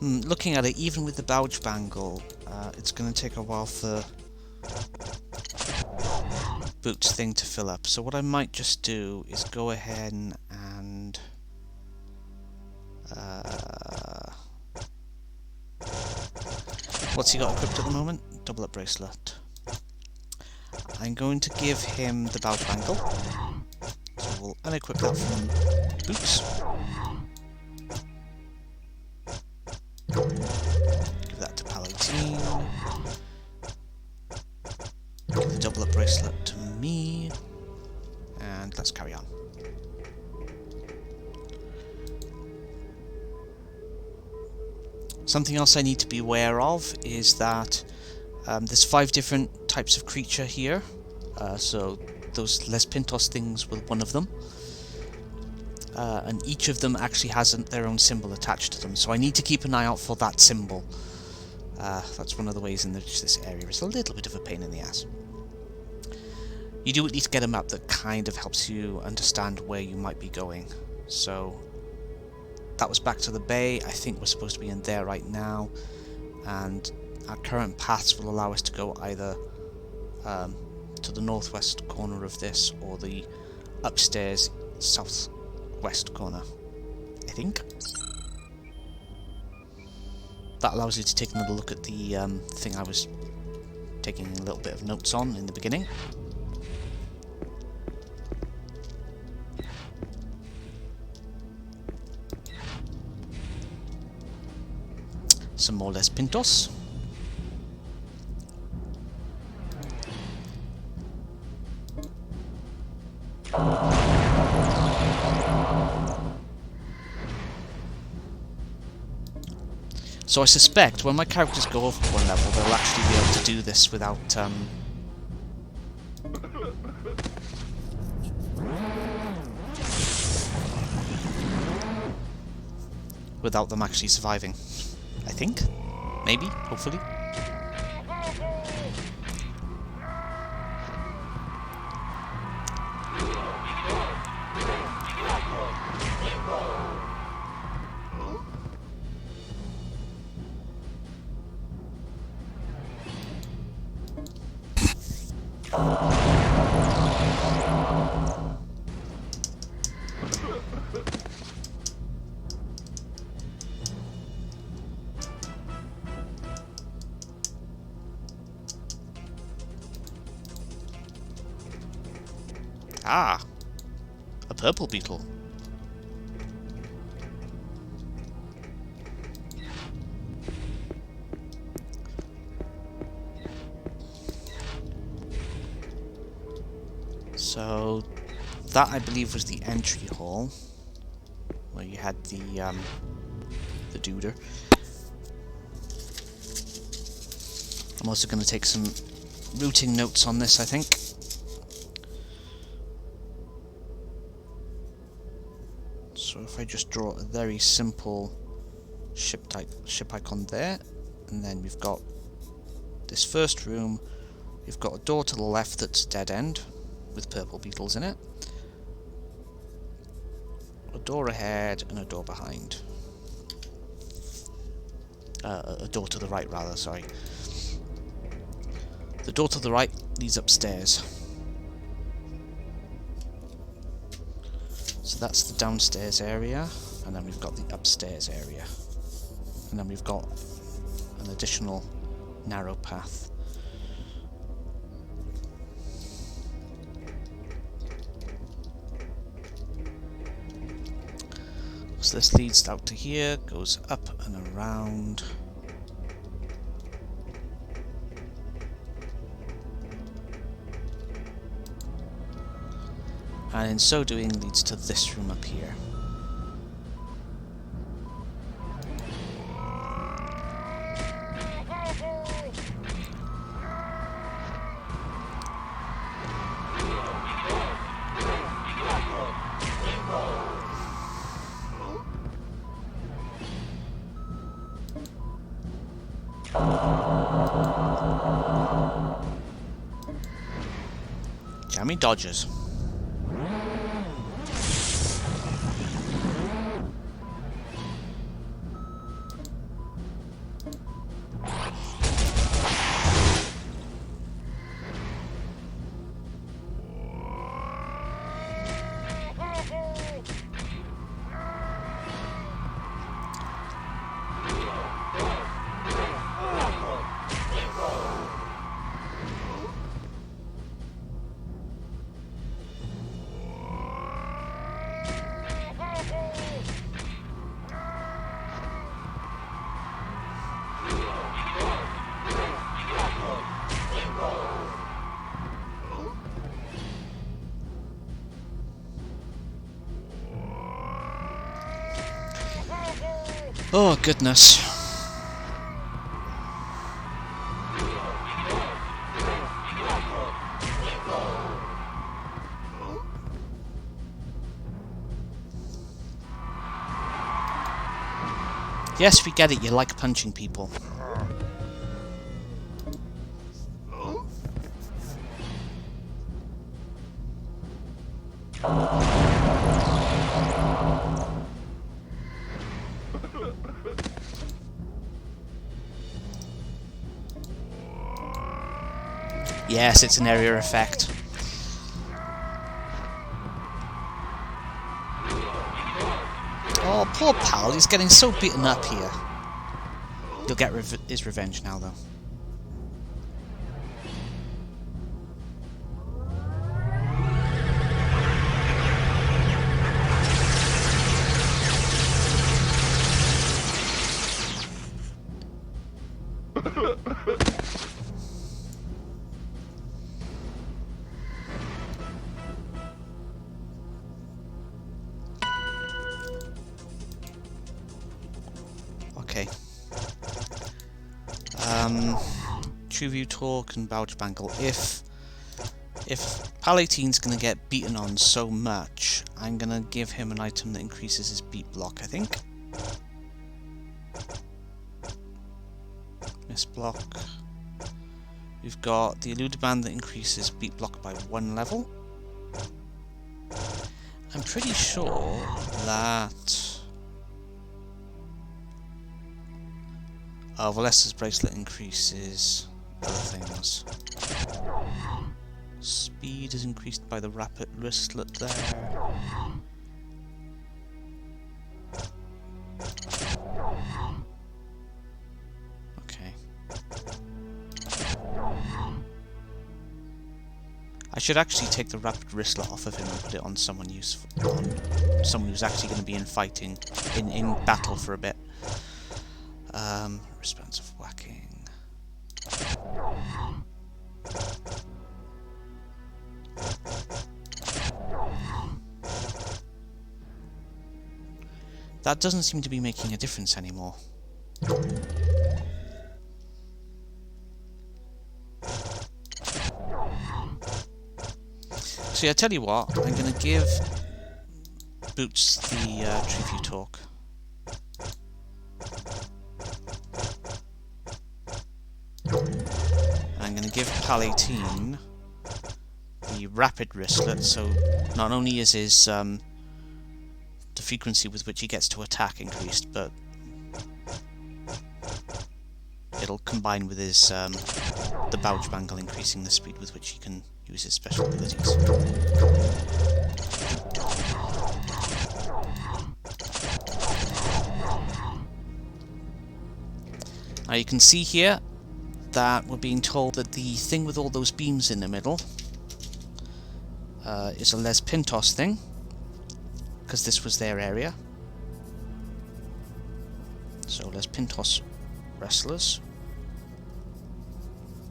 Looking at it, even with the Bouge Bangle, it's going to take a while for Boot's thing to fill up. So what I might just do is go ahead and what's he got equipped at the moment? Double up bracelet. I'm going to give him the Bouge Bangle. So we'll unequip that from Boots. Give that to Palatine. Give the double up bracelet to me. And let's carry on. Something else I need to be aware of is that there's 5 different types of creature here. So those Les Pintos things were one of them. And each of them actually has their own symbol attached to them, so I need to keep an eye out for that symbol. That's one of the ways in which this area is a little bit of a pain in the ass. You do at least get a map that kind of helps you understand where you might be going. So that was back to the bay. I think we're supposed to be in there right now, and our current paths will allow us to go either to the northwest corner of this or the upstairs southwest corner, I think. That allows you to take another look at the thing I was taking a little bit of notes on in the beginning. Some more Les Pintos. So I suspect when my characters go over one level, they'll actually be able to do this without without them actually surviving. I think, maybe, hopefully. Ah, a purple beetle. So that, I believe, was the entry hall where you had the duder. I'm also going to take some routing notes on this, I think. So if I just draw a very simple ship icon there, and then we've got this first room. We've got a door to the left that's dead end with purple beetles in it, a door ahead and a door behind. A door to the right, rather, sorry. The door to the right leads upstairs. So that's the downstairs area, and then we've got the upstairs area. And then we've got an additional narrow path. So this leads out to here, goes up and around. And in so doing leads to this room up here. Jammy dodges. Oh, goodness. Yes, we get it, you like punching people. Yes, it's an area effect. Oh, poor pal, he's getting so beaten up here. He'll get his revenge now, though. Okay. True View Talk and Bouch Bangle. If Pal 18's gonna get beaten on so much, I'm gonna give him an item that increases his beat block, I think. Miss block. We've got the Eluder Band that increases beat block by 1 level. I'm pretty sure that Valester's Bracelet increases other things. Speed is increased by the Rapid Wristlet there. Okay. I should actually take the rapid wristlet off of him and put it on someone useful, on someone who's actually going to be in battle for a bit. Responsive whacking. That doesn't seem to be making a difference anymore. So yeah, I tell you what, I'm going to give Boots the Triview Talk. I'm going to give Pal 18 the Rapid Wristlet, so not only is his the frequency with which he gets to attack increased, but it'll combine with his the Bouge Bangle, increasing the speed with which he can use his special abilities. Now you can see here that we're being told that the thing with all those beams in the middle is a Les Pintos thing, because this was their area. So Les Pintos wrestlers.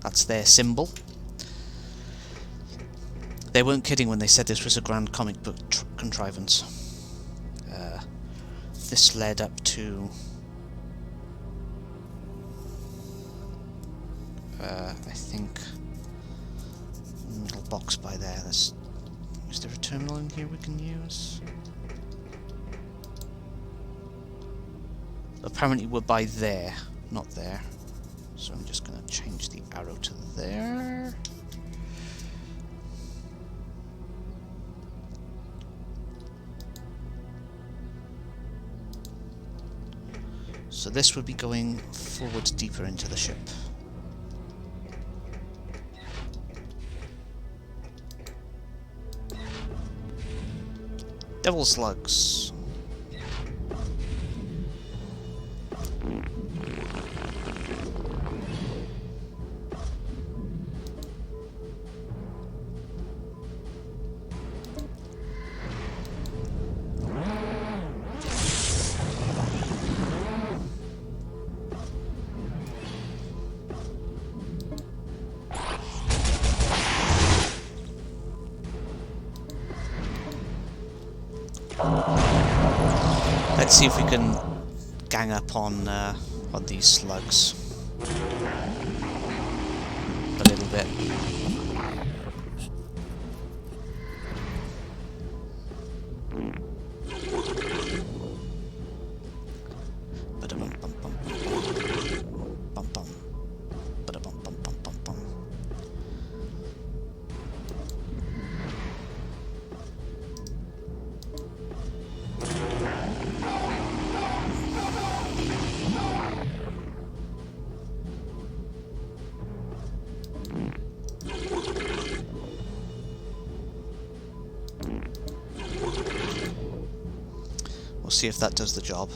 That's their symbol. They weren't kidding when they said this was a grand comic book contrivance. This led up to I think little box by there. Is there a terminal in here we can use? Apparently we're by there, not there. So I'm just going to change the arrow to there. So this would be going forward deeper into the ship. Devil slugs. Let's see if we can gang up on these slugs a little bit. We'll see if that does the job.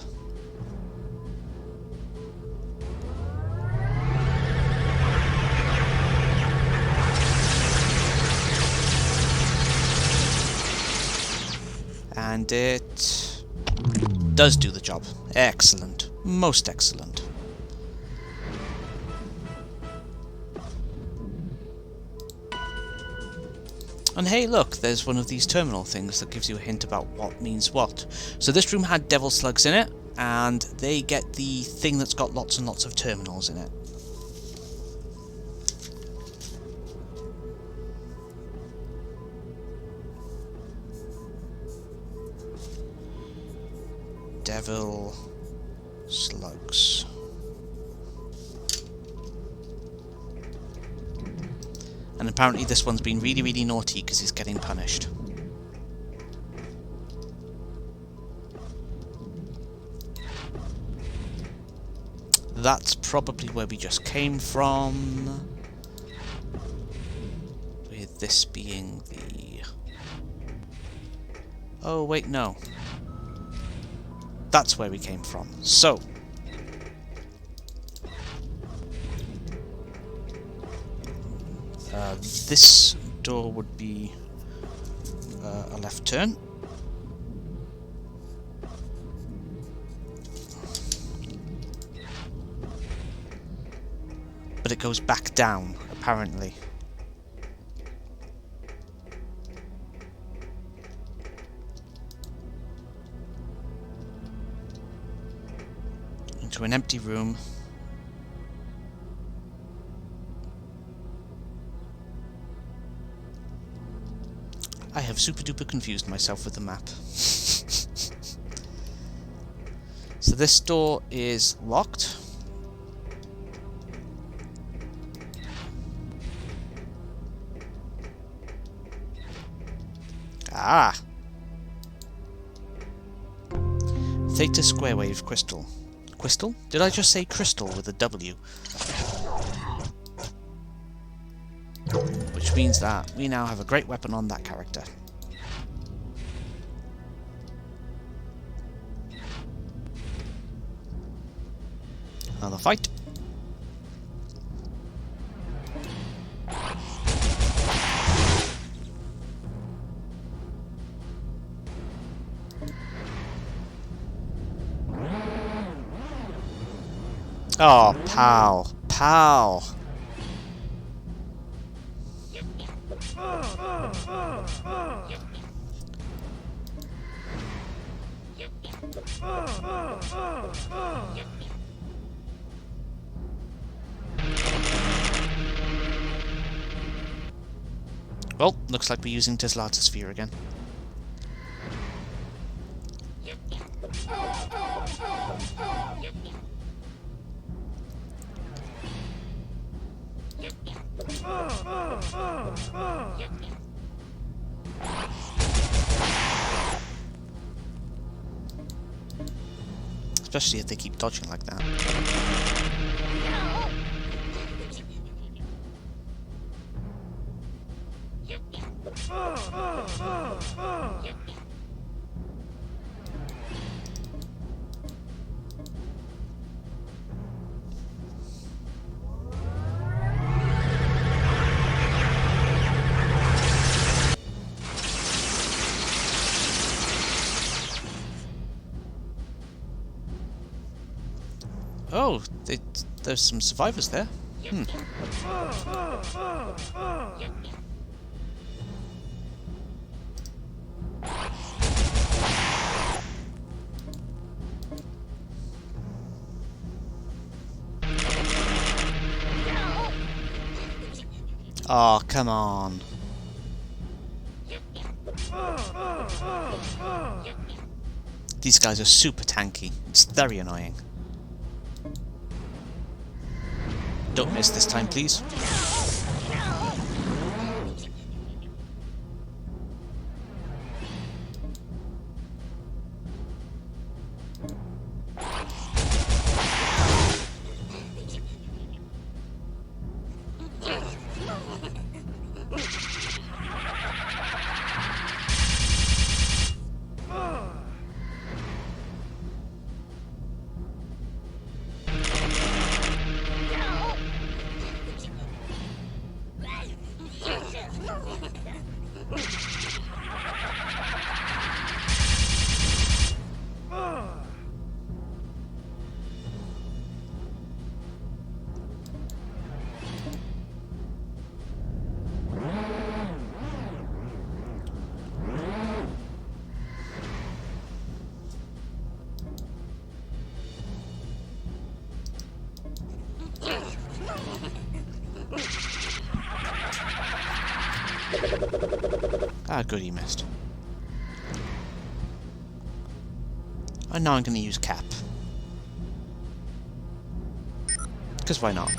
And it does do the job. Excellent. Most excellent. And hey, look, there's one of these terminal things that gives you a hint about what means what. So this room had devil slugs in it, and they get the thing that's got lots and lots of terminals in it. Devil slugs. And apparently this one's been really, really naughty because he's getting punished. That's probably where we just came from. With this being the... Oh, wait, no. That's where we came from. So... this door would be a left turn. But it goes back down, apparently. Into an empty room. I have super duper confused myself with the map. So this door is locked. Ah! Theta square wave crystal. Crystal? Did I just say crystal with a W? Which means that we now have a great weapon on that character. Another fight. Oh, pal. Pal. Well, looks like we're using Teslata's sphere again. Especially if they keep dodging like that. Oh, there's some survivors there. Hmm. Oh, come on. These guys are super tanky. It's very annoying. Don't miss this time, please. Ah, good, he missed. And now I'm going to use Cap. Because why not?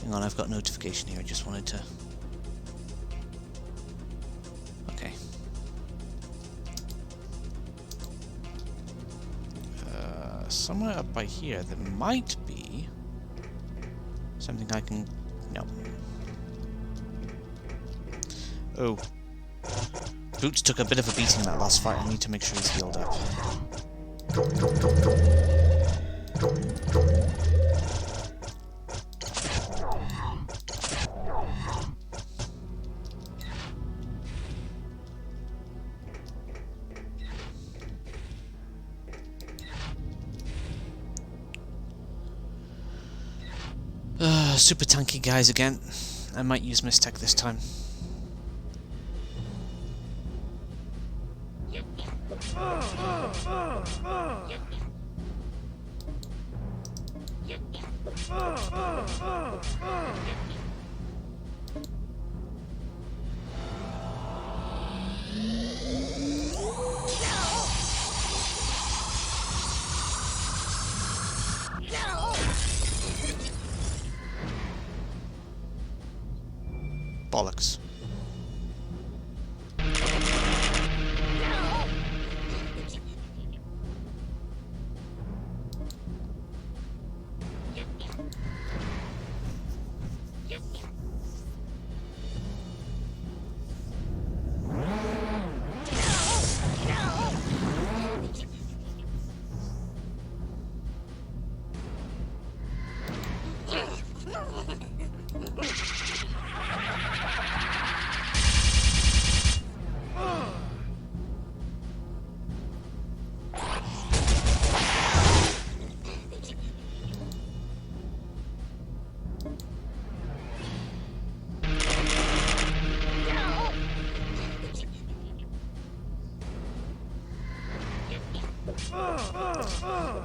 Hang on, I've got a notification here, I just wanted to... Okay. Somewhere up by here there might be think I can... no. Oh. Boots took a bit of a beating in that last fight. I need to make sure he's healed up. Super tanky guys again. I might use Mistech this time. Bollocks.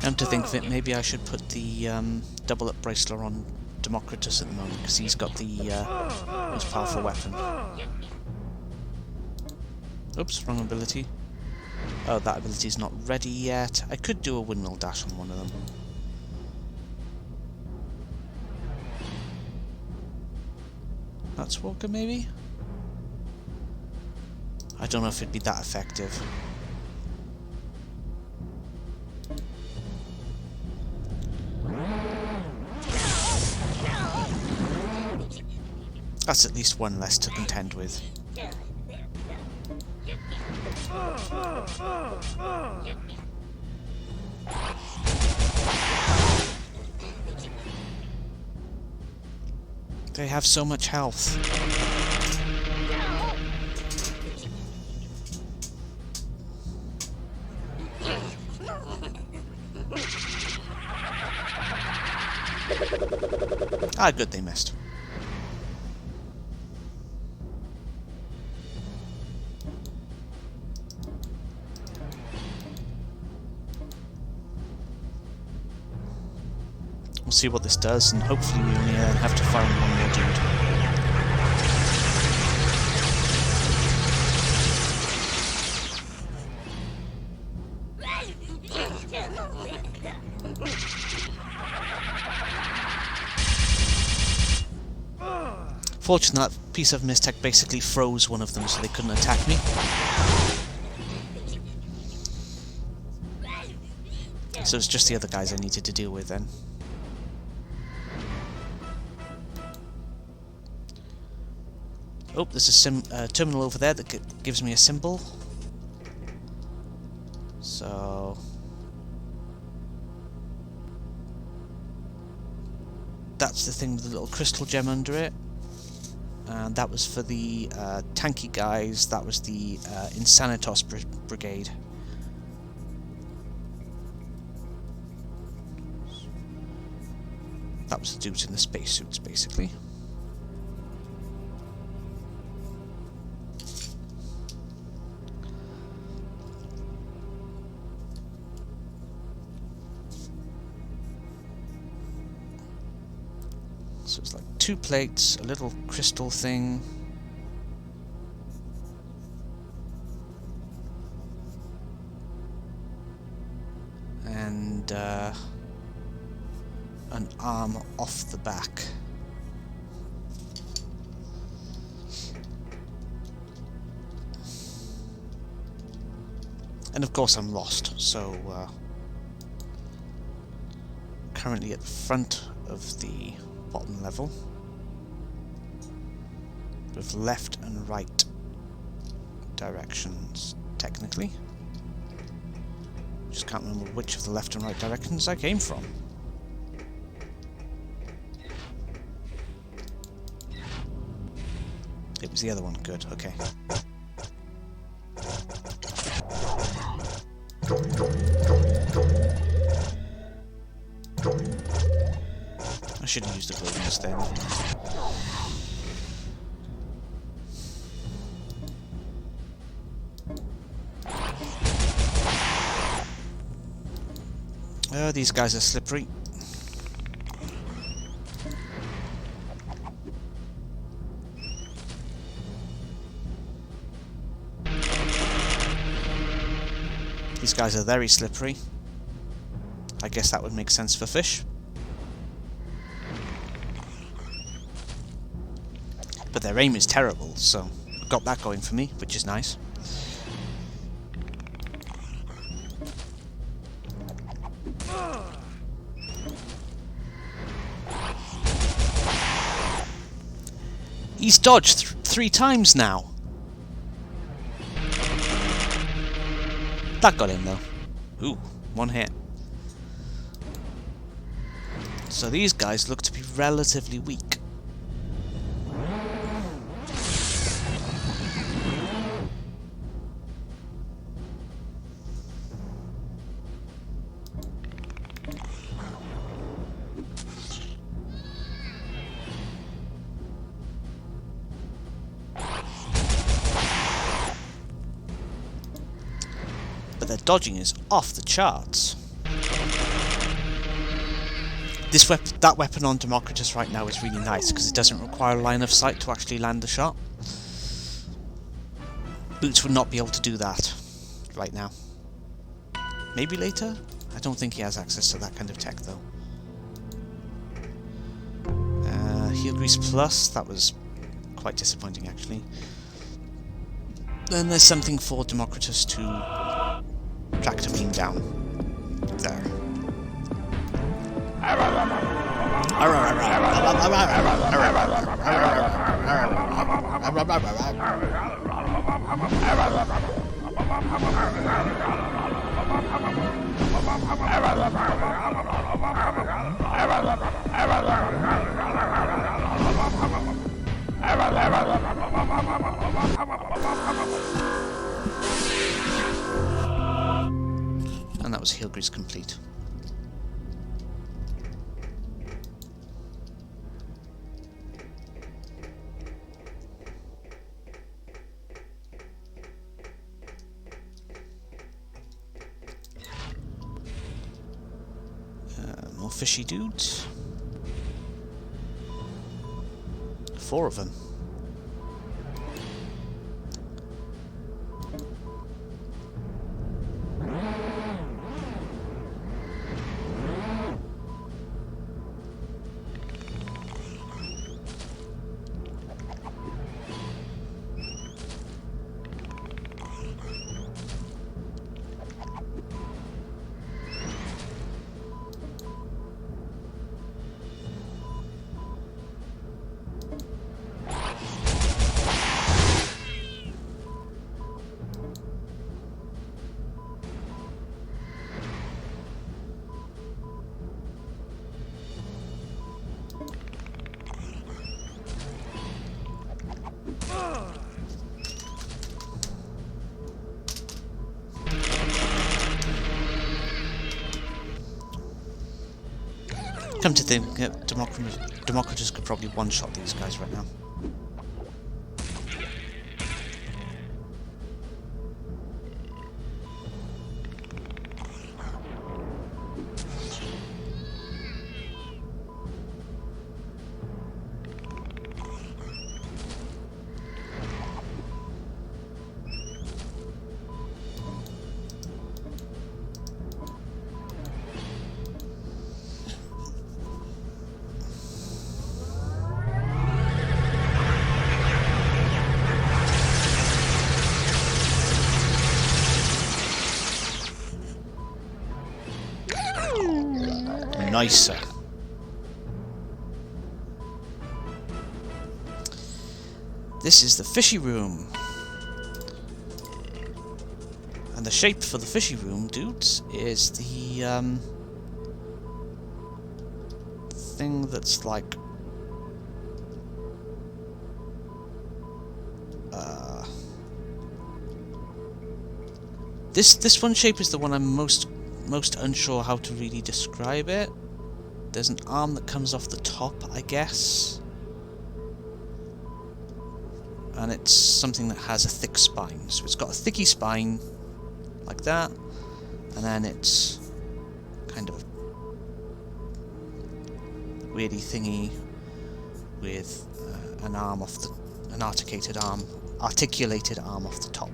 Come to think of it, maybe I should put the double-up bracelet on Democritus at the moment, because he's got the most powerful weapon. Oops, wrong ability. Oh, that ability's not ready yet. I could do a windmill dash on one of them. That's Walker, maybe? I don't know if it'd be that effective. That's at least one less to contend with. They have so much health. Ah, good, they missed. We'll see what this does, and hopefully we only have to find one more dude. Fortunately, that piece of Mistech basically froze one of them so they couldn't attack me. So it's just the other guys I needed to deal with then. Oh, there's a terminal over there that gives me a symbol. So... that's the thing with the little crystal gem under it. And that was for the tanky guys. That was the Insanitos Brigade. That was the dudes in the spacesuits, basically. So it's like 2 plates, a little crystal thing. And an arm off the back. And of course I'm lost, so currently at the front of the bottom level with left and right directions, technically. Just can't remember which of the left and right directions I came from. It was the other one. Good, okay. I should have used the glue instead. Oh, these guys are slippery. These guys are very slippery. I guess that would make sense for fish. But their aim is terrible, so I've got that going for me, which is nice. He's dodged three times now. That got him though. Ooh, one hit. So these guys look to be relatively weak. But their dodging is off the charts. That weapon on Democritus right now is really nice because it doesn't require line of sight to actually land the shot. Boots would not be able to do that right now. Maybe later? I don't think he has access to that kind of tech though. Heel Grease Plus, that was quite disappointing actually. Then there's something for Democritus to tractor beam down. There. And that was heel grease complete. More fishy dudes. 4 of them. Come to think, Democritus could probably one-shot these guys right now. Nicer. This is the fishy room. And the shape for the fishy room, dudes, is the thing that's like this one shape is the one I'm most unsure how to really describe it. There's an arm that comes off the top, I guess. And it's something that has a thick spine. So it's got a thicky spine, like that, and then it's kind of weirdy thingy with an arm off the, an articulated arm off the top.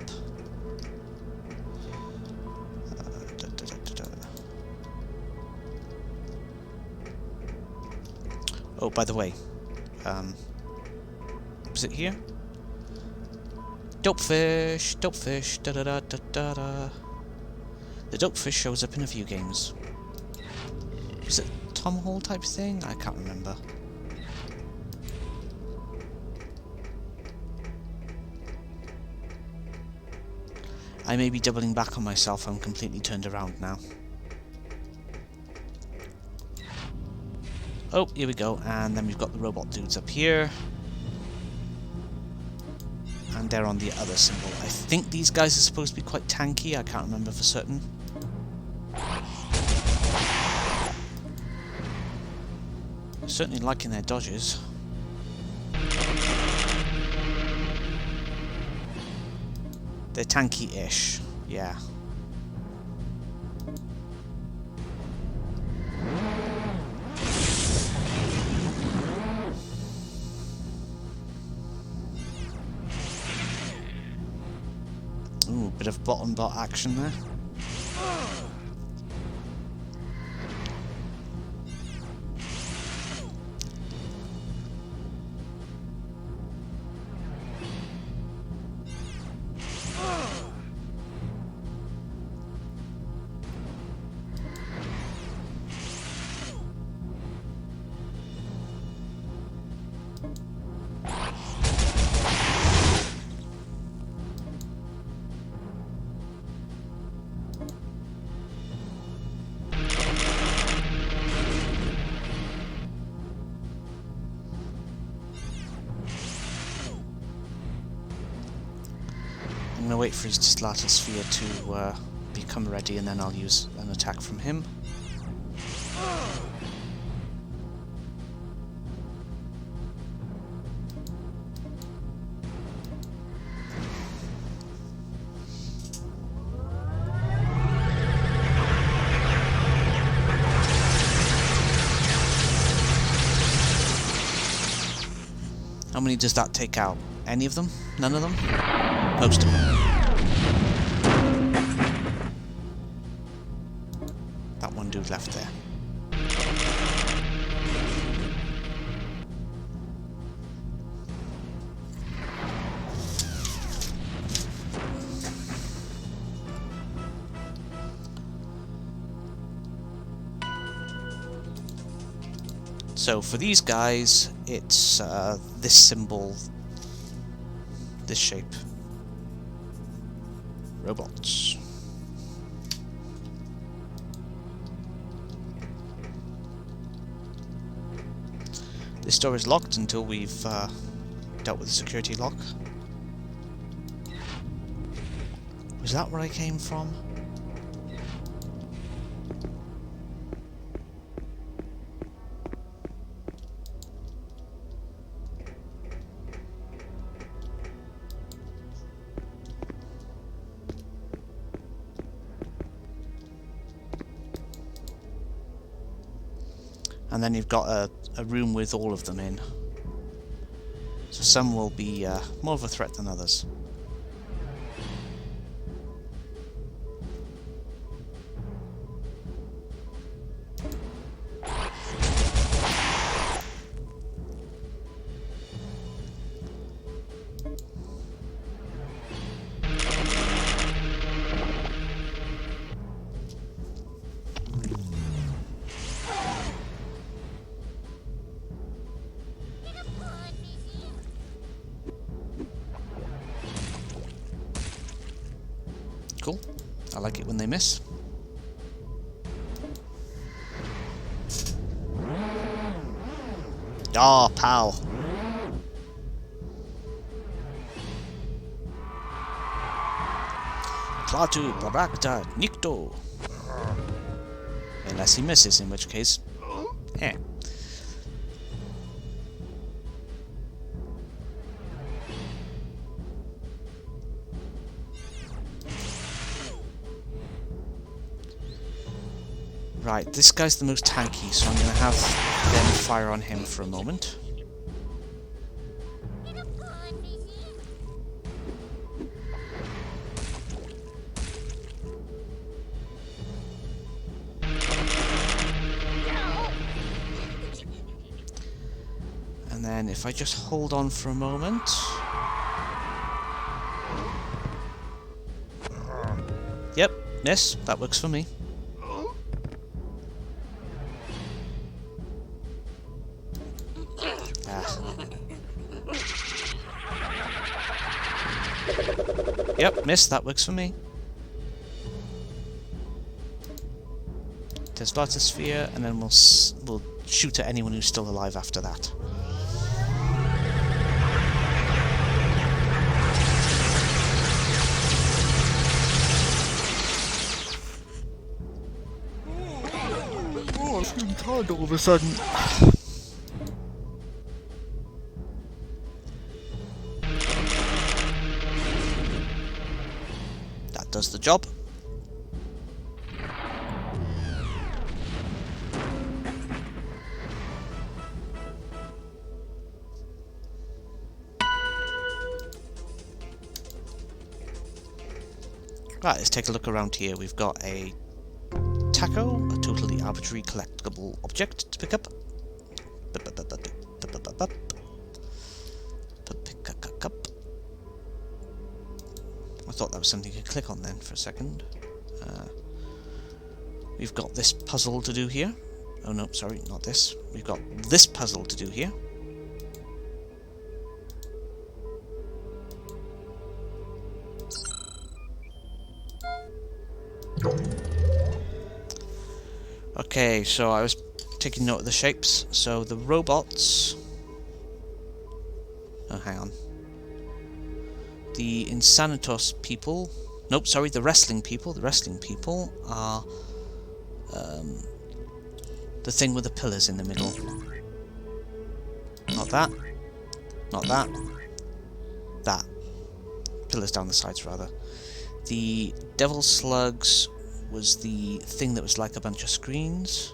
Oh, by the way, was it here? Dopefish, dopefish, da da da da da da. The dopefish shows up in a few games. Was it Tom Hall type thing? I can't remember. I may be doubling back on myself. I'm completely turned around now. Oh, here we go, and then we've got the robot dudes up here. And they're on the other symbol. I think these guys are supposed to be quite tanky, I can't remember for certain. Certainly liking their dodges. They're tanky-ish, yeah. Ooh, bit of bottom bot action there. I'm gonna wait for his stratosphere to become ready, and then I'll use an attack from him. How many does that take out? Any of them? None of them? Most of them. That one dude left there. So for these guys, it's this symbol, this shape. Robots. This door is locked until we've dealt with the security lock. Was that where I came from? And then you've got a room with all of them in. So some will be more of a threat than others. cool. I like it when they miss. Ah, pal. Klaatu, Barakta, Nikto. Unless he misses, in which case, eh. Right, this guy's the most tanky, so I'm going to have them fire on him for a moment. And then if I just hold on for a moment... Yep, miss, that works for me. Yep, miss, that works for me. Tesla sphere, and then we'll shoot at anyone who's still alive after that. Oh, I'm feeling tired all of a sudden. That does the job. Right, let's take a look around here. We've got a taco, a totally arbitrary collectible object to pick up. I thought that was something you could click on then for a second. We've got this puzzle to do here. Oh no, sorry, not this. We've got this puzzle to do here. Okay, so I was taking note of the shapes. So the robots... Oh, hang on. The Insanitos people... Nope, sorry, the wrestling people. The wrestling people are... the thing with the pillars in the middle. Not that. Not that. That. Pillars down the sides, rather. The Devil Slugs was the thing that was like a bunch of screens.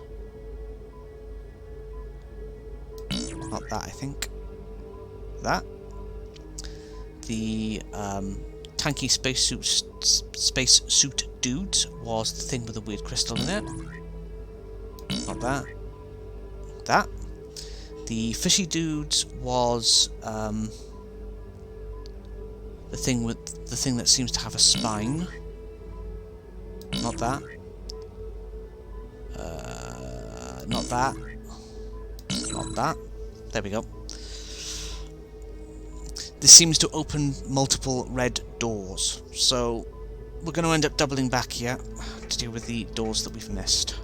Not that, I think. That. The tanky spacesuit dude was the thing with the weird crystal in it. Not that. That. The fishy dudes was the thing that seems to have a spine. Not that. Not that. Not that. There we go. This seems to open multiple red doors, so we're going to end up doubling back here to deal with the doors that we've missed.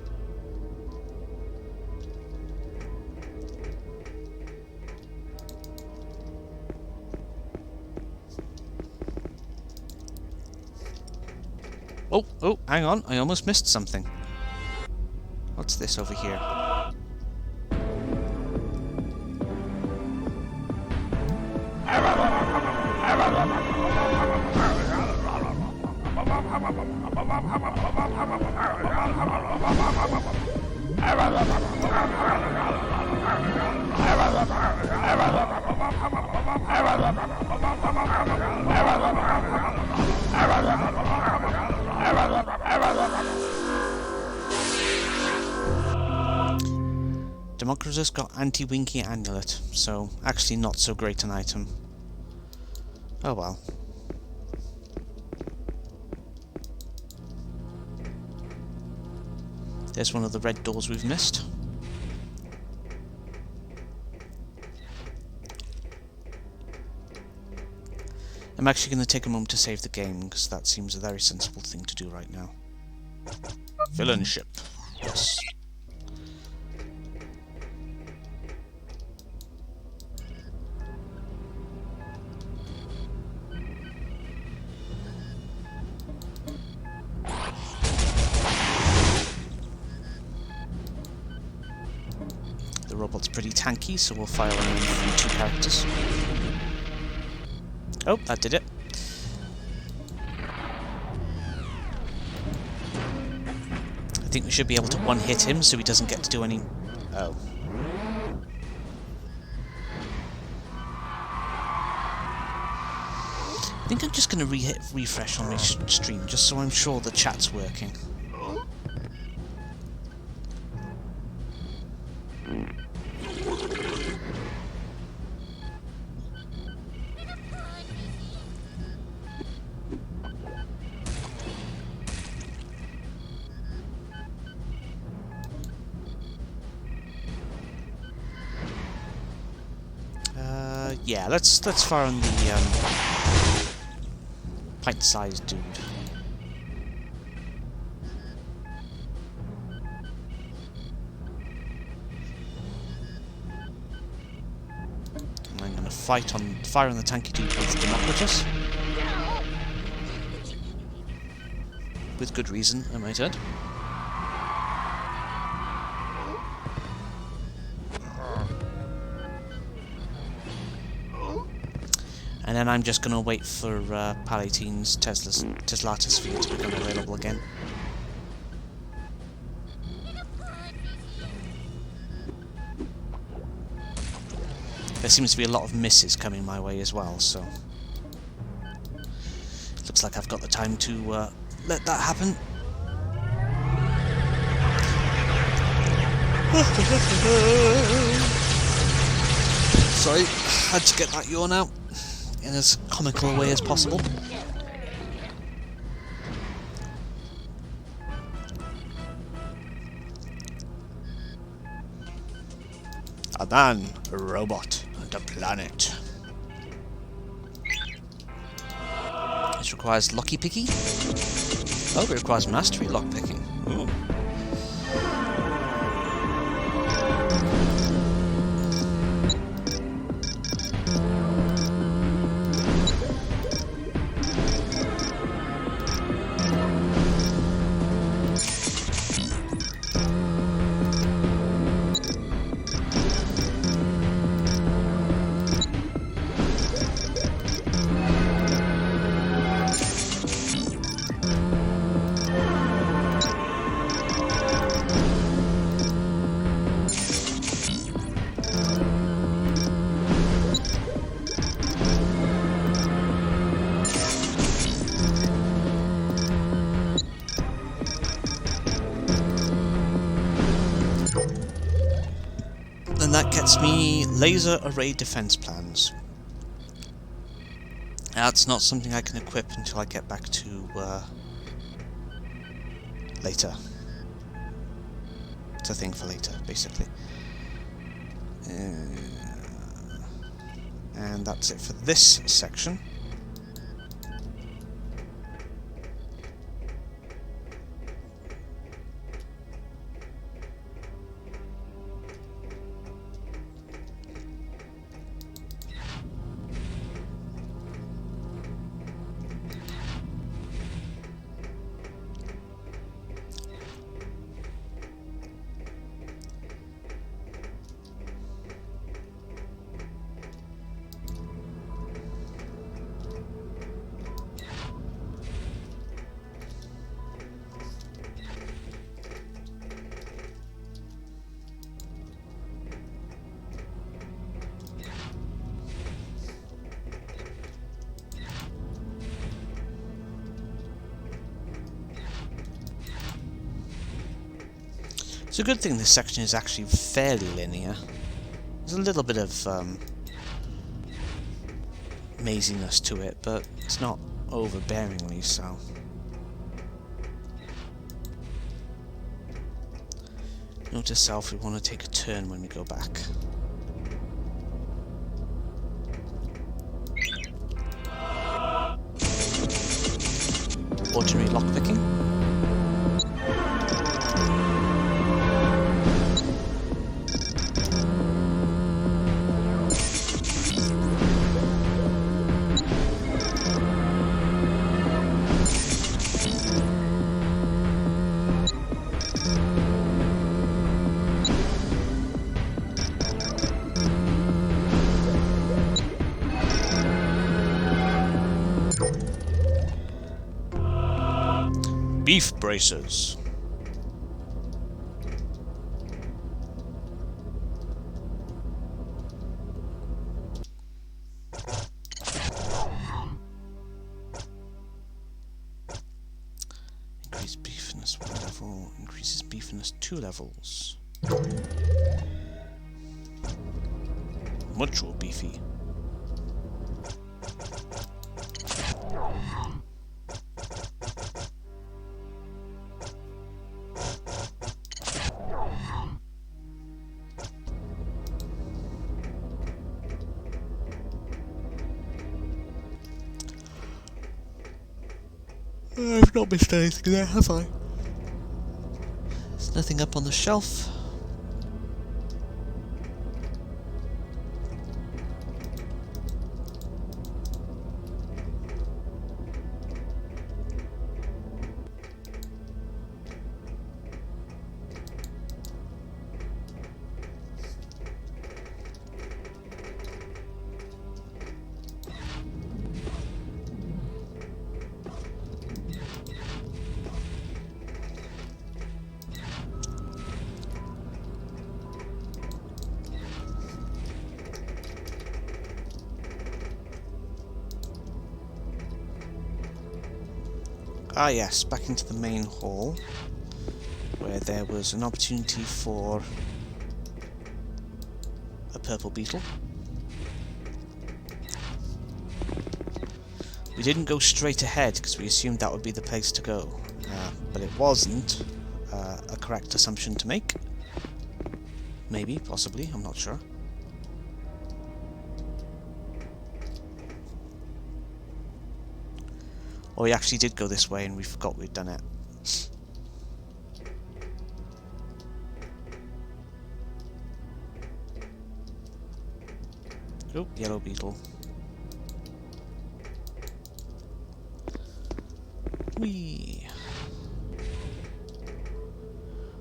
Oh, hang on, I almost missed something. What's this over here? Democritus got anti-winky amulet, so actually not so great an item. Oh well. There's one of the red doors we've missed. I'm actually going to take a moment to save the game, because that seems a very sensible thing to do right now. Villain ship. Yes. The robot's pretty tanky, so we'll fire on him from 2 characters. Oh, that did it. I think we should be able to one-hit him so he doesn't get to do any... Oh. I think I'm just going to refresh on my stream, just so I'm sure the chat's working. Yeah, let's fire on the pint-sized dude. And I'm gonna fire on the tanky dude with Democritus. With good reason, I might add. And then I'm just going to wait for Palatine's Teslata Sphere to become available again. There seems to be a lot of misses coming my way as well, so... Looks like I've got the time to let that happen. Sorry, had to get that yawn out in as comical a way as possible. A man, a robot, and a planet. This requires locky-picky? Oh, it requires mastery lockpicking. Ooh. And that gets me laser array defense plans. That's not something I can equip until I get back to later. It's a thing for later, basically. And that's it for this section. It's a good thing this section is actually fairly linear. There's a little bit of maziness to it, but it's not overbearingly so. Note to self, we want to take a turn when we go back. ordinary lockpicking. Beef braces. Increase beefiness 1 level, increases beefiness 2 levels. Much more beefy. I've not missed anything there, have I? There's nothing up on the shelf. Ah yes, back into the main hall, where there was an opportunity for a purple beetle. We didn't go straight ahead because we assumed that would be the place to go, but it wasn't a correct assumption to make. Maybe, possibly, I'm not sure. Or we actually did go this way and we forgot we'd done it. Oh, yellow beetle. Whee!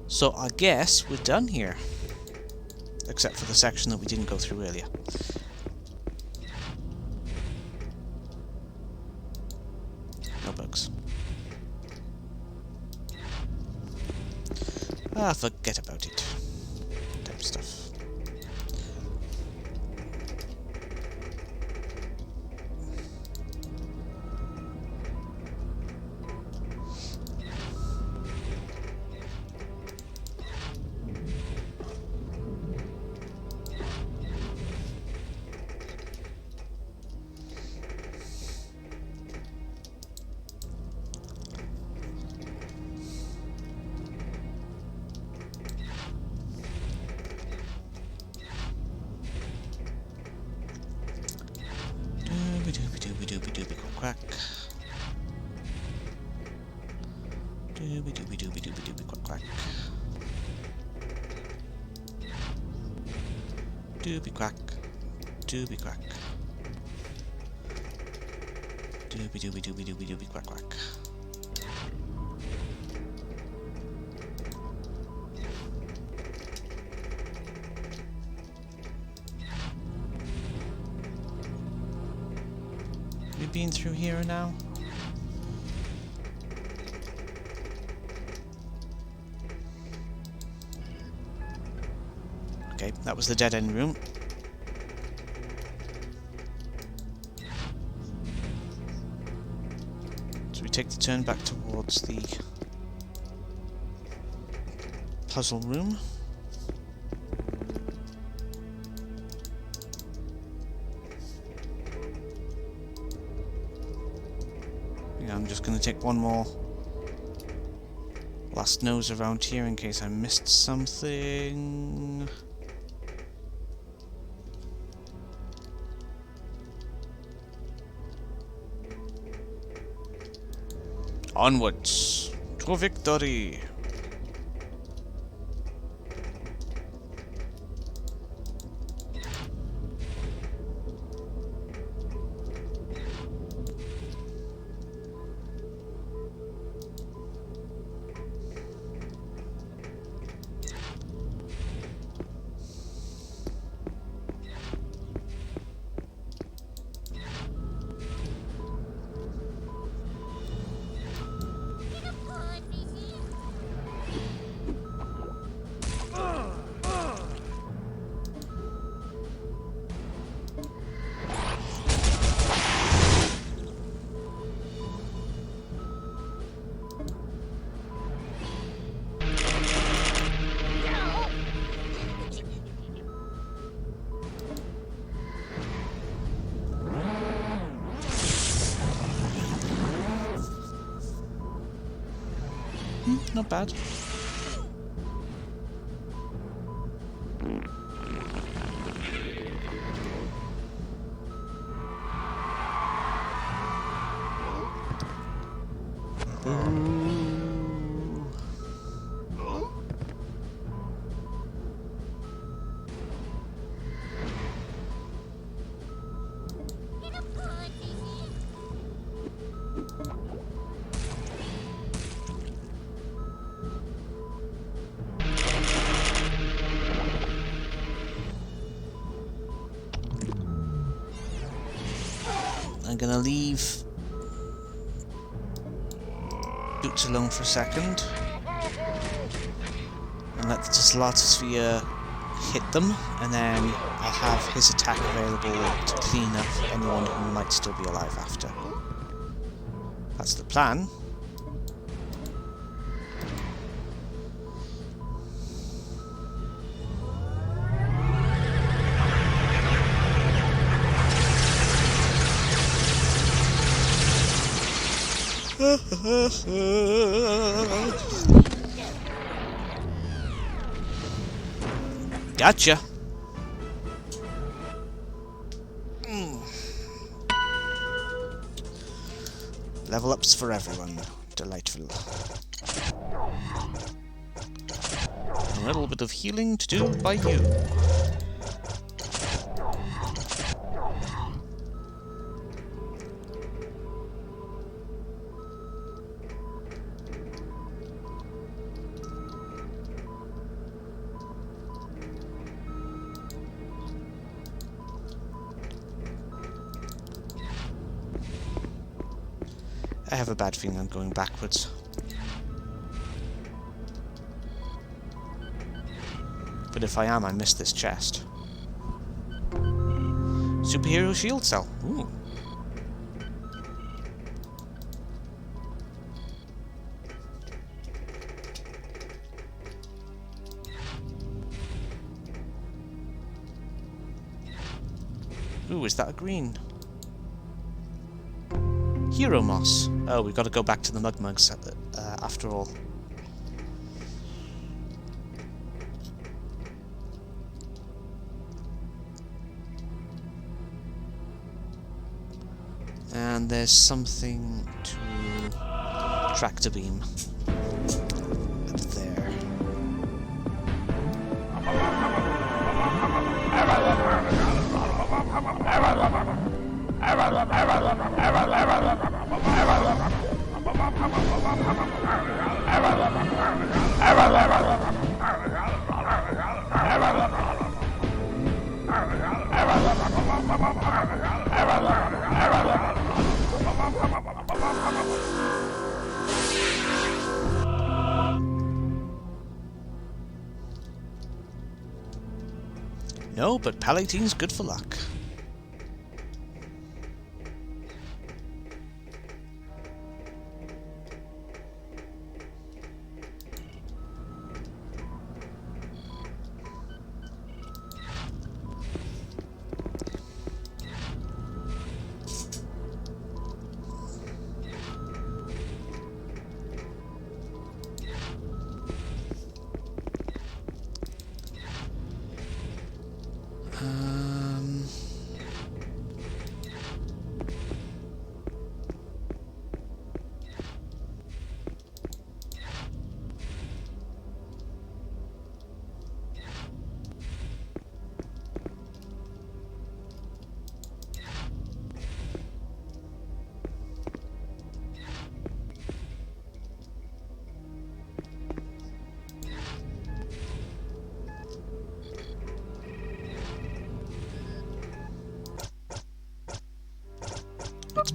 So I guess we're done here. Except for the section that we didn't go through earlier. No bugs. Ah, forget about it. Type stuff. Dooby quack. Dooby quack quack. Dooby quack. Dooby quack. Dooby quack quack. We've been through here now. Okay, that was the dead end room. So we take the turn back towards the puzzle room. Yeah, I'm just going to take one more last nose around here in case I missed something. Onwards to victory. Not bad. I'm gonna leave Boots alone for a second and let the Desolatosphere hit them, and then I'll have his attack available to clean up anyone who might still be alive after. That's the plan. Gotcha. Level ups for everyone. Delightful. A little bit of healing to do by you. I have a bad feeling I'm going backwards. But if I am, I missed this chest. Superhero shield cell. Ooh. Ooh, is that a green? Hero moss. Oh, we've got to go back to the Mugmugs after all. And there's something to tractor beam up there. No, but Palatine's good for luck.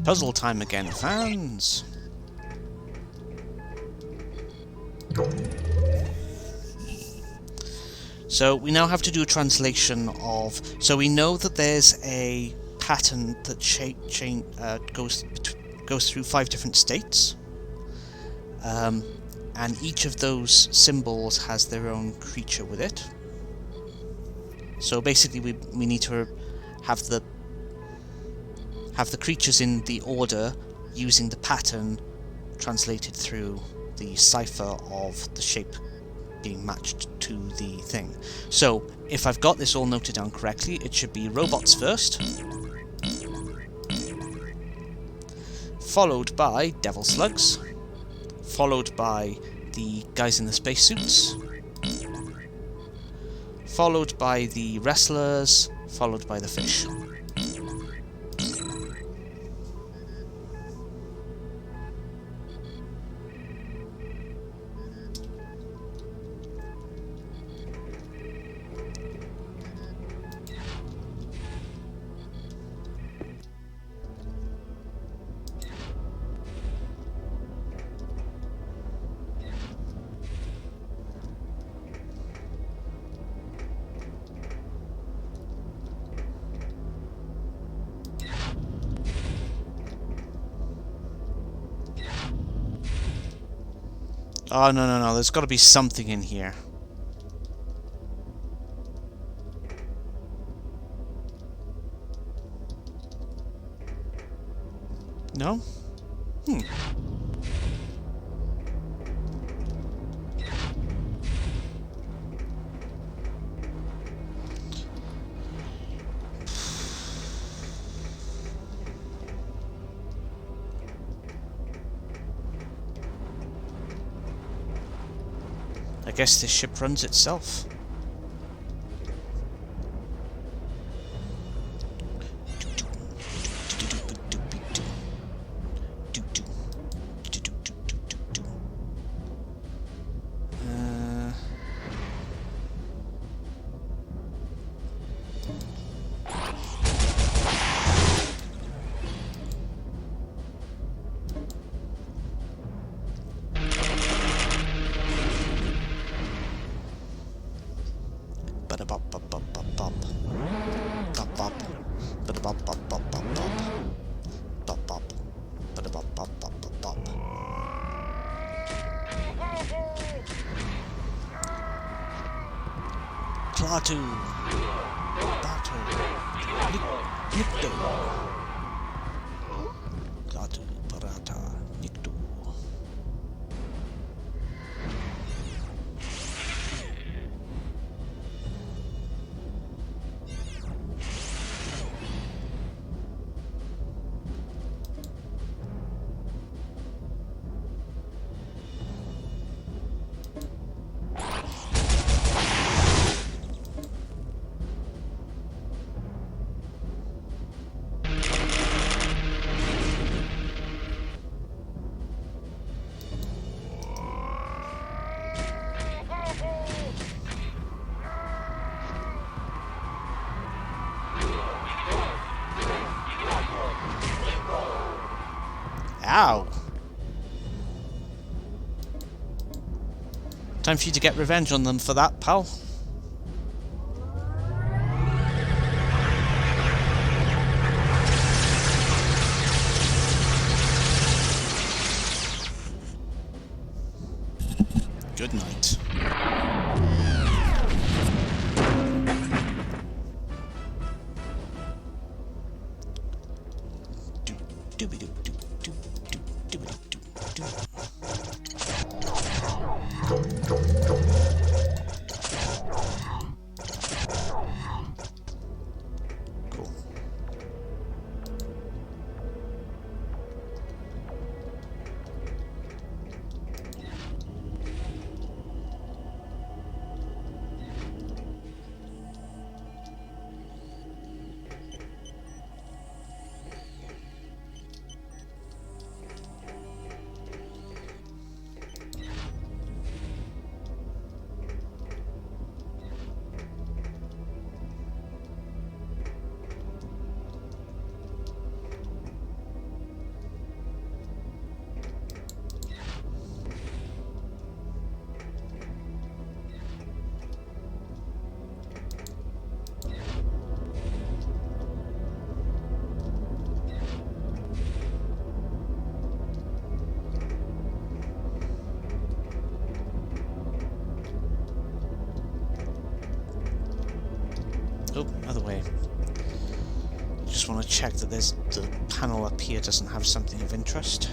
Puzzle time again, fans! So we now have to do a translation of... So we know that there's a pattern that goes through 5 different states. And each of those symbols has their own creature with it. So basically we need to have the creatures in the order using the pattern translated through the cipher of the shape being matched to the thing. So if I've got this all noted down correctly, it should be robots first, followed by devil slugs, followed by the guys in the spacesuits, followed by the wrestlers, followed by the fish. Oh, no, there's got to be something in here. No? I guess this ship runs itself. Klaatu, Bato, Nikto, Klaatu, Parata, Nikto. Ow! Time for you to get revenge on them for that, pal. Good night. Cool. Oh, other way. Just want to check that the panel up here doesn't have something of interest.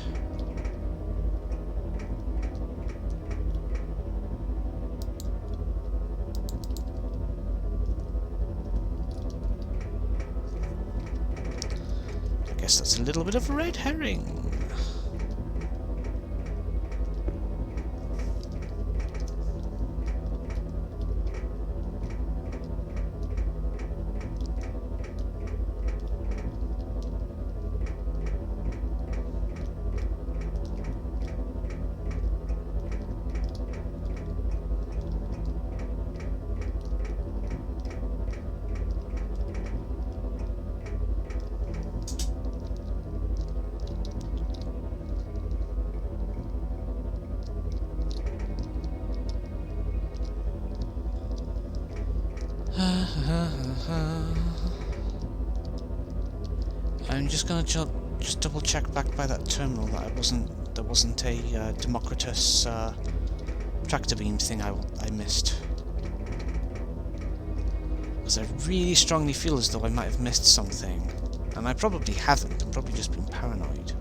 I guess that's a little bit of a red herring. I'm just gonna just double check back by that terminal that there wasn't a Democritus tractor beam thing I missed. Because I really strongly feel as though I might have missed something. And I probably haven't, I'm probably just being paranoid.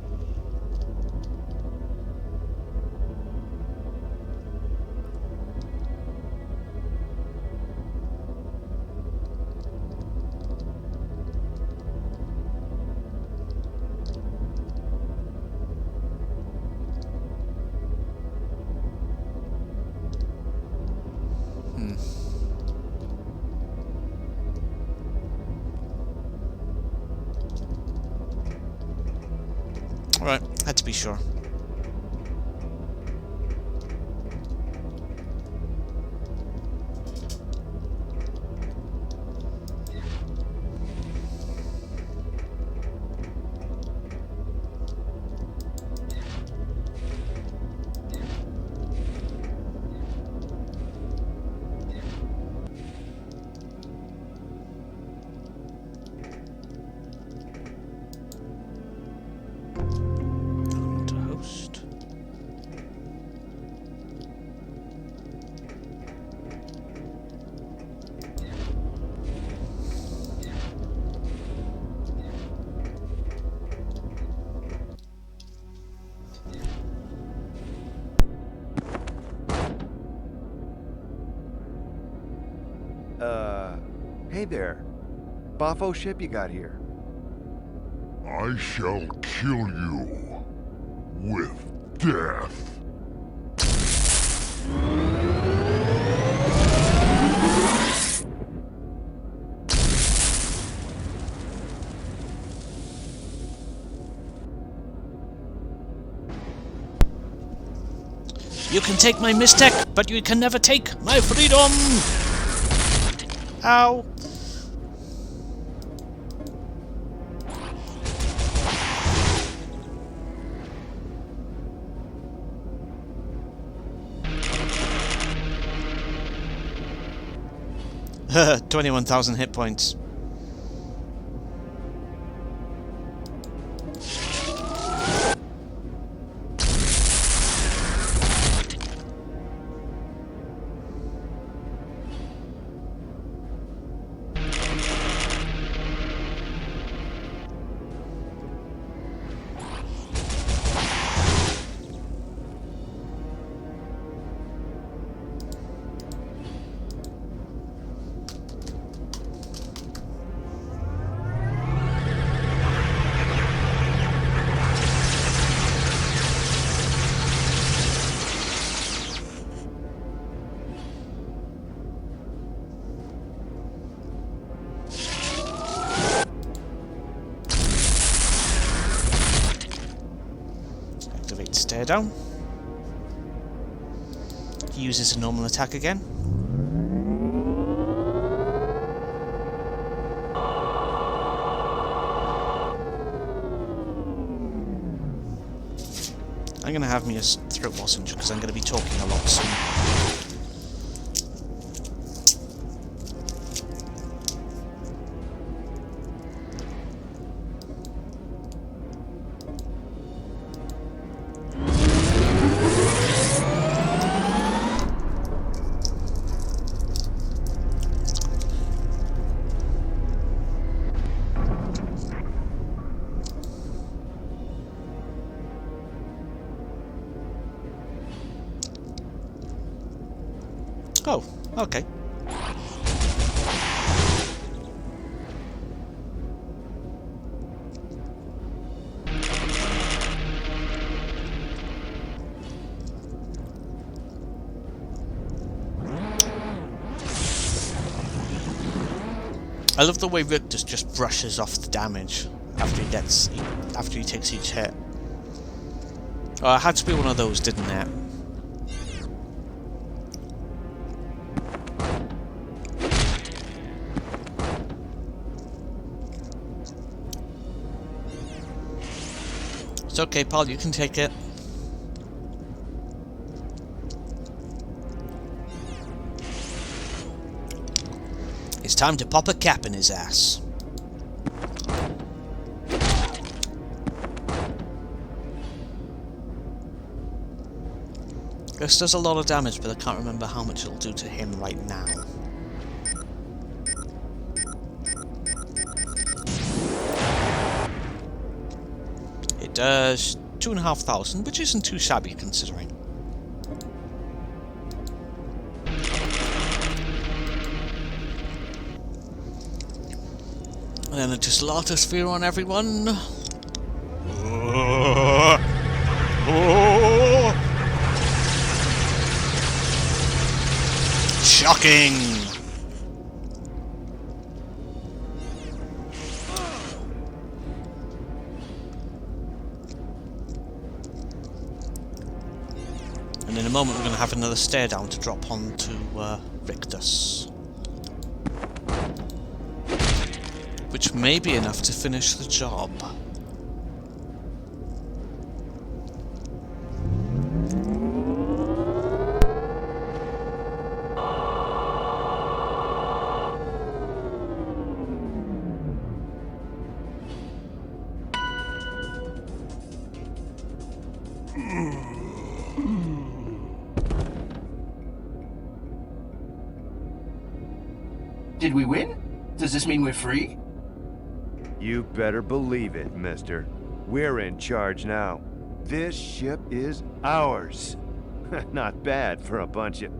Alright, had to be sure. Hey there. Boffo ship you got here? I shall kill you with death. You can take my mistech, but you can never take my freedom! Ow! Haha, 21,000 hit points. Activate stare down. He uses a normal attack again. I'm gonna have me a throat lozenge because I'm gonna be talking a lot soon. Oh, okay. I love the way Rictus just brushes off the damage after he takes each hit. Oh, it had to be one of those, didn't it? It's okay, pal, you can take it. It's time to pop a cap in his ass. This does a lot of damage, but I can't remember how much it'll do to him right now. It does 2,500, which isn't too shabby considering. And then a Dislata Sphere on everyone. Shocking! And in a moment we're going to have another stare down to drop onto Rictus. Which may be enough to finish the job. Did we win? Does this mean we're free? You better believe it, mister. We're in charge now. This ship is ours. Not bad for a bunch of...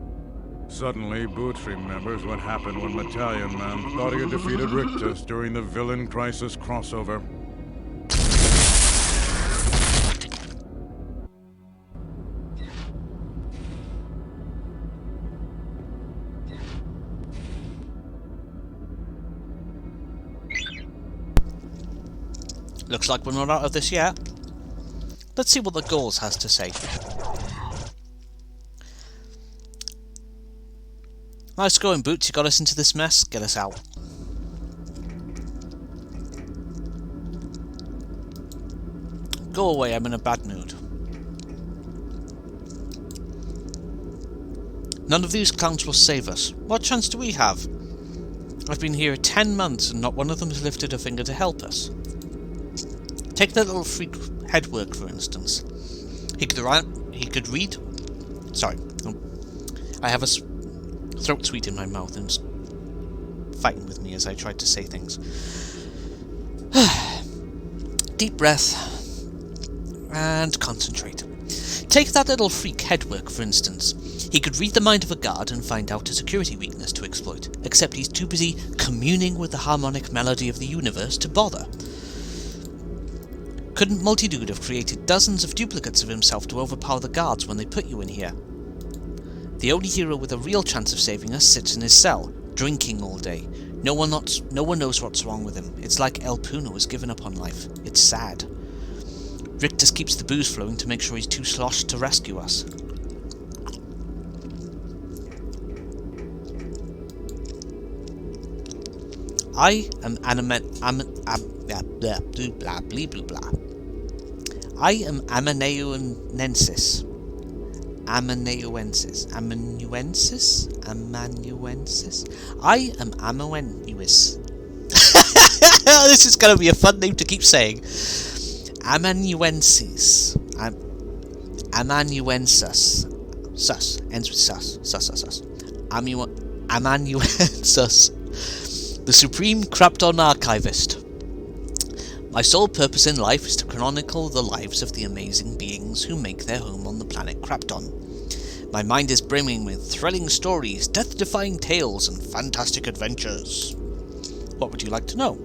Suddenly, Boots remembers what happened when Battalion Man thought he had defeated Rictus during the Villain Crisis crossover. Looks like we're not out of this yet. Let's see what the Gauls has to say. Nice going, Boots. You got us into this mess. Get us out. Go away, I'm in a bad mood. None of these clowns will save us. What chance do we have? I've been here 10 months and not one of them has lifted a finger to help us. Take that little freak Headwork, for instance. He could read... Sorry. I have a throat sweet in my mouth and it's fighting with me as I tried to say things. Deep breath. And concentrate. Take that little freak Headwork, for instance. He could read the mind of a guard and find out a security weakness to exploit, except he's too busy communing with the harmonic melody of the universe to bother. Couldn't Multidude have created dozens of duplicates of himself to overpower the guards when they put you in here? The only hero with a real chance of saving us sits in his cell, drinking all day. No one knows what's wrong with him. It's like El Puno has given up on life. It's sad. Rictus keeps the booze flowing to make sure he's too sloshed to rescue us. I am Amanuensis. I am Amanuensis. This is going to be a fun name to keep saying. Amanuensis. Amanuensis. Sus. Ends with sus. Sus. Amanuensis. The Supreme Krapton Archivist. My sole purpose in life is to chronicle the lives of the amazing beings who make their home on the planet Krapton. My mind is brimming with thrilling stories, death-defying tales, and fantastic adventures. What would you like to know?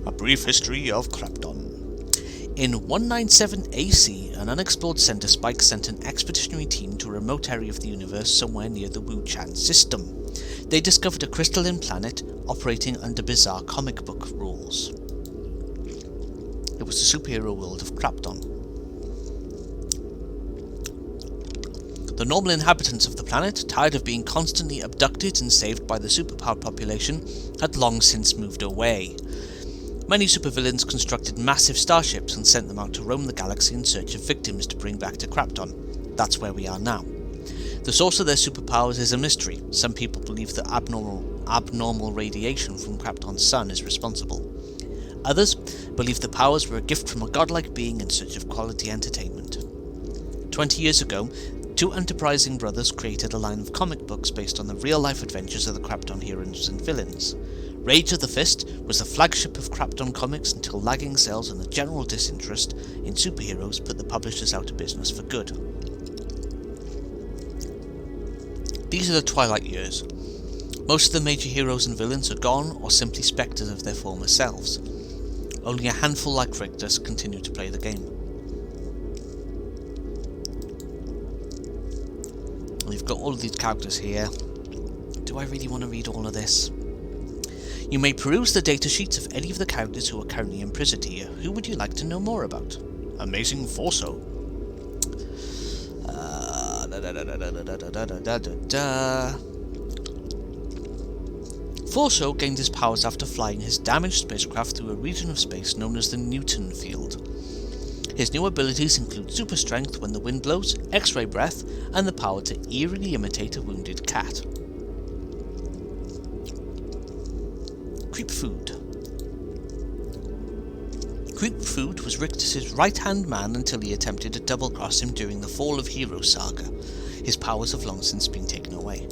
A brief history of Krapton. In 197 AC, an unexplored center Spike sent an expeditionary team to a remote area of the universe somewhere near the Wu-Chan system. They discovered a crystalline planet operating under bizarre comic book rules. It was the superhero world of Krapton. The normal inhabitants of the planet, tired of being constantly abducted and saved by the superpowered population, had long since moved away. Many supervillains constructed massive starships and sent them out to roam the galaxy in search of victims to bring back to Krapton. That's where we are now. The source of their superpowers is a mystery. Some people believe that abnormal radiation from Krapton's sun is responsible. Others believe the powers were a gift from a godlike being in search of quality entertainment. 20 years ago, two enterprising brothers created a line of comic books based on the real-life adventures of the Krapton heroes and villains. Rage of the Fist was the flagship of Krapton comics until lagging sales and a general disinterest in superheroes put the publishers out of business for good. These are the Twilight years. Most of the major heroes and villains are gone or simply spectres of their former selves. Only a handful like Rictus continue to play the game. We've got all of these characters here. Do I really want to read all of this? You may peruse the datasheets of any of the characters who are currently imprisoned here. Who would you like to know more about? Amazing Forso. Forso gained his powers after flying his damaged spacecraft through a region of space known as the Newton Field. His new abilities include super strength when the wind blows, X-ray breath, and the power to eerily imitate a wounded cat. Creep Food. Creep Food was Rictus's right-hand man until he attempted to double-cross him during the Fall of Heroes saga. His powers have long since been taken away.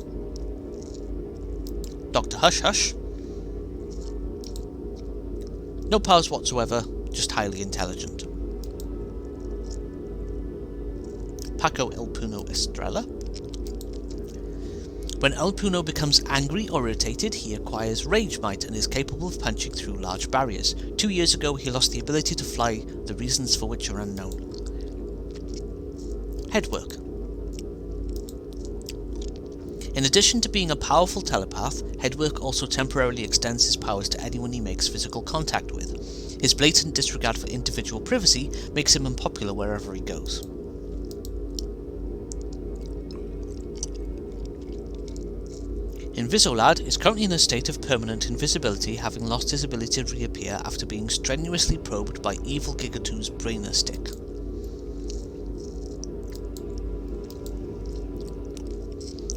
Dr. Hush Hush. No powers whatsoever, just highly intelligent. Paco El Puno Estrella. When El Puno becomes angry or irritated, he acquires Rage Might and is capable of punching through large barriers. 2 years ago, he lost the ability to fly, the reasons for which are unknown. Headwork. In addition to being a powerful telepath, Headwork also temporarily extends his powers to anyone he makes physical contact with. His blatant disregard for individual privacy makes him unpopular wherever he goes. Invisolad is currently in a state of permanent invisibility, having lost his ability to reappear after being strenuously probed by Evil Gigatoo's Brainer Stick.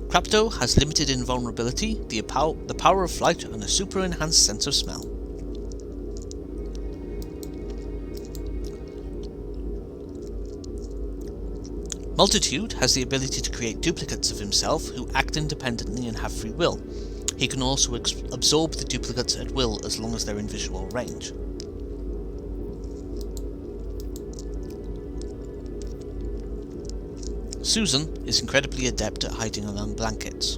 Krapto has limited invulnerability, the power of flight, and a super-enhanced sense of smell. Multitude has the ability to create duplicates of himself who act independently and have free will. He can also absorb the duplicates at will as long as they're in visual range. Susan is incredibly adept at hiding among blankets.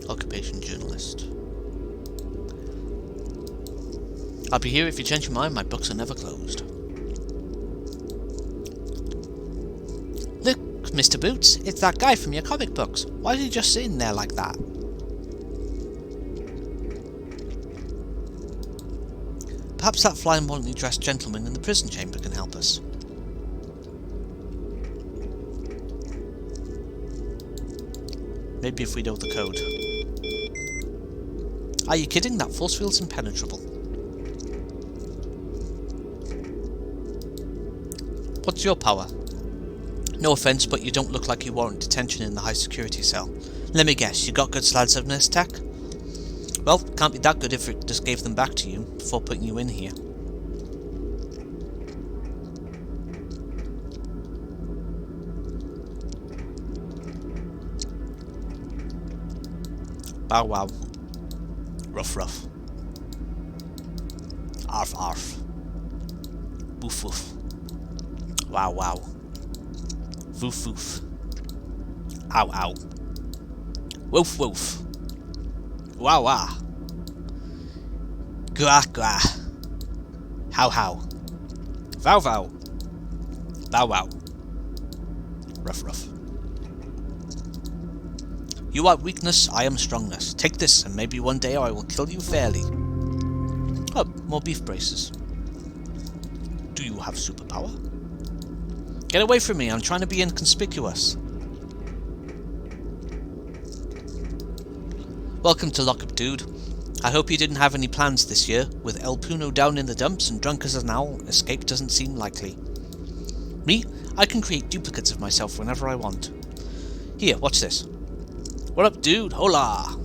Occupation journalist. I'll be here if you change your mind, my books are never closed. Look, Mr. Boots, it's that guy from your comic books. Why is he just sitting there like that? Perhaps that flamboyantly dressed gentleman in the prison chamber can help us. Maybe if we know the code. Are you kidding? That force field's impenetrable. What's your power? No offense, but you don't look like you warrant detention in the high security cell. Let me guess, you got good sleight-of-ness tech? Well, can't be that good if it just gave them back to you before putting you in here. Bow wow. Ruff ruff. Arf arf. Woof woof. Wow wow. Woof woof. Ow, ow. Woof, woof. Wah, wah. Gra, gra. How, how. Vow, vow. Bow, wow. Ruff, ruff. You are weakness, I am strongness. Take this, and maybe one day I will kill you fairly. Oh, more beef braces. Do you have superpower? Get away from me, I'm trying to be inconspicuous. Welcome to lockup, dude. I hope you didn't have any plans this year. With El Puno down in the dumps and drunk as an owl, escape doesn't seem likely. Me? I can create duplicates of myself whenever I want. Here, watch this. What up, dude? Hola!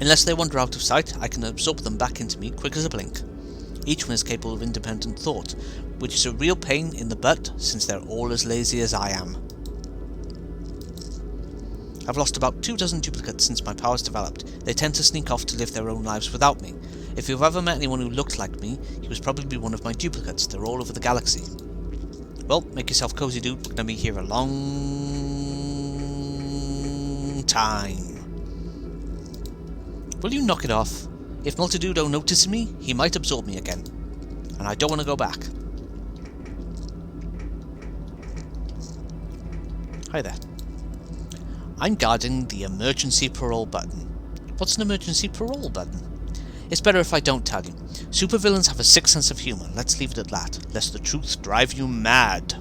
Unless they wander out of sight, I can absorb them back into me quick as a blink. Each one is capable of independent thought, which is a real pain in the butt since they're all as lazy as I am. I've lost about 24 duplicates since my powers developed. They tend to sneak off to live their own lives without me. If you've ever met anyone who looked like me, he was probably one of my duplicates. They're all over the galaxy. Well, make yourself cozy, dude. We're gonna be here a long time. Will you knock it off? If Multidudo notices me, he might absorb me again. And I don't want to go back. Hi there. I'm guarding the emergency parole button. What's an emergency parole button? It's better if I don't tell you. Supervillains have a sick sense of humor. Let's leave it at that, lest the truth drive you mad.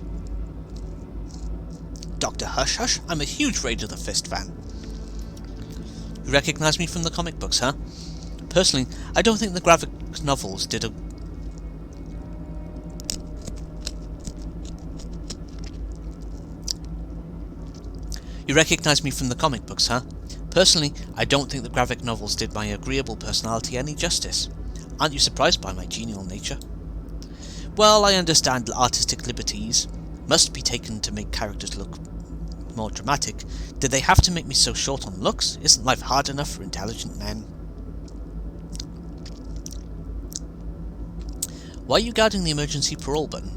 Dr. Hush Hush, I'm a huge Rage of the Fist fan. You recognize me from the comic books, huh? Personally, I don't think the graphic novels did a... You recognize me from the comic books, huh? Personally, I don't think the graphic novels did my agreeable personality any justice. Aren't you surprised by my genial nature? Well, I understand artistic liberties must be taken to make characters look more dramatic. Did they have to make me so short on looks? Isn't life hard enough for intelligent men? Why are you guarding the emergency parole button?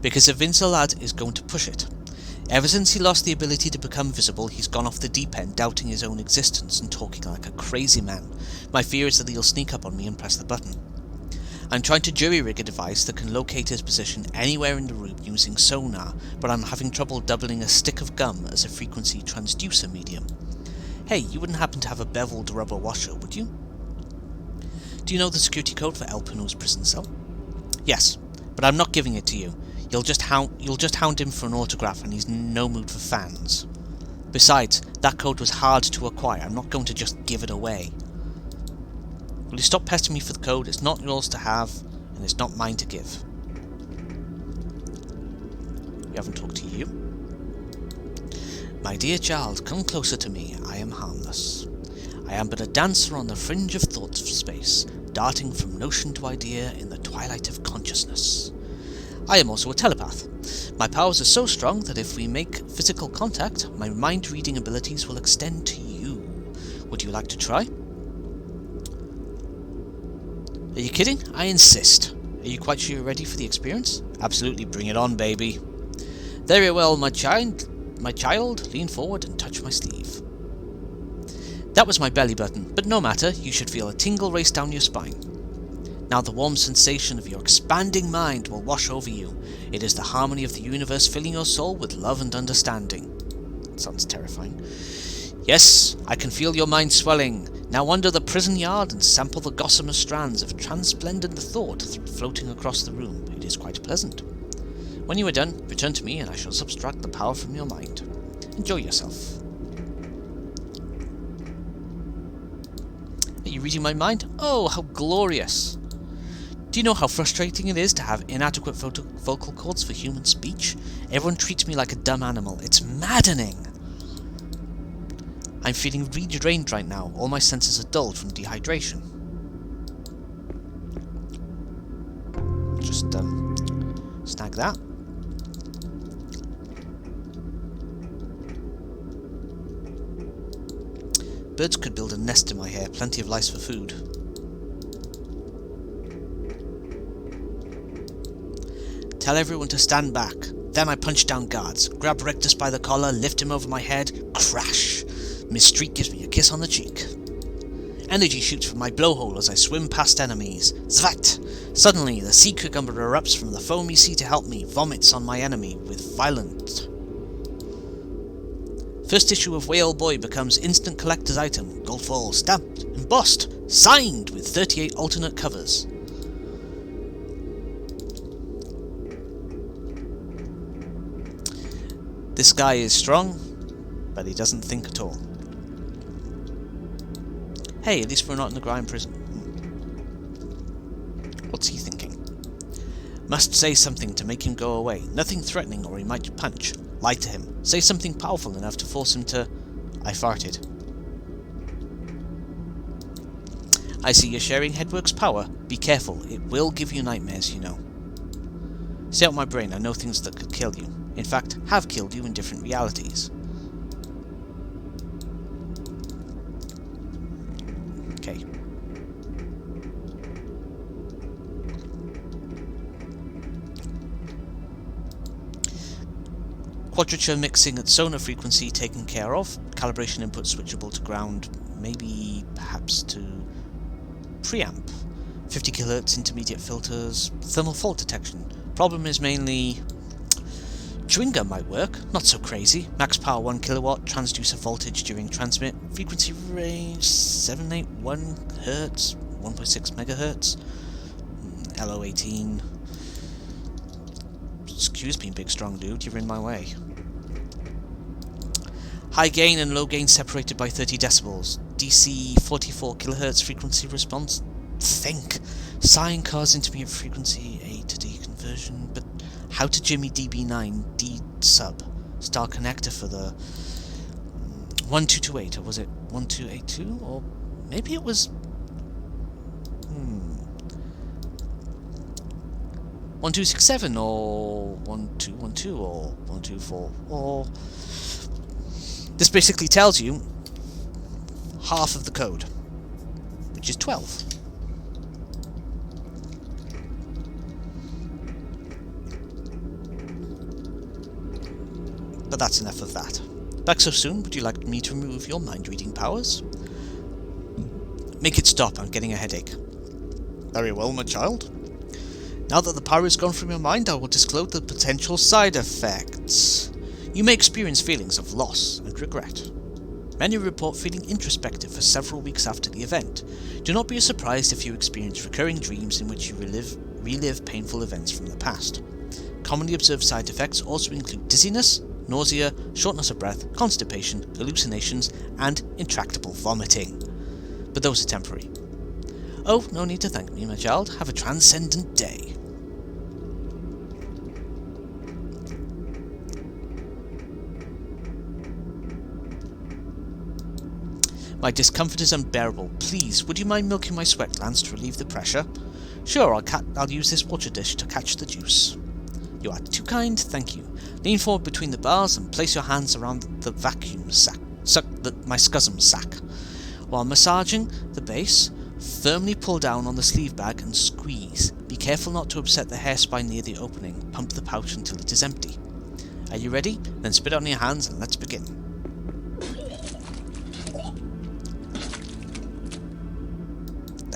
Because a Vincelad is going to push it. Ever since he lost the ability to become visible, he's gone off the deep end, doubting his own existence and talking like a crazy man. My fear is that he'll sneak up on me and press the button. I'm trying to jury-rig a device that can locate his position anywhere in the room using sonar, but I'm having trouble doubling a stick of gum as a frequency transducer medium. Hey, you wouldn't happen to have a beveled rubber washer, would you? Do you know the security code for El Puno's prison cell? Yes, but I'm not giving it to you. You'll just hound him for an autograph and he's in no mood for fans. Besides, that code was hard to acquire. I'm not going to just give it away. Will you stop pestering me for the code? It's not yours to have, and it's not mine to give. We haven't talked to you. My dear child, come closer to me. I am harmless. I am but a dancer on the fringe of thought space, darting from notion to idea in the twilight of consciousness. I am also a telepath. My powers are so strong that if we make physical contact, my mind-reading abilities will extend to you. Would you like to try? Are you kidding? I insist. Are you quite sure you're ready for the experience? Absolutely, bring it on, baby. Very well, my child. Lean forward and touch my sleeve. That was my belly button, but no matter, you should feel a tingle race down your spine. Now the warm sensation of your expanding mind will wash over you. It is the harmony of the universe filling your soul with love and understanding. That sounds terrifying. Yes, I can feel your mind swelling. Now wander the prison yard and sample the gossamer strands of transplendent thought floating across the room. It is quite pleasant. When you are done, return to me and I shall subtract the power from your mind. Enjoy yourself. Are you reading my mind? Oh, how glorious! Do you know how frustrating it is to have inadequate vocal cords for human speech? Everyone treats me like a dumb animal. It's maddening! I'm feeling re-drained right now. All my senses are dulled from dehydration. Just, snag that. Birds could build a nest in my hair. Plenty of lice for food. Tell everyone to stand back. Then I punch down guards, grab Rectus by the collar, lift him over my head, crash. Miss Street gives me a kiss on the cheek. Energy shoots from my blowhole as I swim past enemies. Zvat! Suddenly, the sea cucumber erupts from the foamy sea to help me, vomits on my enemy with violent. First issue of Whale Boy becomes instant collector's item, gold foil, stamped, embossed, signed with 38 alternate covers. This guy is strong, but he doesn't think at all. Hey, at least we're not in the grind prison. What's he thinking? Must say something to make him go away. Nothing threatening or he might punch. Lie to him. Say something powerful enough to force him to... I farted. I see you're sharing Headwork's power. Be careful, it will give you nightmares, you know. Stay out my brain, I know things that could kill you. In fact, have killed you in different realities. Okay. Quadrature mixing at sonar frequency taken care of. Calibration input switchable to ground, maybe perhaps to preamp. 50 kHz intermediate filters. Thermal fault detection. Problem is mainly... Chewing gum might work, not so crazy. Max power 1 kilowatt, transducer voltage during transmit. Frequency range 781 Hz, 1.6 megahertz. LO18. Excuse me, big strong dude, you're in my way. High gain and low gain separated by 30 decibels. DC 44 kHz frequency response. Think. Sine cars intermediate frequency A to D conversion, but how to Jimmy DB9 D sub? Star connector for the 1228, or was it 1282? Or maybe it was 1267 or 1212 or 124 or... This basically tells you half of the code, which is 12. But that's enough of that. Back so soon, would you like me to remove your mind-reading powers? Make it stop, I'm getting a headache. Very well, my child. Now that the power is gone from your mind, I will disclose the potential side effects. You may experience feelings of loss and regret. Many report feeling introspective for several weeks after the event. Do not be surprised if you experience recurring dreams in which you relive painful events from the past. Commonly observed side effects also include dizziness, nausea, shortness of breath, constipation, hallucinations, and intractable vomiting. But those are temporary. Oh, no need to thank me, my child. Have a transcendent day. My discomfort is unbearable. Please, would you mind milking my sweat glands to relieve the pressure? Sure, I'll use this water dish to catch the juice. You are too kind, thank you. Lean forward between the bars and place your hands around the vacuum sac, my scusum sac. While massaging the base, firmly pull down on the sleeve bag and squeeze. Be careful not to upset the hairspine near the opening. Pump the pouch until it is empty. Are you ready? Then spit on your hands and let's begin.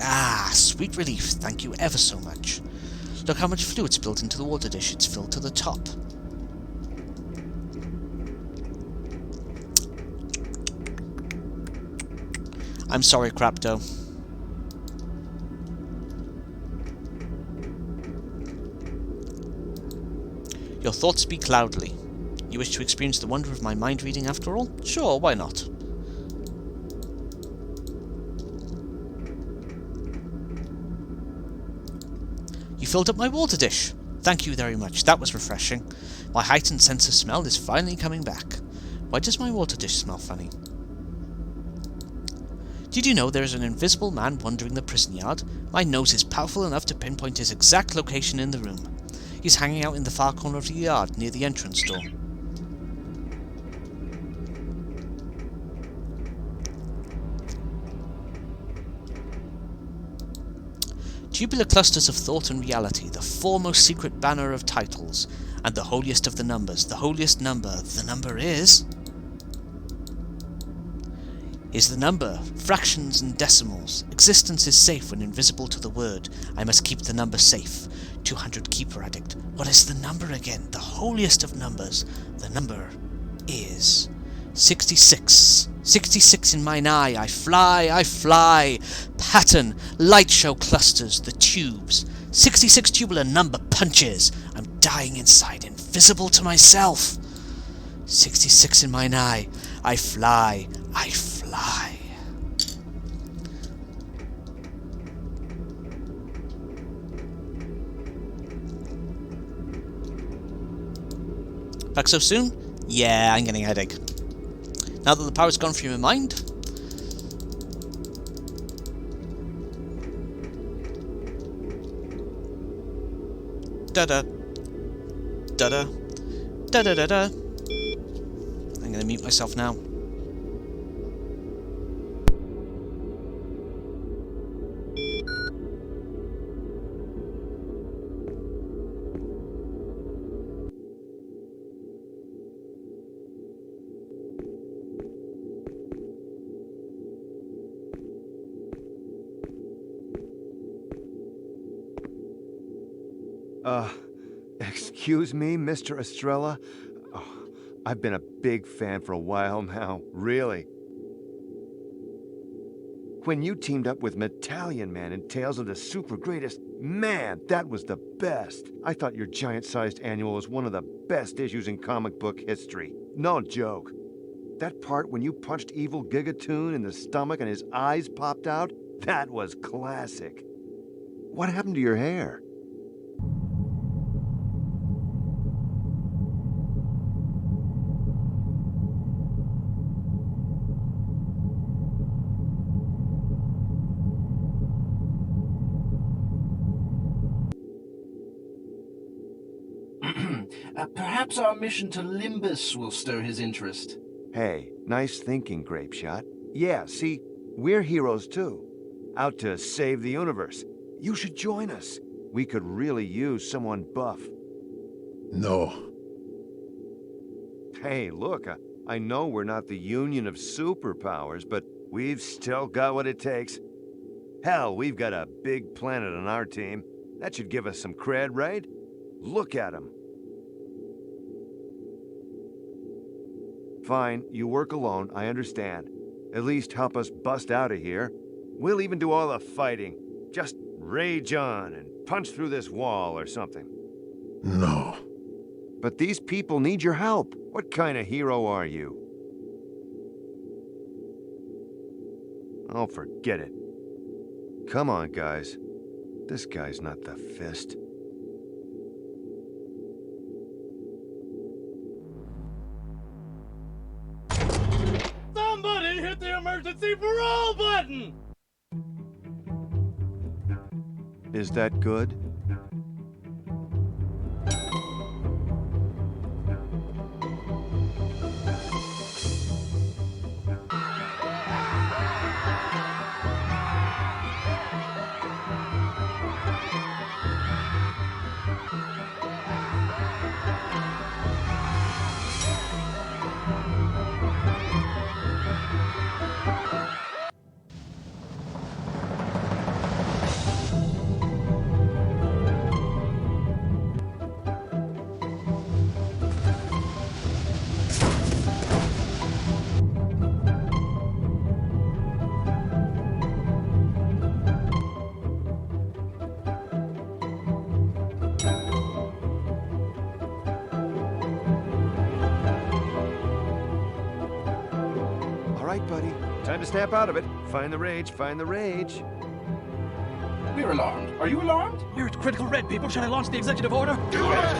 Ah, sweet relief, thank you ever so much. Look how much fluid spilled into the water dish, it's filled to the top. I'm sorry, Crapdo. Your thoughts speak loudly. You wish to experience the wonder of my mind reading after all? Sure, why not? You filled up my water dish. Thank you very much, that was refreshing. My heightened sense of smell is finally coming back. Why does my water dish smell funny? Did you know there is an invisible man wandering the prison yard? My nose is powerful enough to pinpoint his exact location in the room. He's hanging out in the far corner of the yard, near the entrance door. Tubular clusters of thought and reality, the foremost secret banner of titles. and the holiest of the numbers. The holiest number, the number is the number. Fractions and decimals. Existence is safe when invisible to the word. I must keep the number safe. 200 keeper addict. What is the number again? The holiest of numbers. The number is 66. 66 in mine eye. I fly, I fly. Pattern, light show clusters, the tubes. 66 tubular number punches. I'm dying inside, invisible to myself. 66 in mine eye. I fly, I fly. Back so soon? Yeah, I'm getting a headache. Now that the power's gone from your mind, da-da, da-da, da-da-da-da. I'm gonna mute myself now. Excuse me, Mr. Estrella? Oh, I've been a big fan for a while now, really. When you teamed up with Metallion Man in Tales of the Super Greatest, man, that was the best. I thought your giant-sized annual was one of the best issues in comic book history. No joke. That part when you punched evil Gigatoon in the stomach and his eyes popped out, that was classic. What happened to your hair? Perhaps our mission to Limbus will stir his interest. Hey, nice thinking, Grapeshot. Yeah, see, we're heroes too. Out to save the universe. You should join us. We could really use someone buff. No. Hey, look, I know we're not the Union of Superpowers, but we've still got what it takes. Hell, we've got a big planet on our team. That should give us some cred, right? Look at him. Fine, you work alone, I understand. At least help us bust out of here. We'll even do all the fighting. Just rage on and punch through this wall or something. No. But these people need your help. What kind of hero are you? Oh, forget it. Come on, guys. This guy's not the Fist. Somebody hit the emergency parole button! Is that good? Buddy. Time to snap out of it. Find the rage, find the rage. We're alarmed. Are you alarmed? We're at critical red, people. Should I launch the executive order? Do it!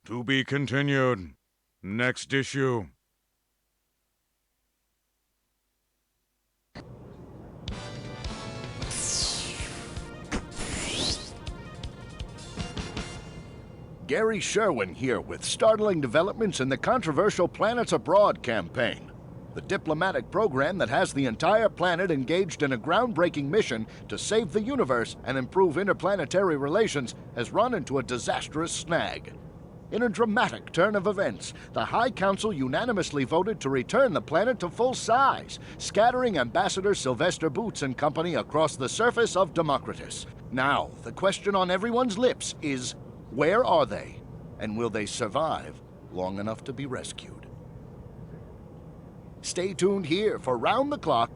To be continued. Next issue. Gary Sherwin here with startling developments in the controversial Planets Abroad campaign. The diplomatic program that has the entire planet engaged in a groundbreaking mission to save the universe and improve interplanetary relations has run into a disastrous snag. In a dramatic turn of events, the High Council unanimously voted to return the planet to full size, scattering Ambassador Sylvester Boots and company across the surface of Democritus. Now, the question on everyone's lips is, where are they? And will they survive long enough to be rescued? Stay tuned here for Round the Clock.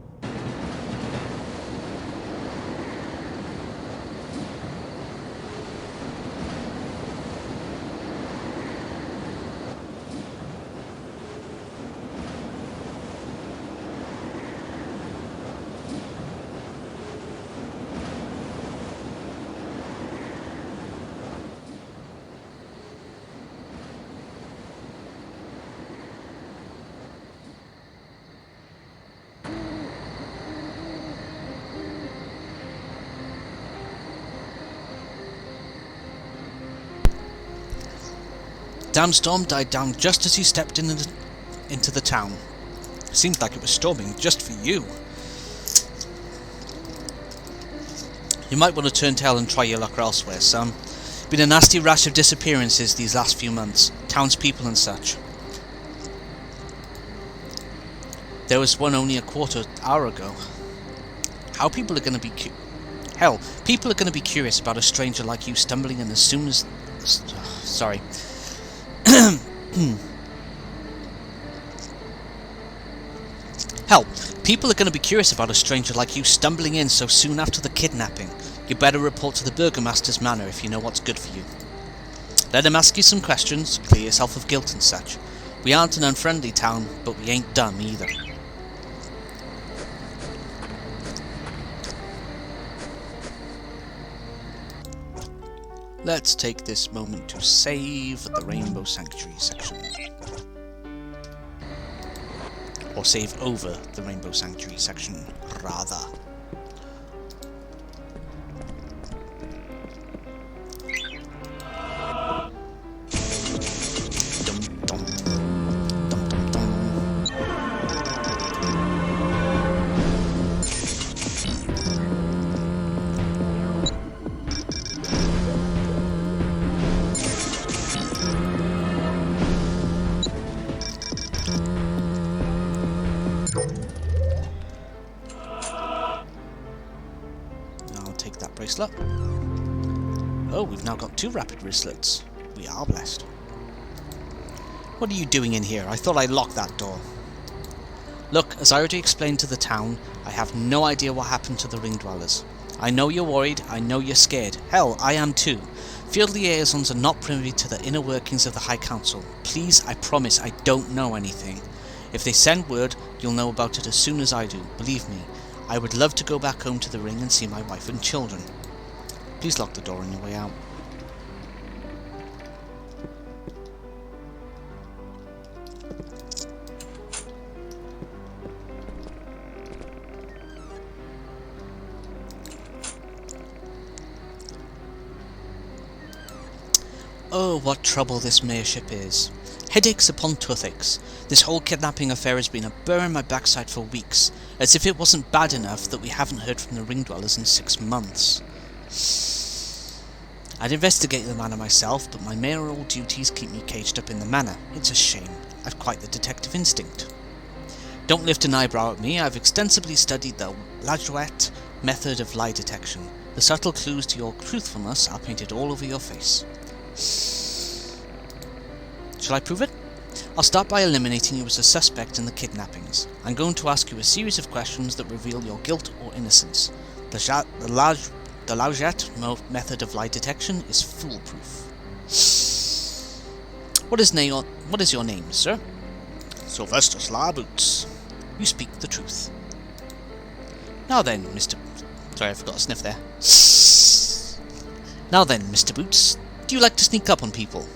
Damn storm died down just as you stepped into the town. Seemed like it was storming just for you. You might want to turn tail and try your luck elsewhere, son. Been a nasty rash of disappearances these last few months, townspeople and such. There was one only a quarter hour ago. How people are going to be Hell, people are going to be curious about a stranger like you stumbling in as soon as... sorry. Hell, people are going to be curious about a stranger like you stumbling in so soon after the kidnapping. You better report to the Burgomaster's manor if you know what's good for you. Let him ask you some questions, clear yourself of guilt and such. We aren't an unfriendly town, but we ain't dumb either. Let's take this moment to save the Rainbow Sanctuary section. Or save over the Rainbow Sanctuary section, rather. Bracelet. Oh, we've now got 2 rapid wristlets. We are blessed. What are you doing in here? I thought I locked that door. Look, as I already explained to the town, I have no idea what happened to the ring dwellers. I know you're worried, I know you're scared. Hell, I am too. Field liaisons are not privy to the inner workings of the High Council. Please, I promise I don't know anything. If they send word, you'll know about it as soon as I do. Believe me. I would love to go back home to the ring and see my wife and children. Please lock the door on your way out. Oh, what trouble this mayorship is. Headaches upon toothaches. This whole kidnapping affair has been a burr in my backside for weeks, as if it wasn't bad enough that we haven't heard from the ring dwellers in 6 months. I'd investigate the manor myself, but my mayoral duties keep me caged up in the manor. It's a shame. I've quite the detective instinct. Don't lift an eyebrow at me. I've extensively studied the Lajoette method of lie detection. The subtle clues to your truthfulness are painted all over your face. Shall I prove it? I'll start by eliminating you as a suspect in the kidnappings. I'm going to ask you a series of questions that reveal your guilt or innocence. The Lajoette method of lie detection is foolproof. What is your name, sir? Sylvester Slarboots. You speak the truth. Now then, Mr. Sorry, I forgot to sniff there. Now then, Mr. Boots, do you like to sneak up on people?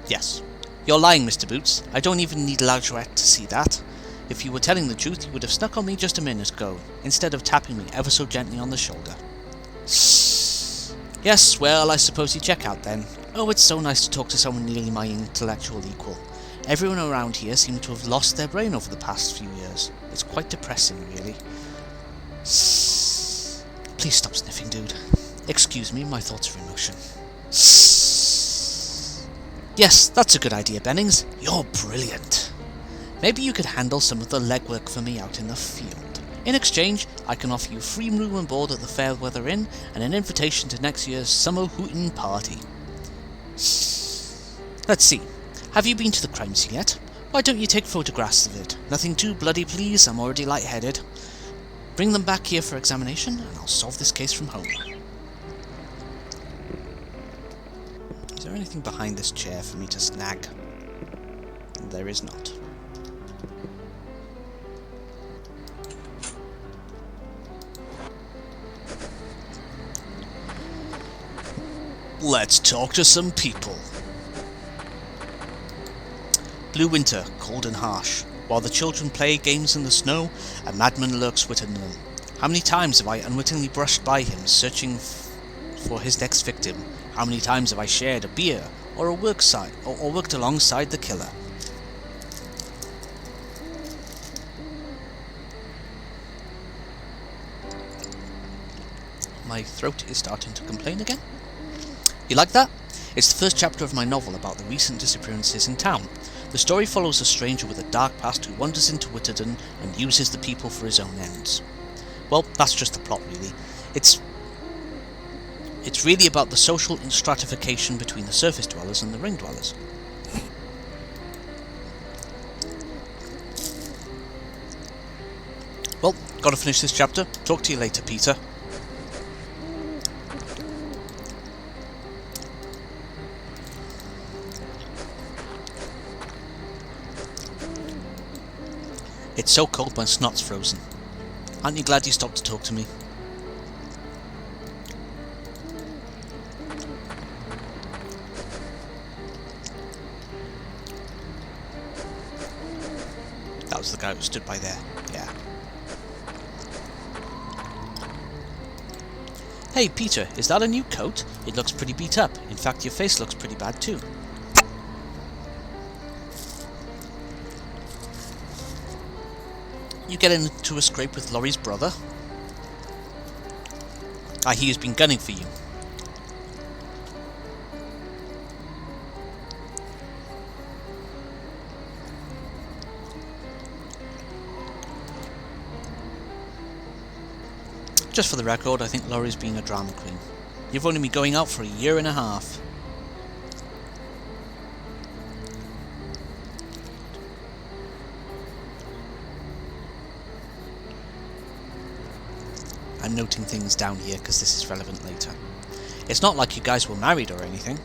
Yes. You're lying, Mr. Boots. I don't even need Lajoette to see that. If you were telling the truth, you would have snuck on me just a minute ago, instead of tapping me ever so gently on the shoulder. Yes, well, I suppose you check out then. Oh, it's so nice to talk to someone nearly my intellectual equal. Everyone around here seems to have lost their brain over the past few years. It's quite depressing, really. Please stop sniffing, dude. Excuse me, my thoughts are in motion. Yes, that's a good idea, Bennings. You're brilliant. Maybe you could handle some of the legwork for me out in the field. In exchange, I can offer you free room and board at the Fairweather Inn and an invitation to next year's summer hootin' party. Let's see. Have you been to the crime scene yet? Why don't you take photographs of it? Nothing too bloody, please. I'm already lightheaded. Bring them back here for examination, and I'll solve this case from home. Is there anything behind this chair for me to snag? There is not. Let's talk to some people. Blue winter, cold and harsh. While the children play games in the snow, a madman lurks within them. How many times have I unwittingly brushed by him, searching for his next victim? How many times have I shared a beer or worked alongside the killer? My throat is starting to complain again. You like that? It's the first chapter of my novel about the recent disappearances in town. The story follows a stranger with a dark past who wanders into Witterden and uses the people for his own ends. Well, that's just the plot, really. It's really about the social stratification between the surface dwellers and the ring dwellers. Well, gotta finish this chapter. Talk to you later, Peter. It's so cold my snot's frozen. Aren't you glad you stopped to talk to me? That was the guy who stood by there, yeah. Hey Peter, is that a new coat? It looks pretty beat up. In fact, your face looks pretty bad too. You get into a scrape with Laurie's brother? He has been gunning for you. Just for the record, I think Laurie's been a drama queen. You've only been going out for a year and a half. I'm noting things down here because this is relevant later. It's not like you guys were married or anything.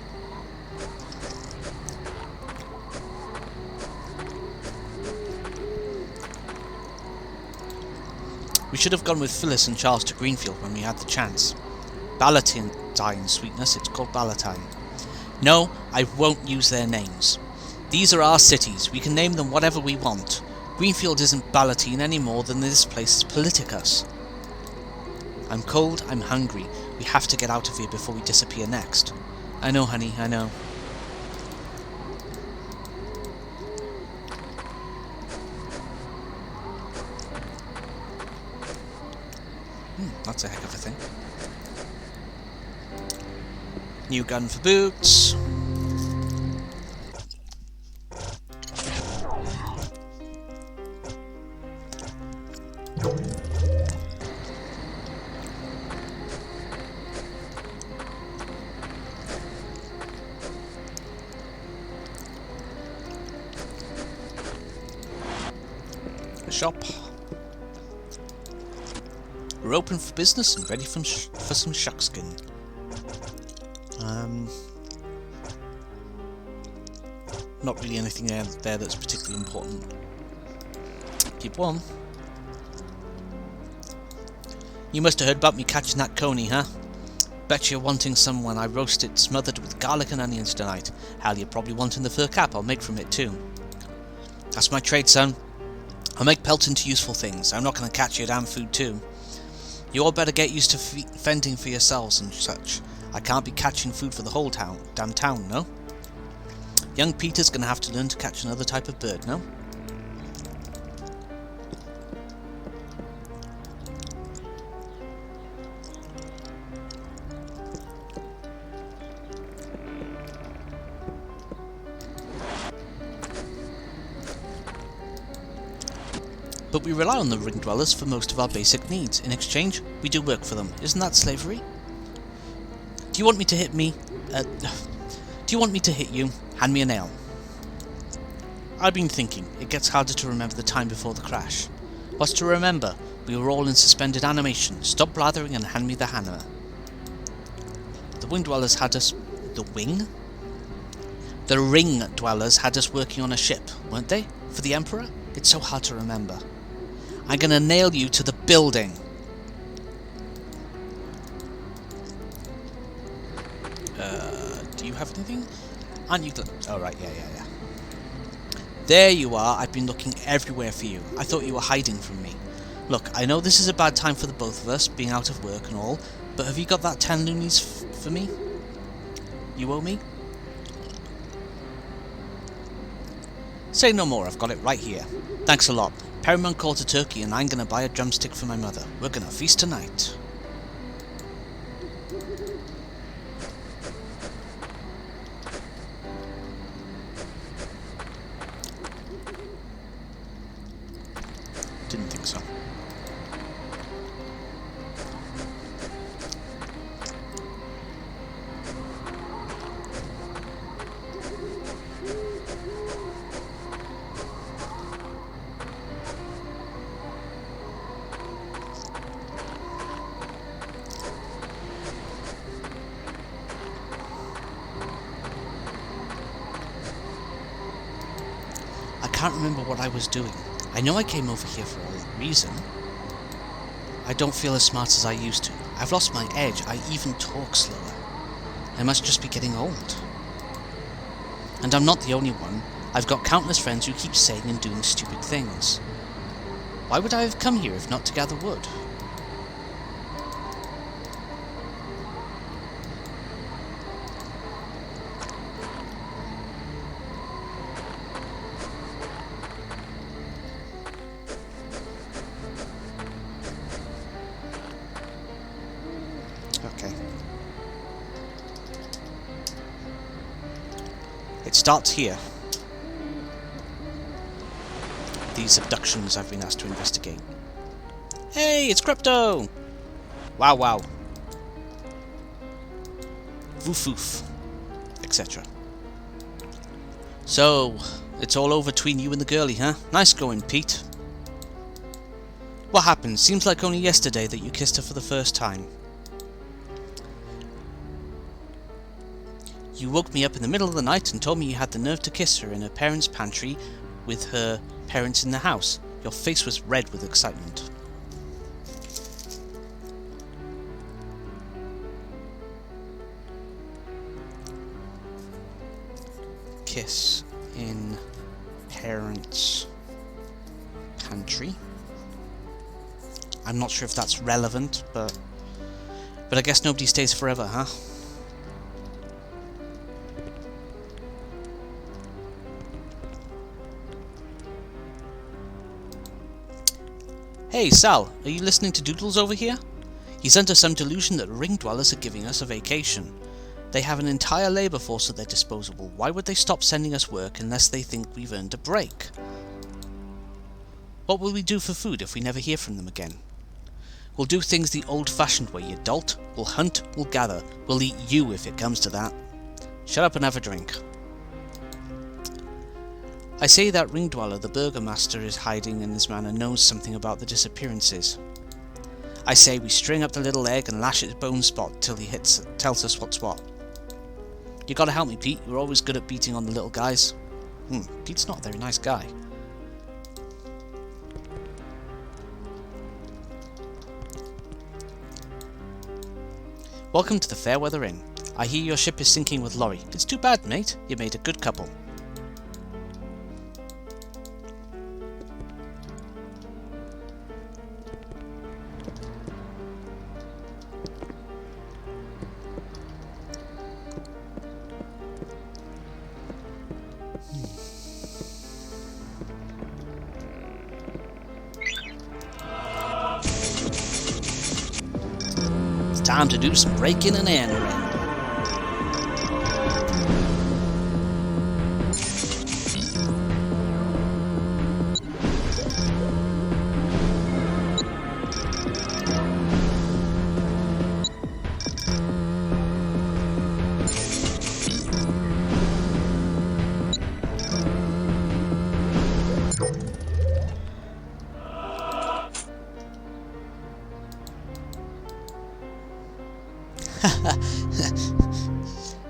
We should have gone with Phyllis and Charles to Greenfield when we had the chance. Ballantyne, sweetness, it's called Ballantyne. No, I won't use their names. These are our cities, we can name them whatever we want. Greenfield isn't Ballantyne any more than this place is Politicus. I'm cold, I'm hungry. We have to get out of here before we disappear next. I know, honey, I know. That's a heck of a thing. New gun for boots. Shop. We're open for business and ready for some shuckskin. Not really anything there that's particularly important. Keep warm. You must have heard about me catching that coney, huh? Bet you're wanting some when I roast it smothered with garlic and onions tonight. Hell, you're probably wanting the fur cap I'll make from it too. That's my trade, son. I make pelts into useful things. I'm not going to catch your damn food too. You all better get used to fending for yourselves and such. I can't be catching food for the whole damn town, no? Young Peter's gonna have to learn to catch another type of bird, no? But we rely on the ring dwellers for most of our basic needs. In exchange, we do work for them. Isn't that slavery? Do you want me to hit me? Do you want me to hit you? Hand me a nail. I've been thinking, it gets harder to remember the time before the crash. What's to remember? We were all in suspended animation. Stop blathering and hand me the hammer. The wing dwellers had us... The wing? The ring dwellers had us working on a ship, weren't they? For the Emperor? It's so hard to remember. I'm gonna nail you to the building. Do you have anything? Aren't you... Oh, right, yeah. There you are. I've been looking everywhere for you. I thought you were hiding from me. Look, I know this is a bad time for the both of us, being out of work and all, but have you got that 10 loonies for me? You owe me? Say no more, I've got it right here. Thanks a lot. Perryman called a turkey and I'm gonna buy a drumstick for my mother. We're gonna feast tonight. Didn't think so. I can't remember what I was doing. I know I came over here for a reason. I don't feel as smart as I used to. I've lost my edge. I even talk slower. I must just be getting old. And I'm not the only one. I've got countless friends who keep saying and doing stupid things. Why would I have come here if not to gather wood? Okay. It starts here. These abductions I've been asked to investigate. Hey, it's Crypto! Wow. Woof, etc. So, it's all over between you and the girlie, huh? Nice going, Pete. What happened? Seems like only yesterday that you kissed her for the first time. You woke me up in the middle of the night and told me you had the nerve to kiss her in her parents' pantry with her parents in the house. Your face was red with excitement. Kiss in parents' pantry. I'm not sure if that's relevant, but I guess nobody stays forever, huh? Hey Sal, are you listening to Doodles over here? He's under some delusion that ring dwellers are giving us a vacation. They have an entire labour force at their disposal. Why would they stop sending us work unless they think we've earned a break? What will we do for food if we never hear from them again? We'll do things the old-fashioned way, you dolt. We'll hunt, we'll gather. We'll eat you if it comes to that. Shut up and have a drink. I say that ring dweller the burgomaster is hiding in his manor knows something about the disappearances. I say we string up the little egg and lash its bone spot till he tells us what's what. You gotta help me, Pete. You're always good at beating on the little guys. Pete's not a very nice guy. Welcome to the Fairweather Inn. I hear your ship is sinking with Laurie. It's too bad, mate. You made a good couple. Time to do some breaking and entering.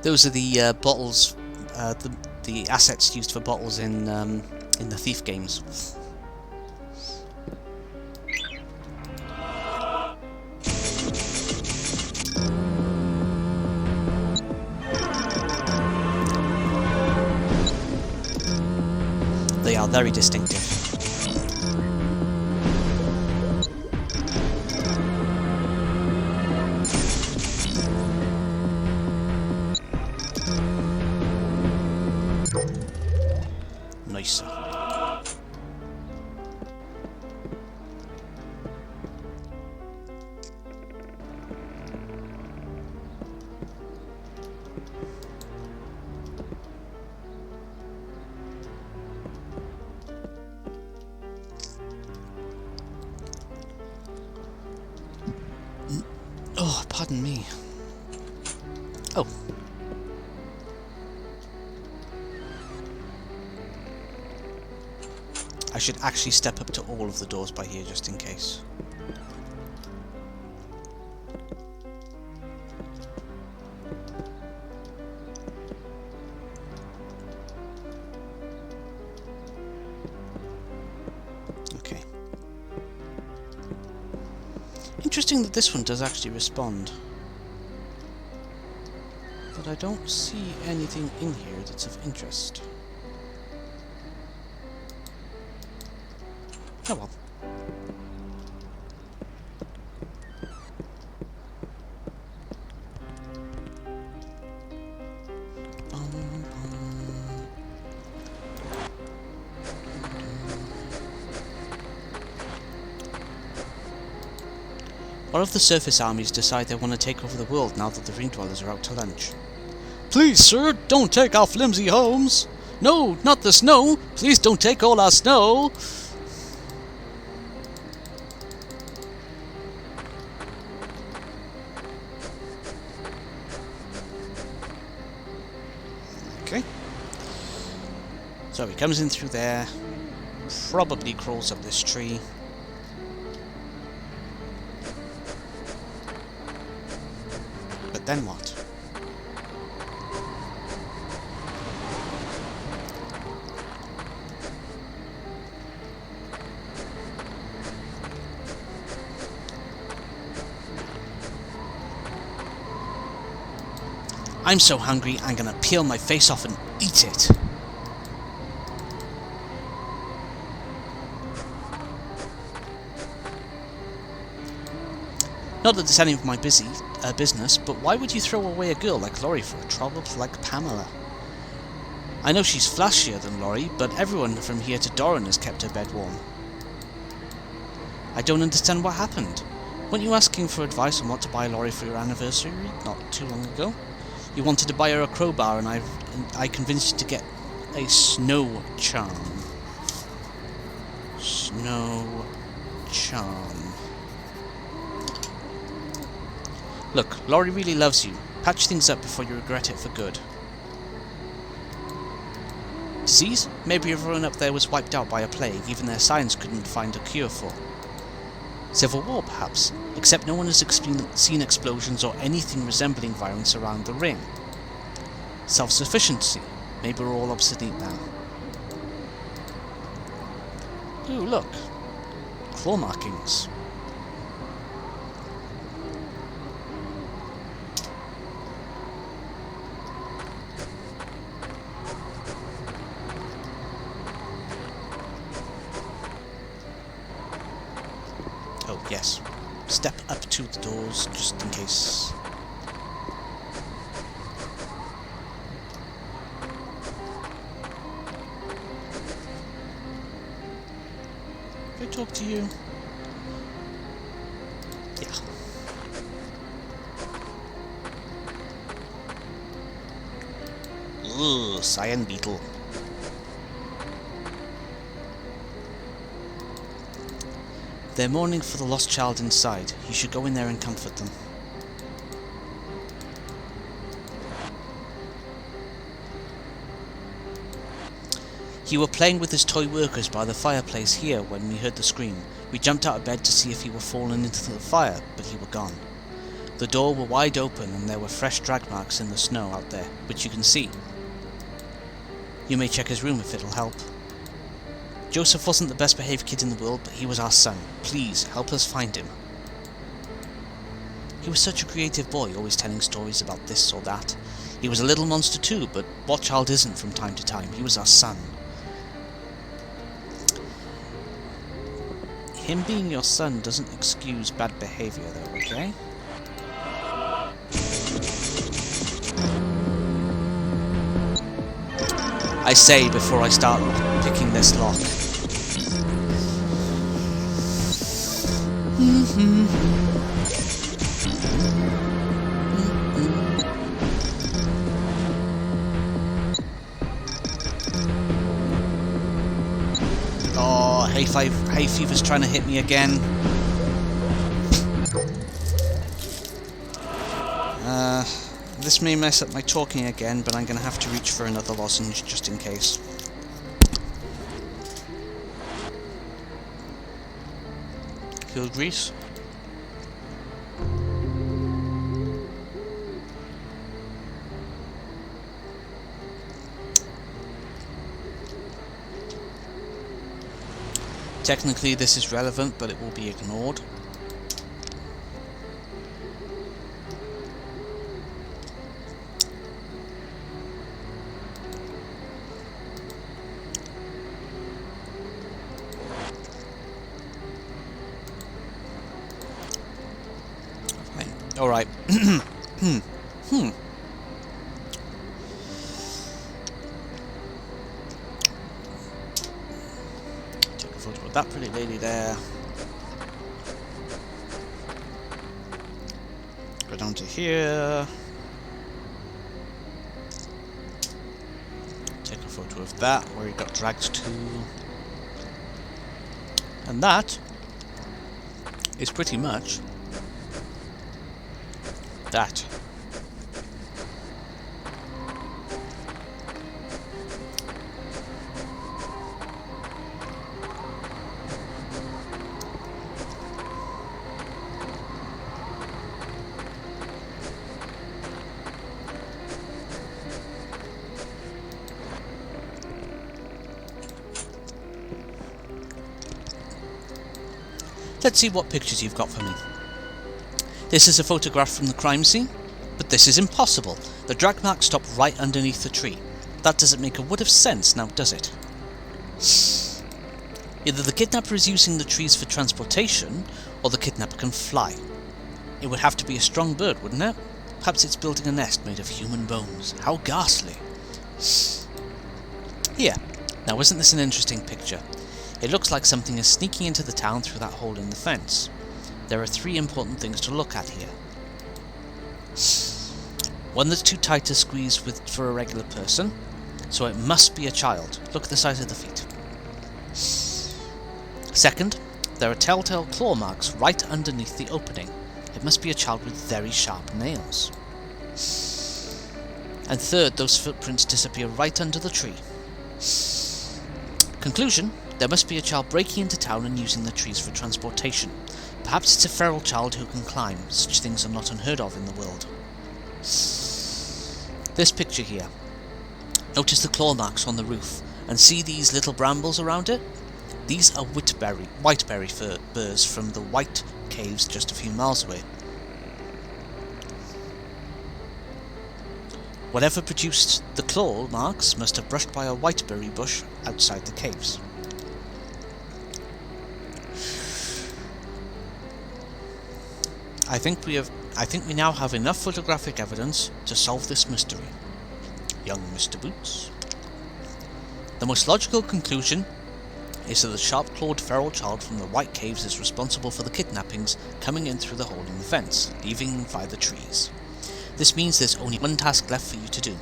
Those are the bottles, the assets used for bottles in the Thief games. They are very distinctive. Nice. Oh, pardon me. Oh. I should actually step up to all of the doors by here just in case. Okay. Interesting that this one does actually respond. But I don't see anything in here that's of interest. Oh well. What if the surface armies decide they want to take over the world now that the ring dwellers are out to lunch? Please, sir, don't take our flimsy homes! No, not the snow! Please don't take all our snow! Okay. So he comes in through there, probably crawls up this tree. But then what? I'm so hungry, I'm gonna peel my face off and eat it. Not that it's any of my business, but why would you throw away a girl like Laurie for a trouble like Pamela? I know she's flashier than Laurie, but everyone from here to Doran has kept her bed warm. I don't understand what happened. Weren't you asking for advice on what to buy Laurie for your anniversary not too long ago? You wanted to buy her a crowbar, and I convinced you to get a snow charm. Snow charm. Look, Laurie really loves you. Patch things up before you regret it for good. Disease? Maybe everyone up there was wiped out by a plague even their science couldn't find a cure for. Civil war, perhaps, except no one has seen explosions or anything resembling violence around the ring. Self-sufficiency. Maybe we're all obsolete now. Ooh, look. Claw markings. Oh, yes. Step up to the doors, just in case. Can I talk to you? Yeah. Ooh, cyan beetle. They're mourning for the lost child inside. You should go in there and comfort them. He were playing with his toy workers by the fireplace here when we heard the scream. We jumped out of bed to see if he were fallen into the fire, but he were gone. The door were wide open and there were fresh drag marks in the snow out there, which you can see. You may check his room if it'll help. Joseph wasn't the best behaved kid in the world, but he was our son. Please, help us find him. He was such a creative boy, always telling stories about this or that. He was a little monster too, but what child isn't from time to time? He was our son. Him being your son doesn't excuse bad behavior though, okay? I say before I start picking this lock. Oh, hay fever's trying to hit me again. This may mess up my talking again, but I'm going to have to reach for another lozenge just in case. Field grease. Technically this is relevant, but it will be ignored. Alright. Take a photo of that pretty lady there. Go down to here. Take a photo of that, where he got dragged to. And that is pretty much that. Let's see what pictures you've got for me. This is a photograph from the crime scene, but this is impossible. The drag mark stopped right underneath the tree. That doesn't make a word of sense now, does it? Either the kidnapper is using the trees for transportation, or the kidnapper can fly. It would have to be a strong bird, wouldn't it? Perhaps it's building a nest made of human bones. How ghastly. Here. Now isn't this an interesting picture? It looks like something is sneaking into the town through that hole in the fence. There are three important things to look at here. One that's too tight to squeeze for a regular person, so it must be a child. Look at the size of the feet. Second, there are telltale claw marks right underneath the opening. It must be a child with very sharp nails. And third, those footprints disappear right under the tree. Conclusion, there must be a child breaking into town and using the trees for transportation. Perhaps it's a feral child who can climb. Such things are not unheard of in the world. This picture here. Notice the claw marks on the roof, and see these little brambles around it? These are whiteberry burrs from the White Caves just a few miles away. Whatever produced the claw marks must have brushed by a whiteberry bush outside the caves. I think we now have enough photographic evidence to solve this mystery. Young Mr. Boots. The most logical conclusion is that the sharp-clawed feral child from the White Caves is responsible for the kidnappings coming in through the hole in the fence, leaving via the trees. This means there's only one task left for you to do.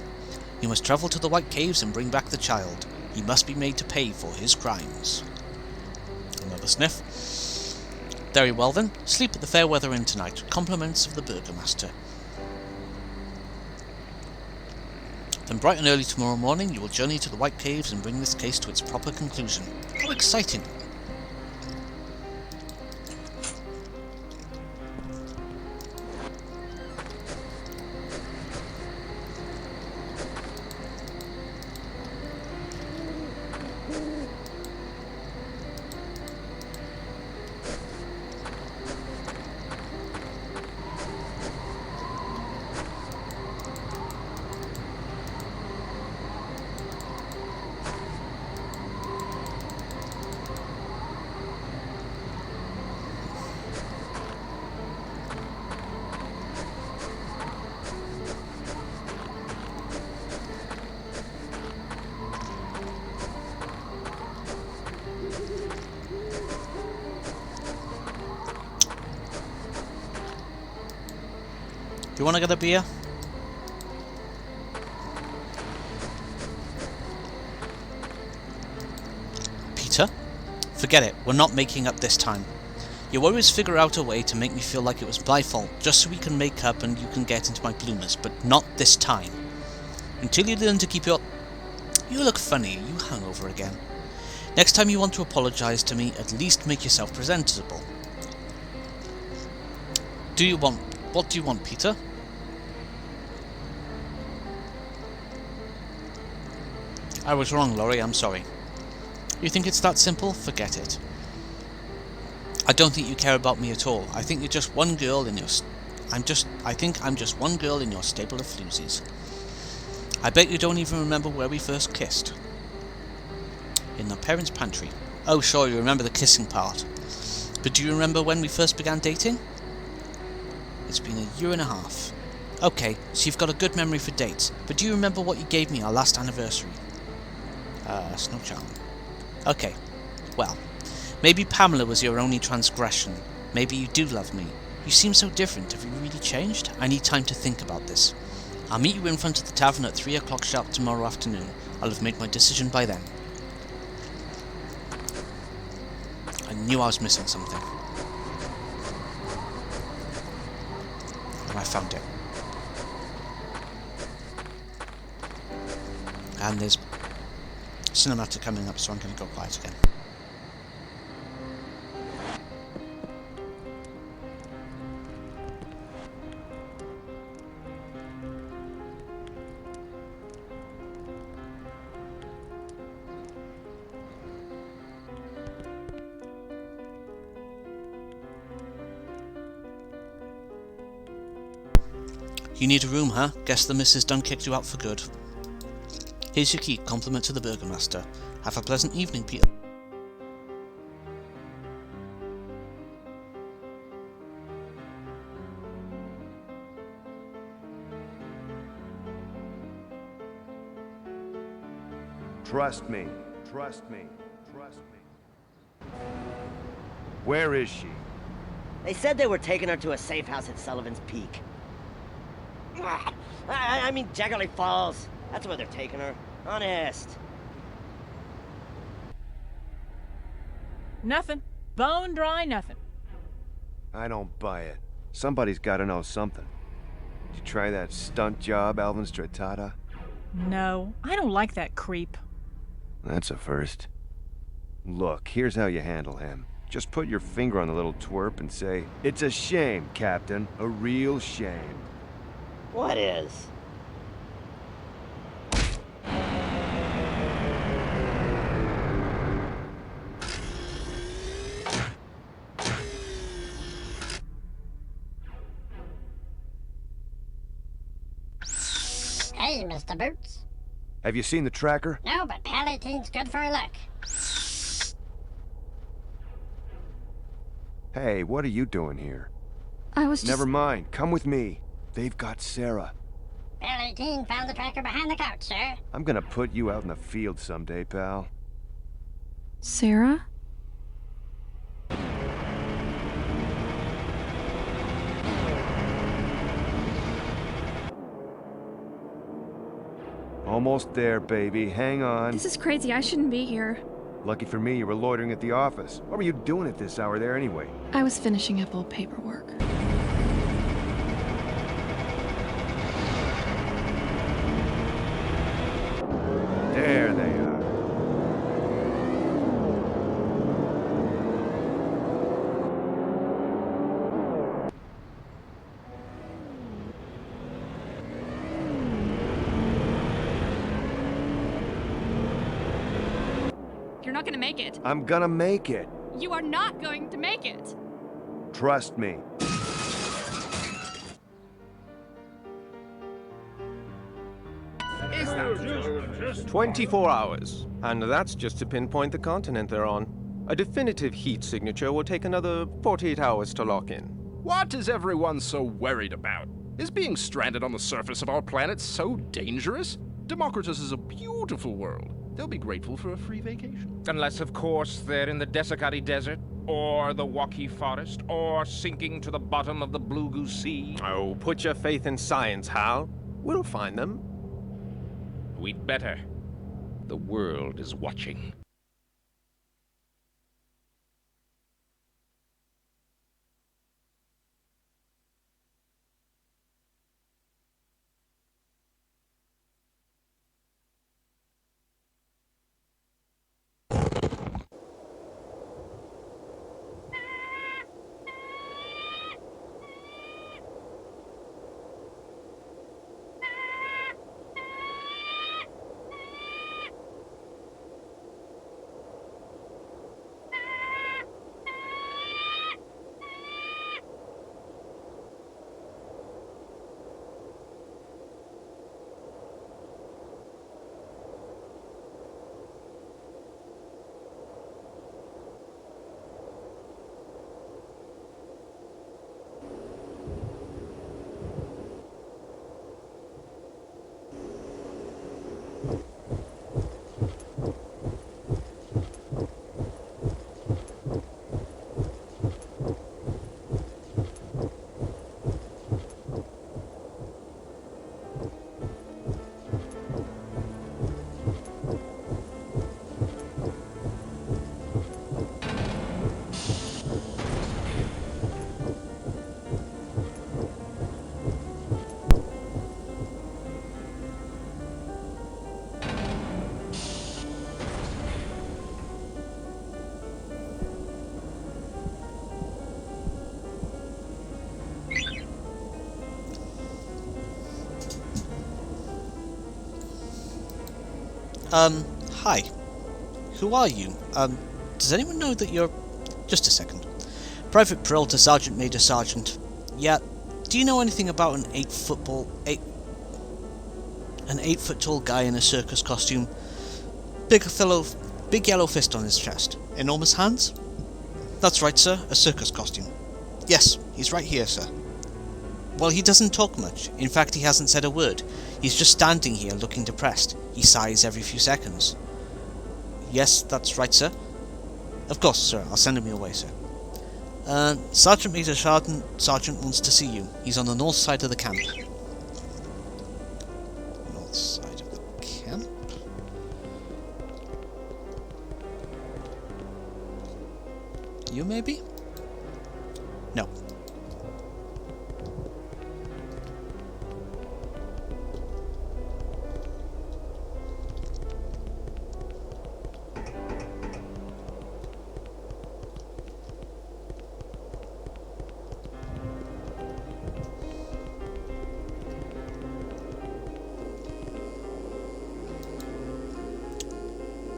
He must travel to the White Caves and bring back the child. He must be made to pay for his crimes. Another sniff. Very well then, sleep at the Fairweather Inn tonight. Compliments of the Burgomaster. Then bright and early tomorrow morning you will journey to the White Caves and bring this case to its proper conclusion. How exciting! Do you want to get a beer? Peter? Forget it, we're not making up this time. You always figure out a way to make me feel like it was my fault, just so we can make up and you can get into my bloomers, but not this time. Until you learn to keep your... You look funny, you hungover again. Next time you want to apologise to me, at least make yourself presentable. What do you want, Peter? I was wrong, Laurie, I'm sorry. You think it's that simple? Forget it. I don't think you care about me at all. I think you're just one girl in your... I think I'm just one girl in your stable of floozies. I bet you don't even remember where we first kissed. In the parents' pantry. Oh, sure, you remember the kissing part. But do you remember when we first began dating? It's been a year and a half. Okay, so you've got a good memory for dates, but do you remember what you gave me our last anniversary? Snow charm. Okay, well, maybe Pamela was your only transgression. Maybe you do love me. You seem so different. Have you really changed? I need time to think about this. I'll meet you in front of the tavern at 3 o'clock sharp tomorrow afternoon. I'll have made my decision by then. I knew I was missing something. And I found it. And there's cinematic coming up, so I'm going to go quiet again. You need a room, huh? Guess the missus done kicked you out for good. Here's your key, compliment to the Burgomaster. Have a pleasant evening, Peter. Trust me. Trust me. Trust me. Where is she? They said they were taking her to a safe house at Sullivan's Peak. I mean Jaggerly Falls. That's where they're taking her. Honest. Nothing. Bone dry nothing. I don't buy it. Somebody's got to know something. Did you try that stunt job, Alvin Stratata? No, I don't like that creep. That's a first. Look, here's how you handle him. Just put your finger on the little twerp and say, "It's a shame, Captain. A real shame." What is? Hey, Mr. Boots. Have you seen the tracker? No, but Palatine's good for a look. Hey, what are you doing here? I was just... Never mind. Come with me. They've got Sarah. Palatine found the tracker behind the couch, sir. I'm gonna put you out in the field someday, pal. Sarah? Almost there, baby. Hang on. This is crazy. I shouldn't be here. Lucky for me, you were loitering at the office. What were you doing at this hour there anyway? I was finishing up old paperwork. There they are. You're not gonna make it. I'm gonna make it. You are not going to make it. Trust me. 24 hours, and that's just to pinpoint the continent they're on. A definitive heat signature will take another 48 hours to lock in. What is everyone so worried about? Is being stranded on the surface of our planet so dangerous? Democritus is a beautiful world. They'll be grateful for a free vacation. Unless, of course, they're in the Desicati Desert, or the Waki Forest, or sinking to the bottom of the Blue Goose Sea. Oh, put your faith in science, Hal. We'll find them. We'd better. The world is watching. Hi. Who are you? Does anyone know that you're... Just a second. Private Prill to Sergeant Major Sergeant. Yeah, do you know anything about an 8 foot tall guy in a circus costume? Big yellow fist on his chest. Enormous hands? That's right, sir, a circus costume. Yes, he's right here, sir. Well, he doesn't talk much. In fact, he hasn't said a word. He's just standing here looking depressed. He sighs every few seconds. Yes, that's right, sir. Of course, sir. I'll send him your way, sir. Sergeant Major Sergeant wants to see you. He's on the north side of the camp. North side of the camp? You, maybe? No.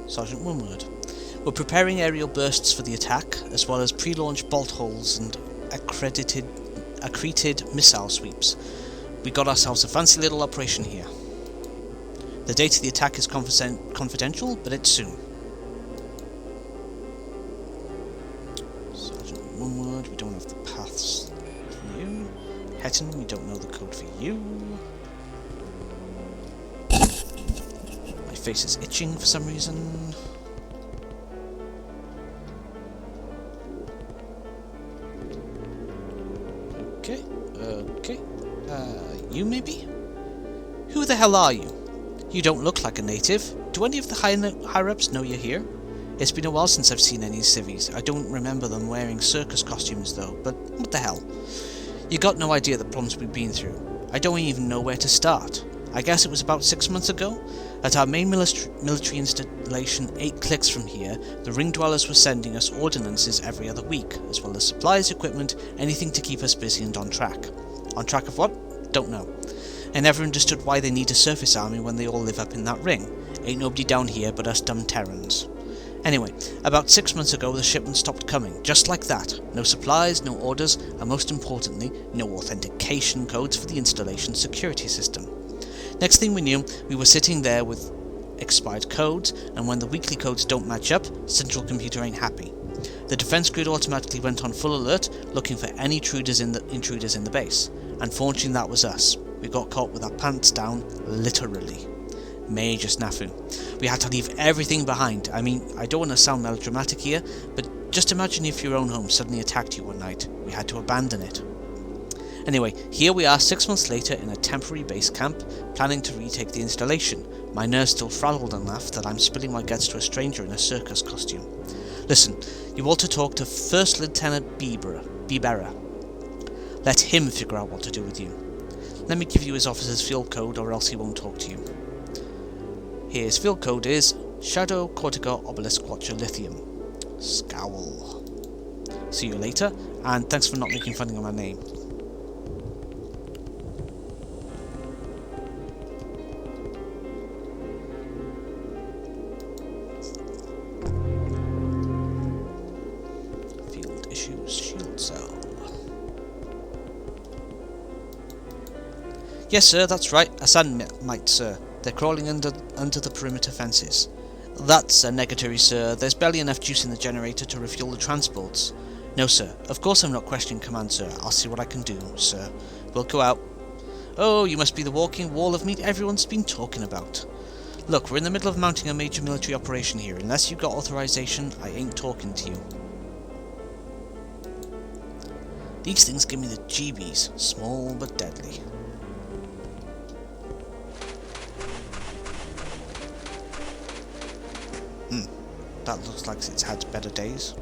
Sergeant Winward. We're preparing aerial bursts for the attack, as well as pre-launch bolt holes and accreted missile sweeps. We got ourselves a fancy little operation here. The date of the attack is confidential, but it's soon. Sergeant Winward, we don't have the paths for you. Hetton, we don't know the code for you. My face is itching for some reason. Okay. You maybe? Who the hell are you? You don't look like a native. Do any of the higher-ups know you're here? It's been a while since I've seen any civvies. I don't remember them wearing circus costumes though, but what the hell. You got no idea the problems we've been through. I don't even know where to start. I guess it was about 6 months ago. At our main military installation 8 clicks from here, the ring dwellers were sending us ordinances every other week, as well as supplies, equipment, anything to keep us busy and on track. On track of what? Don't know. I never understood why they need a surface army when they all live up in that ring. Ain't nobody down here but us dumb Terrans. Anyway, about 6 months ago the shipment stopped coming, just like that. No supplies, no orders, and most importantly, no authentication codes for the installation security system. Next thing we knew, we were sitting there with expired codes, and when the weekly codes don't match up, Central Computer ain't happy. The defense grid automatically went on full alert, looking for any intruders in the base. Unfortunately, that was us. We got caught with our pants down, literally. Major snafu. We had to leave everything behind. I mean, I don't want to sound melodramatic here, but just imagine if your own home suddenly attacked you one night. We had to abandon it. Anyway, here we are 6 months later in a temporary base camp, planning to retake the installation. My nerves still frazzled enough that I'm spilling my guts to a stranger in a circus costume. Listen, you want to talk to First Lieutenant Bieber. Let him figure out what to do with you. Let me give you his officer's field code or else he won't talk to you. His field code is Shadow Cortica Obelisk Watcher Lithium. Scowl. See you later, and thanks for not making fun of my name. Field issues shield cell. Yes, sir, that's right. A sandmite, sir. They're crawling under the perimeter fences. That's a negatory, sir. There's barely enough juice in the generator to refuel the transports. No, sir. Of course I'm not questioning command, sir. I'll see what I can do, sir. We'll go out. Oh, you must be the walking wall of meat everyone's been talking about. Look, we're in the middle of mounting a major military operation here. Unless you got authorization, I ain't talking to you. These things give me the jeebies. Small but deadly. That looks like it's had better days.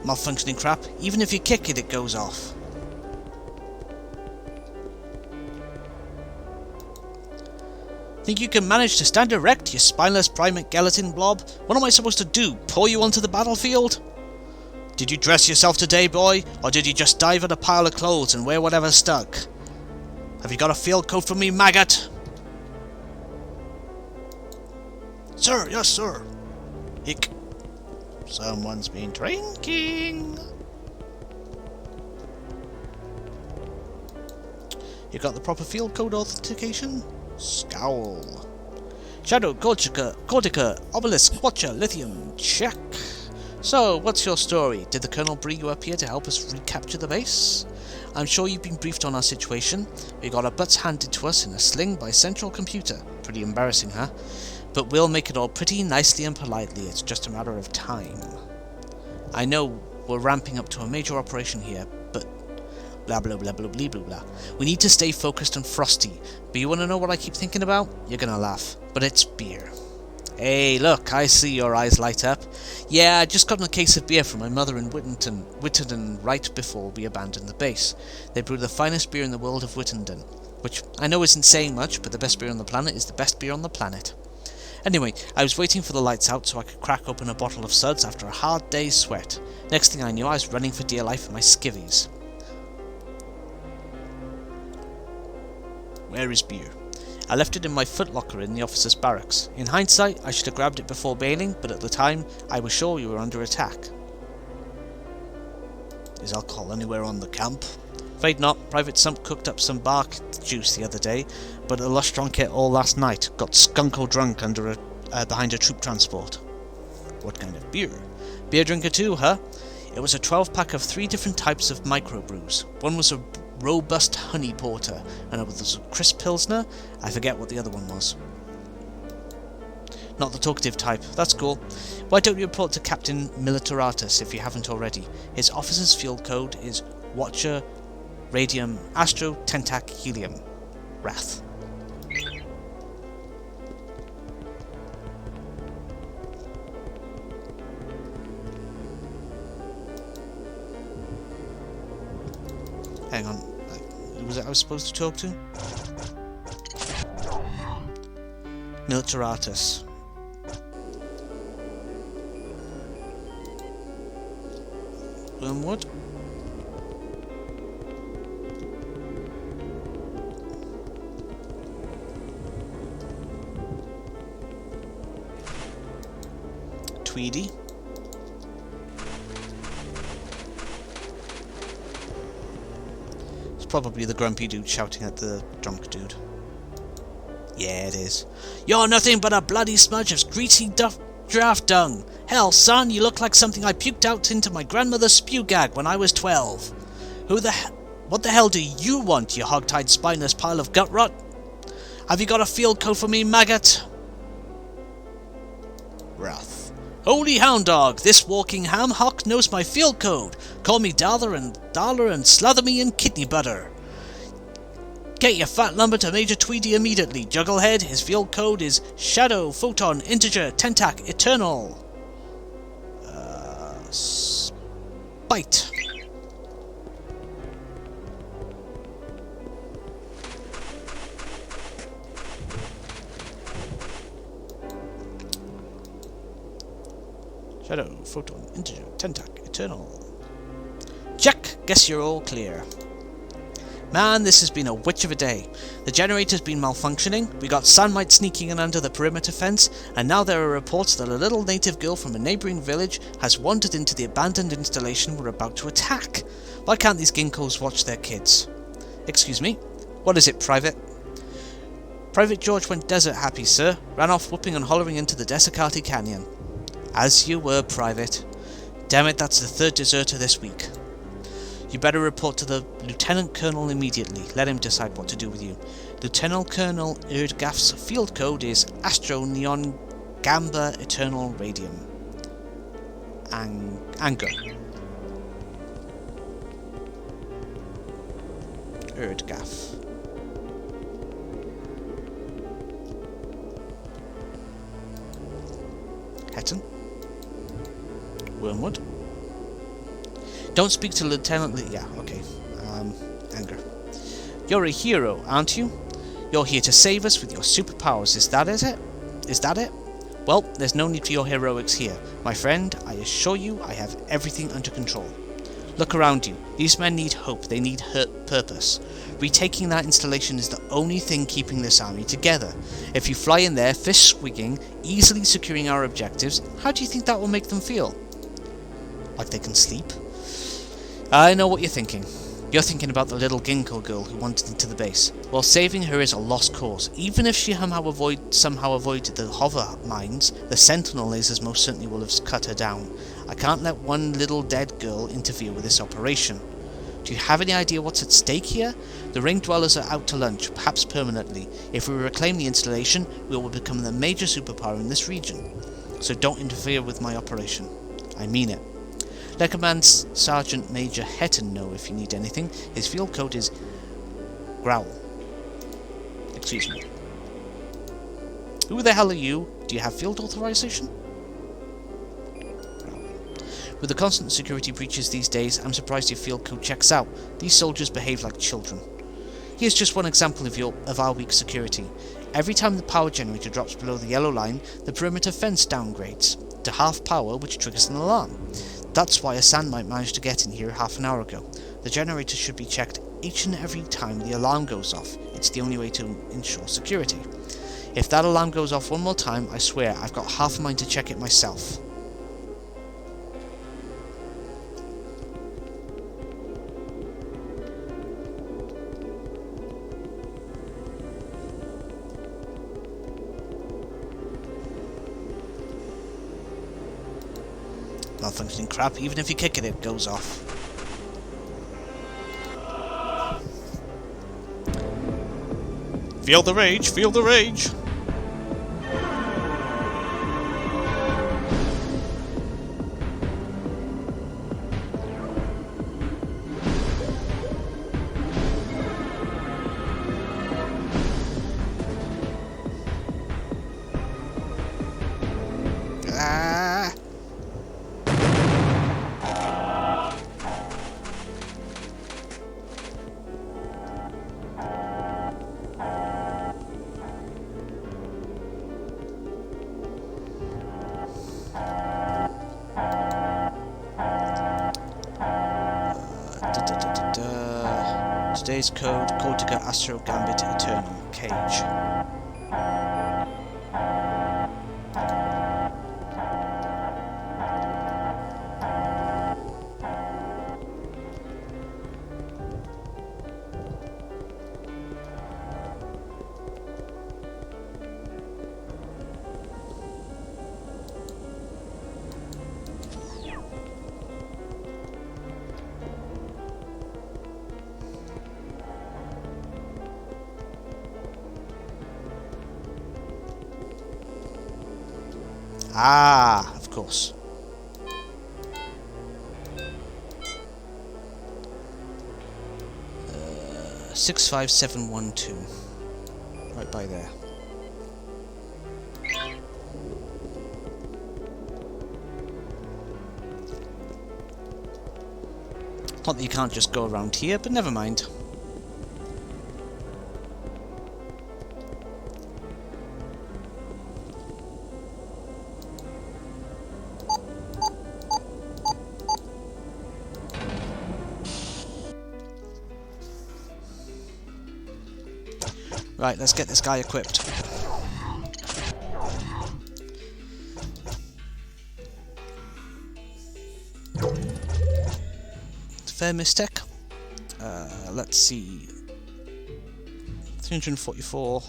Malfunctioning crap. Even if you kick it, it goes off. Think you can manage to stand erect, you spineless primate gelatin blob? What am I supposed to do? Pour you onto the battlefield? Did you dress yourself today, boy? Or did you just dive in a pile of clothes and wear whatever stuck? Have you got a field coat for me, maggot? Sir, yes, sir. Hick. Someone's been drinking. You got the proper field code authentication? Scowl. Shadow Cortica Obelisk Watcher Lithium. Check. So, what's your story? Did the Colonel bring you up here to help us recapture the base? I'm sure you've been briefed on our situation. We got our butts handed to us in a sling by Central Computer. Pretty embarrassing, huh? But we'll make it all pretty nicely and politely. It's just a matter of time. I know we're ramping up to a major operation here, but blah blah blah blah blah blah blah. We need to stay focused and frosty. But you want to know what I keep thinking about? You're gonna laugh. But it's beer. Hey, look, I see your eyes light up. Yeah, I just got a case of beer from my mother in Wittenden right before we abandoned the base. They brew the finest beer in the world of Wittenden, which I know isn't saying much, but the best beer on the planet is the best beer on the planet. Anyway, I was waiting for the lights out so I could crack open a bottle of suds after a hard day's sweat. Next thing I knew, I was running for dear life for my skivvies. Where is beer? I left it in my footlocker in the officers' barracks. In hindsight, I should have grabbed it before bailing, but at the time, I was sure we were under attack. Is alcohol anywhere on the camp? Afraid not. Private Sump cooked up some bark juice the other day, but the lush drunk it all last night. Got skunko drunk behind a troop transport. What kind of beer? Beer drinker too, huh? It was a 12-pack of 3 different types of microbrews. One was a robust honey porter, and it was a crisp pilsner. I forget what the other one was. Not the talkative type. That's cool. Why don't you report to Captain Militaratus if you haven't already? His officer's field code is Watcher, Radium, Astro, Tentac, Helium. Wrath. Hang on. Who was it I was supposed to talk to? Militaratus. Wormwood? Tweedy. It's probably the grumpy dude shouting at the drunk dude. Yeah, it is. You're nothing but a bloody smudge of greasy giraffe dung. Hell, son, you look like something I puked out into my grandmother's spew gag when I was 12. What the hell do you want, you hog-tied spineless pile of gut rot? Have you got a field code for me, maggot? Wrath. Holy hound dog, this walking ham hock knows my field code. Call me dollar and slather me in kidney butter. Get your fat lumber to Major Tweedy immediately, Jugglehead. His field code is Shadow, Photon, Integer, Tentac, Eternal. Spite. Shadow, Photon, Integer, Tentac, Eternal. Check! Guess you're all clear. Man, this has been a witch of a day. The generator's been malfunctioning, we got sandmite sneaking in under the perimeter fence, and now there are reports that a little native girl from a neighbouring village has wandered into the abandoned installation we're about to attack. Why can't these ginkgos watch their kids? Excuse me? What is it, Private? Private George went desert happy, sir. Ran off whooping and hollering into the Desicati Canyon. As you were, Private. Damn it, that's the third deserter this week. You better report to the Lieutenant Colonel immediately. Let him decide what to do with you. Lieutenant Colonel Erdgaff's field code is Astro Neon Gamba Eternal Radium. Anger. Erdgaff. Hetton. Wormwood. Don't speak to Lieutenant Lee. Yeah, okay. Anger. You're a hero, aren't you? You're here to save us with your superpowers. Is that it? Is that it? Well, there's no need for your heroics here. My friend, I assure you I have everything under control. Look around you. These men need hope. They need purpose. Retaking that installation is the only thing keeping this army together. If you fly in there, fish swigging, easily securing our objectives, how do you think that will make them feel? Like they can sleep? I know what you're thinking. You're thinking about the little ginkgo girl who wandered into the base. Well, saving her is a lost cause. Even if she somehow avoided the hover mines, the sentinel lasers most certainly will have cut her down. I can't let one little dead girl interfere with this operation. Do you have any idea what's at stake here? The ring dwellers are out to lunch, perhaps permanently. If we reclaim the installation, we will become the major superpower in this region. So don't interfere with my operation. I mean it. Let Command Sergeant Major Hetton know if you need anything. His field code is Growl. Excuse me. Who the hell are you? Do you have field authorization? With the constant security breaches these days, I'm surprised your field code checks out. These soldiers behave like children. Here's just one example of our weak security. Every time the power generator drops below the yellow line, the perimeter fence downgrades to half power, which triggers an alarm. That's why a sandmite managed to get in here half an hour ago. The generator should be checked each and every time the alarm goes off. It's the only way to ensure security. If that alarm goes off one more time, I swear I've got half a mind to check it myself. Malfunctioning crap, even if you kick it, it goes off. Feel the rage, feel the rage! Today's code, Cortica Astro Gambit Eternal, Cage. Ah, of course. Uh, 65712. Right by there. Not that you can't just go around here, but never mind. Right, let's get this guy equipped. Fair mistake. Let's see. 344,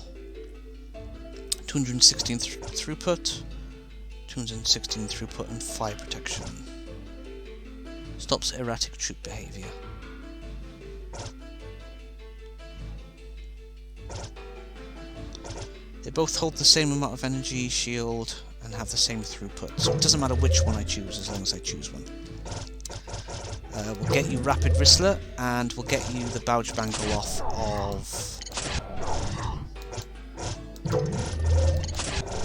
216 throughput, 216 throughput and fire protection. Stops erratic troop behavior. They both hold the same amount of energy, shield, and have the same throughput, so it doesn't matter which one I choose as long as I choose one. We'll get you Rapid Whistler, and we'll get you the Bouge Bangle off of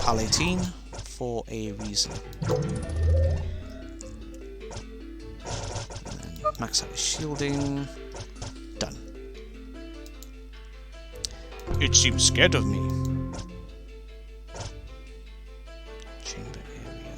PAL 18 for a reason. And then max out his shielding. Done. It seems scared of me. Chamber area.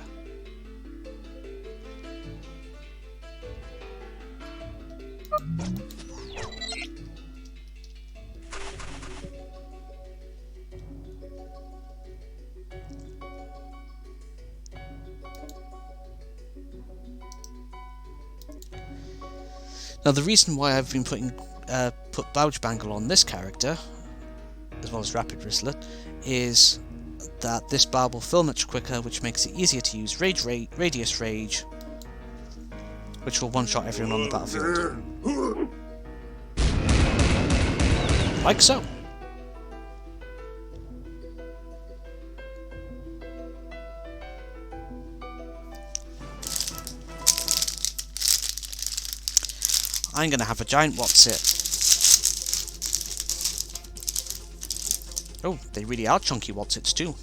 Now the reason why I've been put Bouge Bangle on this character, as well as Rapid Whistler, is that this bar will fill much quicker, which makes it easier to use Radius Rage, which will one-shot everyone on the battlefield. Like so. I'm gonna have a giant What's-It. Oh, they really are chunky What's-Its too.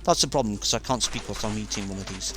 That's the problem, because I can't speak whilst I'm eating one of these.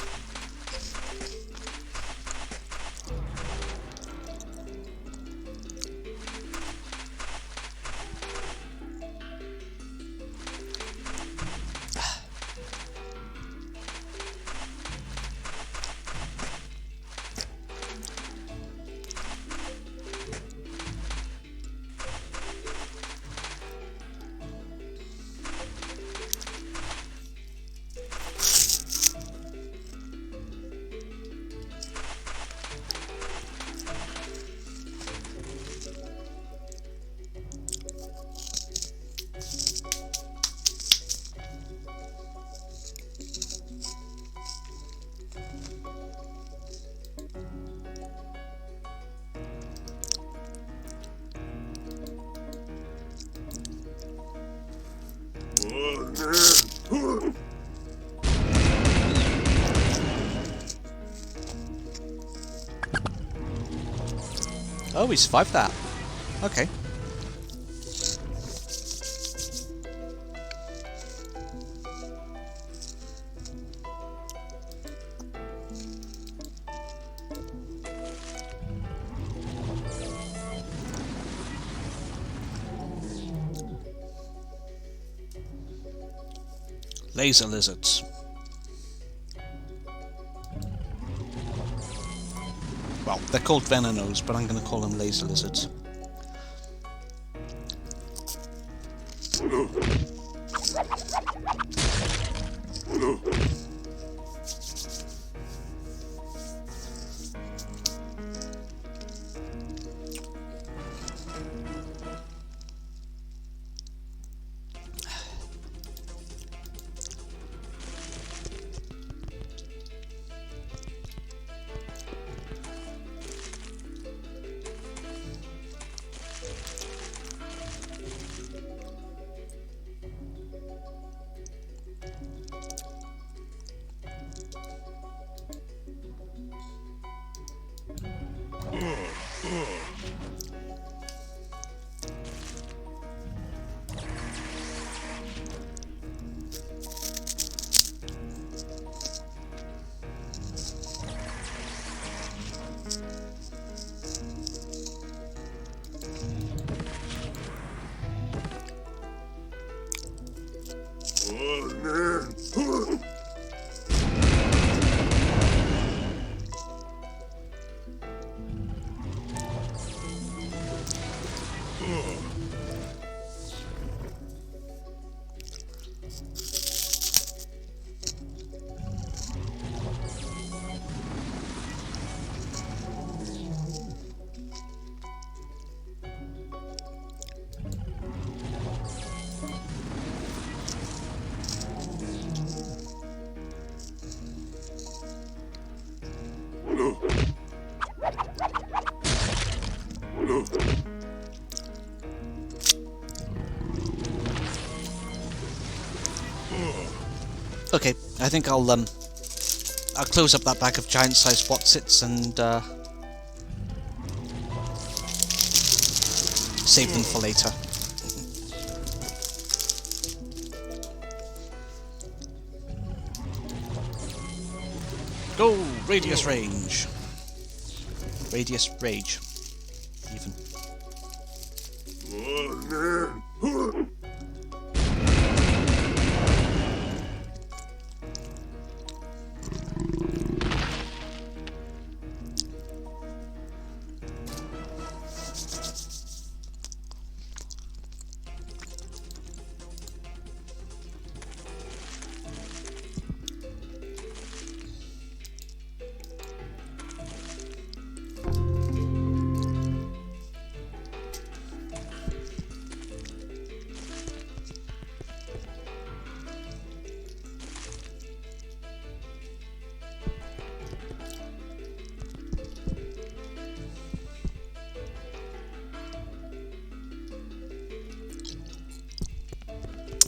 Oh, he survived that. Okay. Laser lizards. They're called venenos, but I'm going to call them laser lizards. Okay, I think I'll close up that bag of giant-sized Watsits and save them for later. Go! Radius range. Radius rage. Even.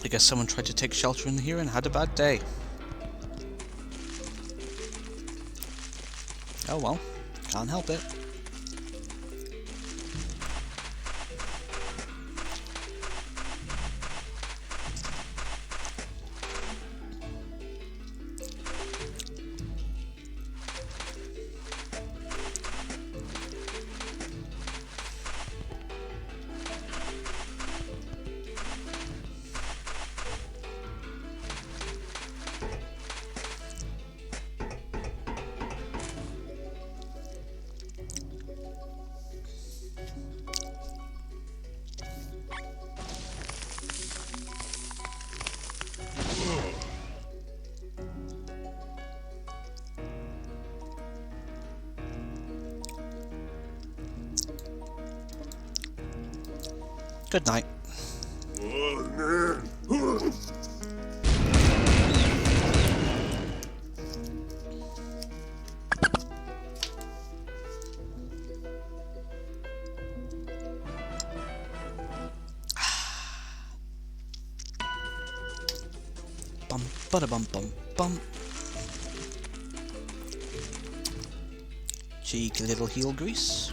I guess someone tried to take shelter in here and had a bad day. Oh well, can't help it. Good night. Bum bada bum bum bum. Cheeky little heel grease.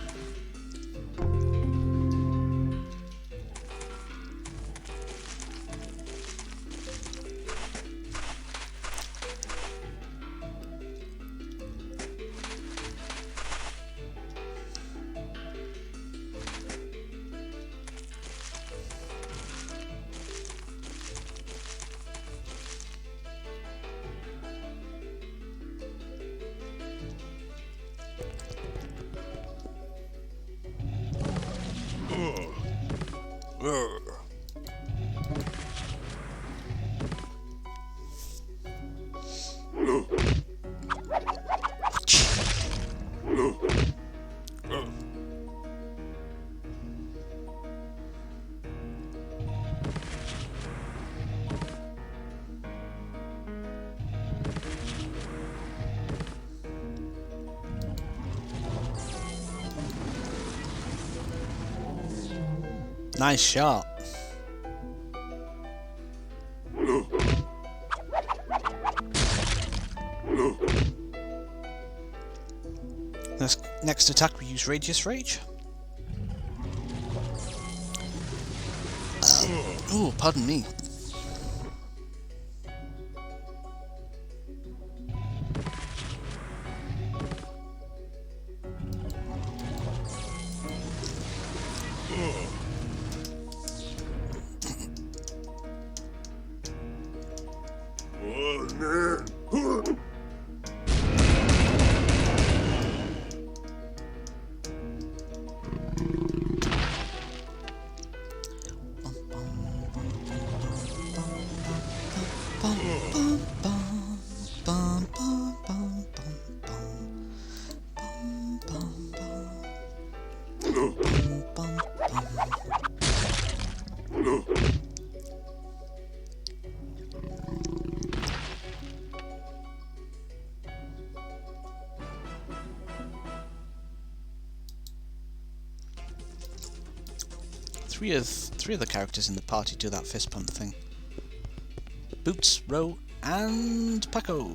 Nice shot. Next attack we use Radius Rage. Oh, pardon me. Three of the characters in the party do that fist pump thing. Boots, Ro, and Paco.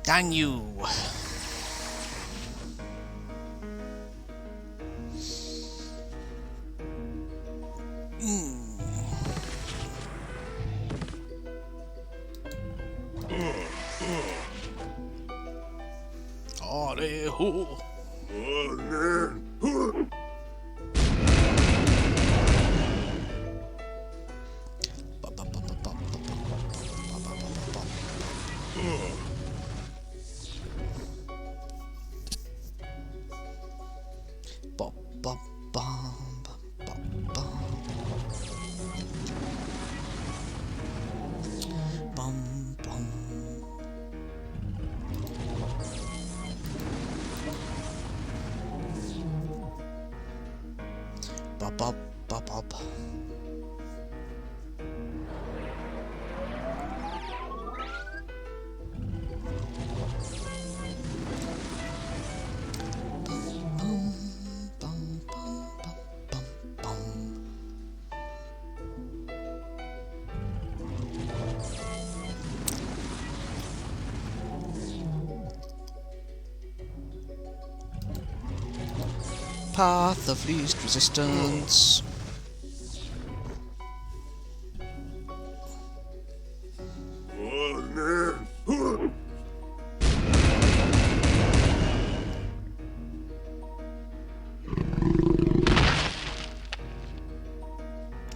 Dang you! Path of least resistance.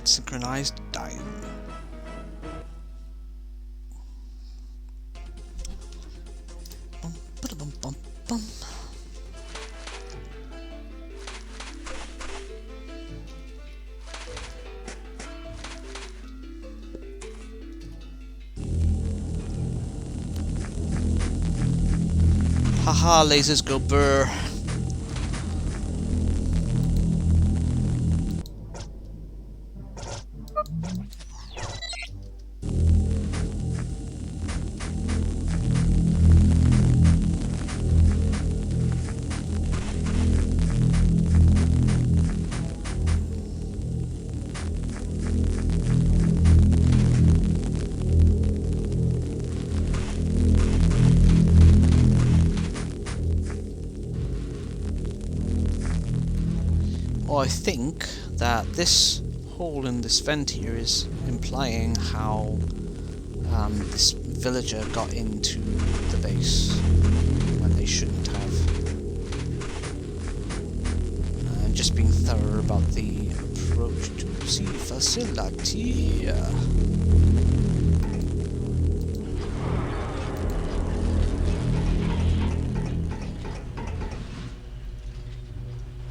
Synchronized dying. Haha, lasers go burr. Well, I think that this hole in this vent here is implying how this villager got into the base when they shouldn't have. And just being thorough about the approach to the facility.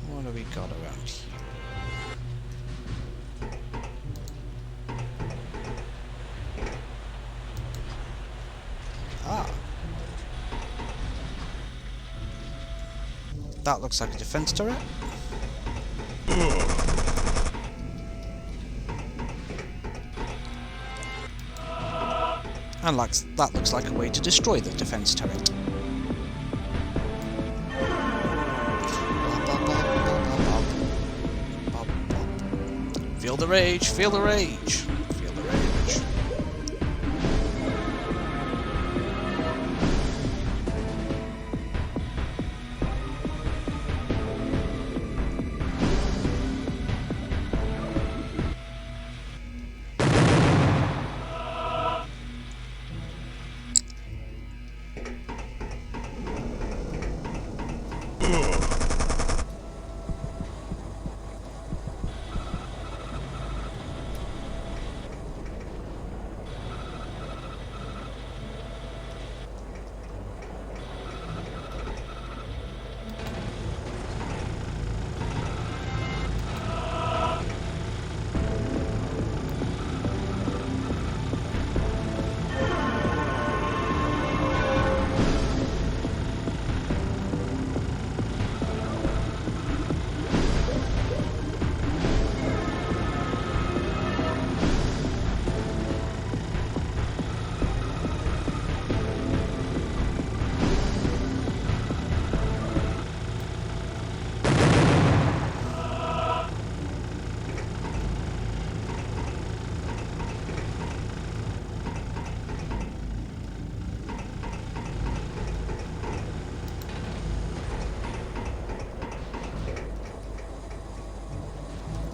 What do we got around here? That looks like a defense turret. And that looks like a way to destroy the defense turret. Feel the rage, feel the rage, feel the rage.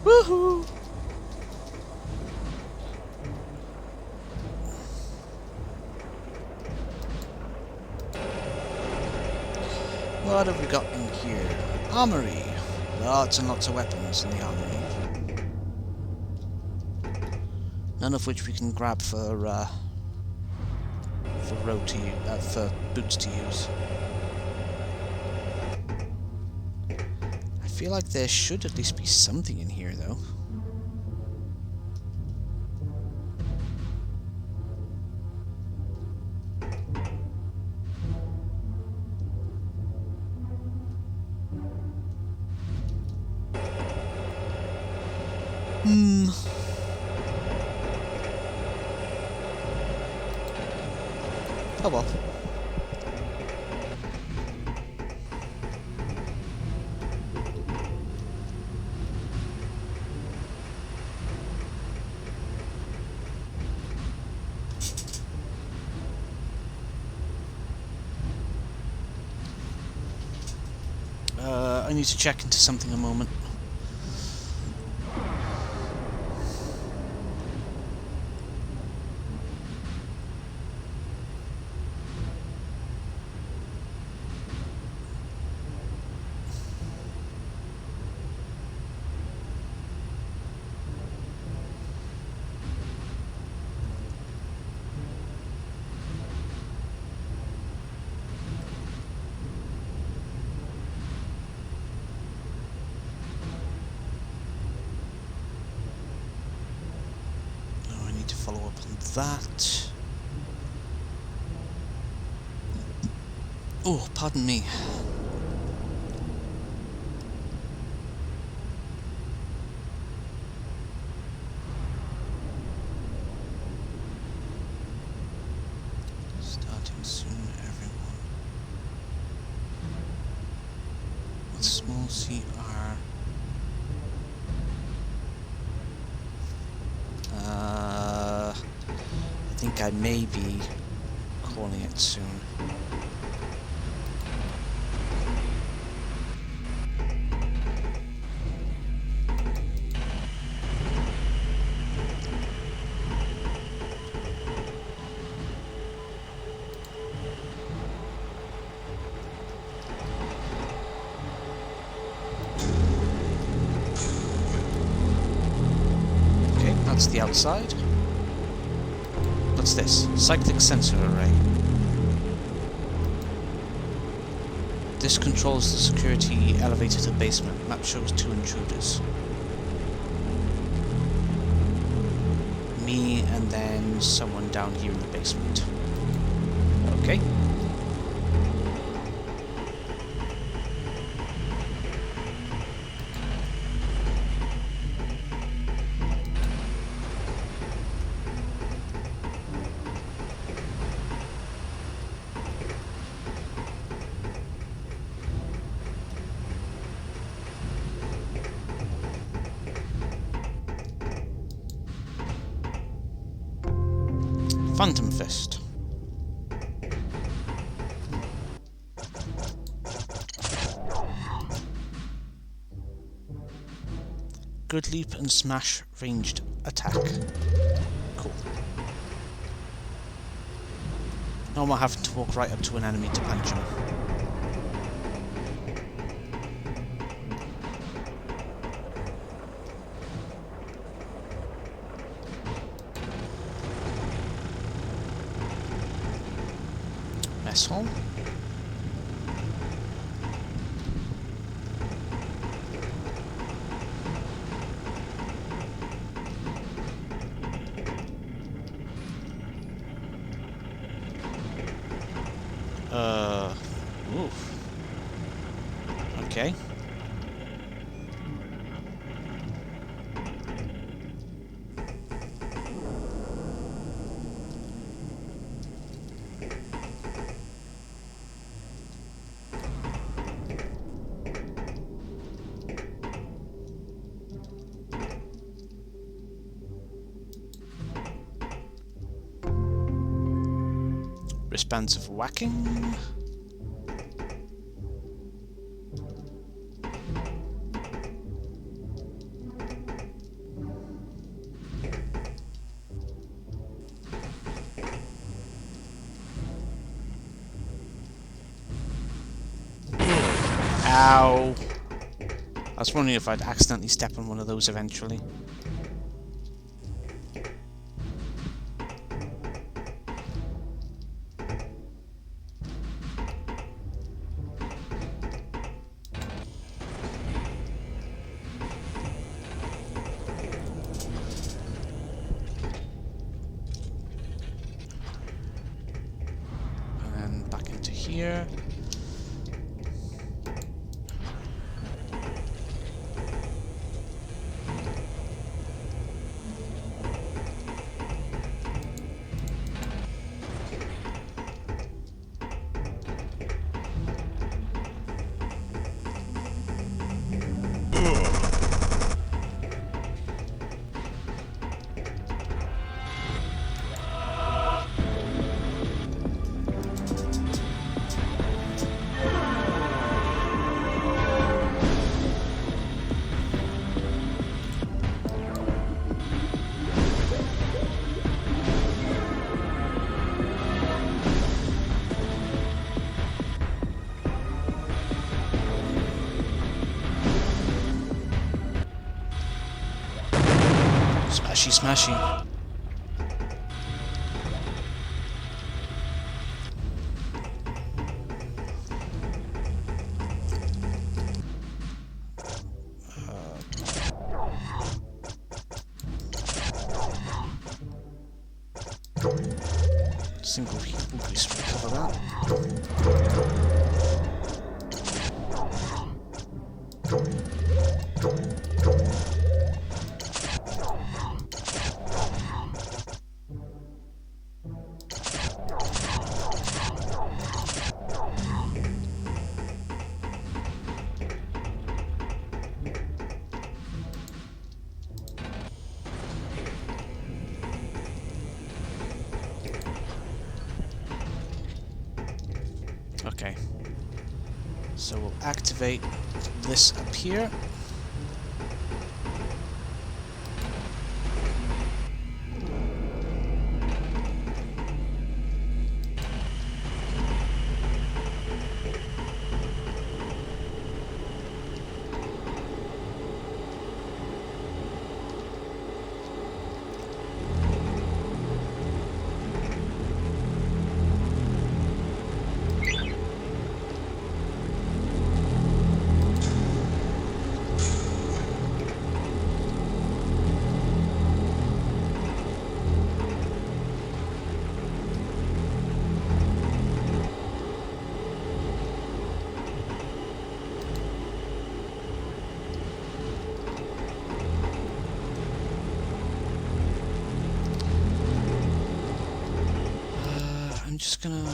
Woohoo! What have we got in here? Armory. Lots and lots of weapons in the armory. None of which we can grab for boots to use. I feel like there should at least be something in here, though. Oh well. I need to check into something a moment. Follow up on that. Oh, pardon me. Starting soon, everyone. With small CR. I think I may be calling it soon. that's the outside. What's this? Cyclic sensor array. This controls the security elevator to basement. Map shows 2 intruders. Me and then someone down here in the basement. Okay. Phantom Fist. Good leap and smash ranged attack. Cool. No more having to walk right up to an enemy to punch him. Mess hall. Oof. Okay. Wristbands of whacking. Ow! I was wondering if I'd accidentally step on one of those eventually. And then back into here. Smashy, smashy. Single heat will cover that. Okay, so we'll activate this up here. just gonna...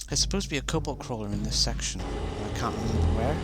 There's supposed to be a cobalt crawler in this section. I can't remember where.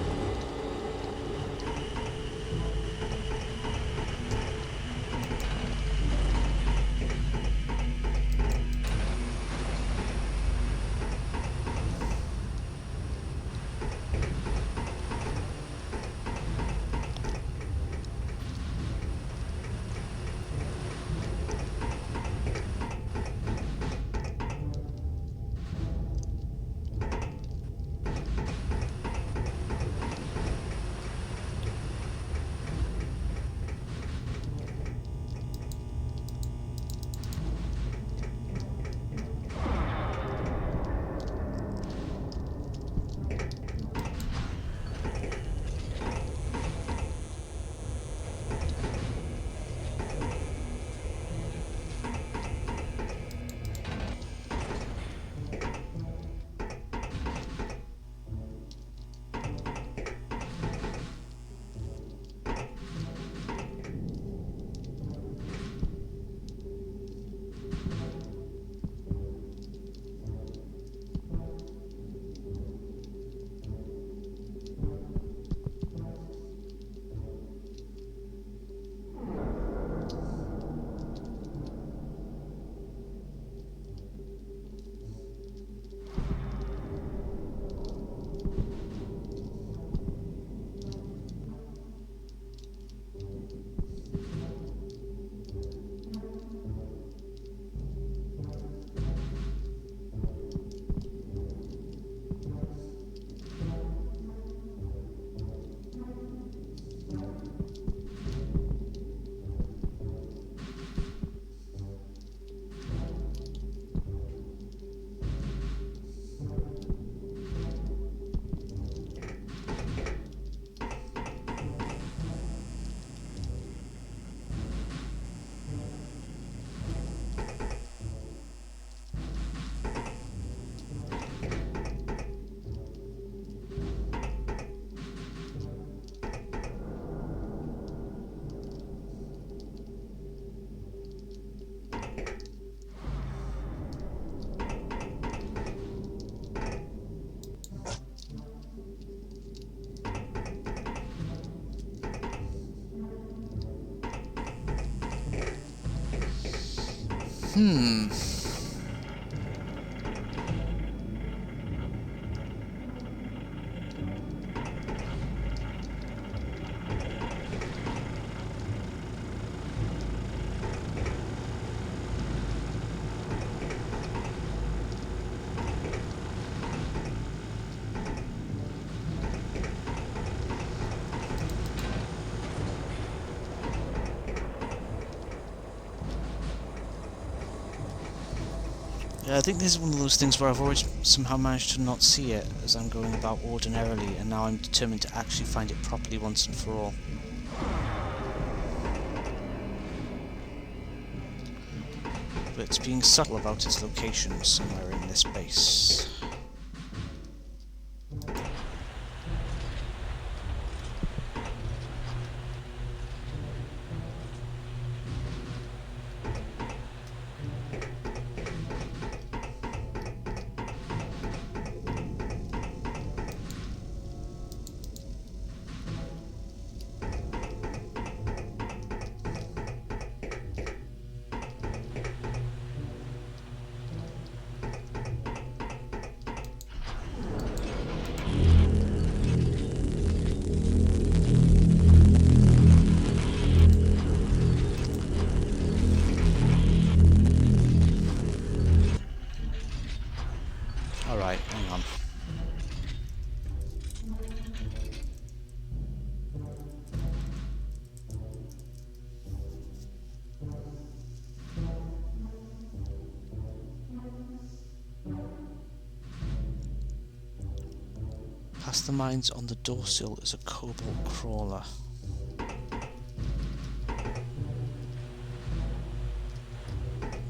Hmm. Yeah, I think this is one of those things where I've always somehow managed to not see it as I'm going about ordinarily, and now I'm determined to actually find it properly once and for all. But it's being subtle about its location somewhere in this base. Alright, hang on. Masterminds on the door sill is a cobalt crawler.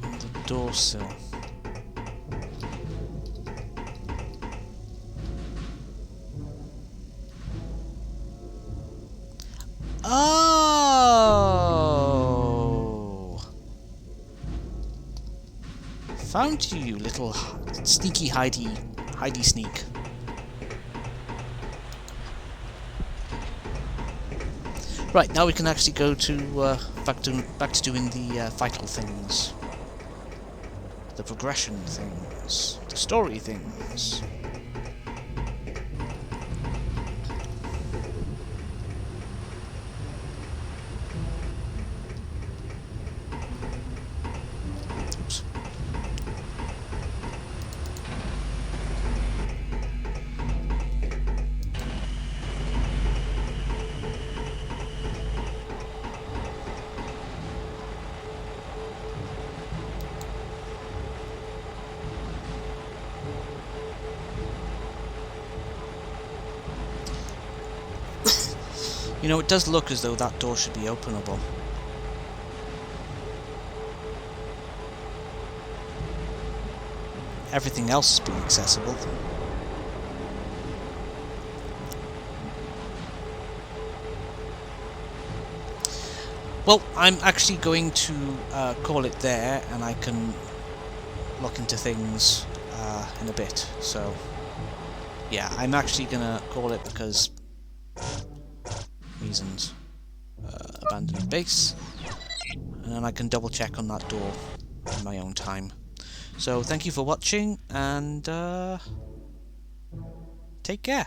On the door sill. Oh! Found you, little sneaky hidey sneak. Right, now we can actually go to back to doing the vital things, the progression things, the story things. Oops. You know, it does look as though that door should be openable. Everything else has been accessible. Well, I'm actually going to call it there, and I can look into things in a bit. So, yeah, I'm actually gonna call it because reasons. Abandoned base, and then I can double check on that door in my own time. So thank you for watching, and take care.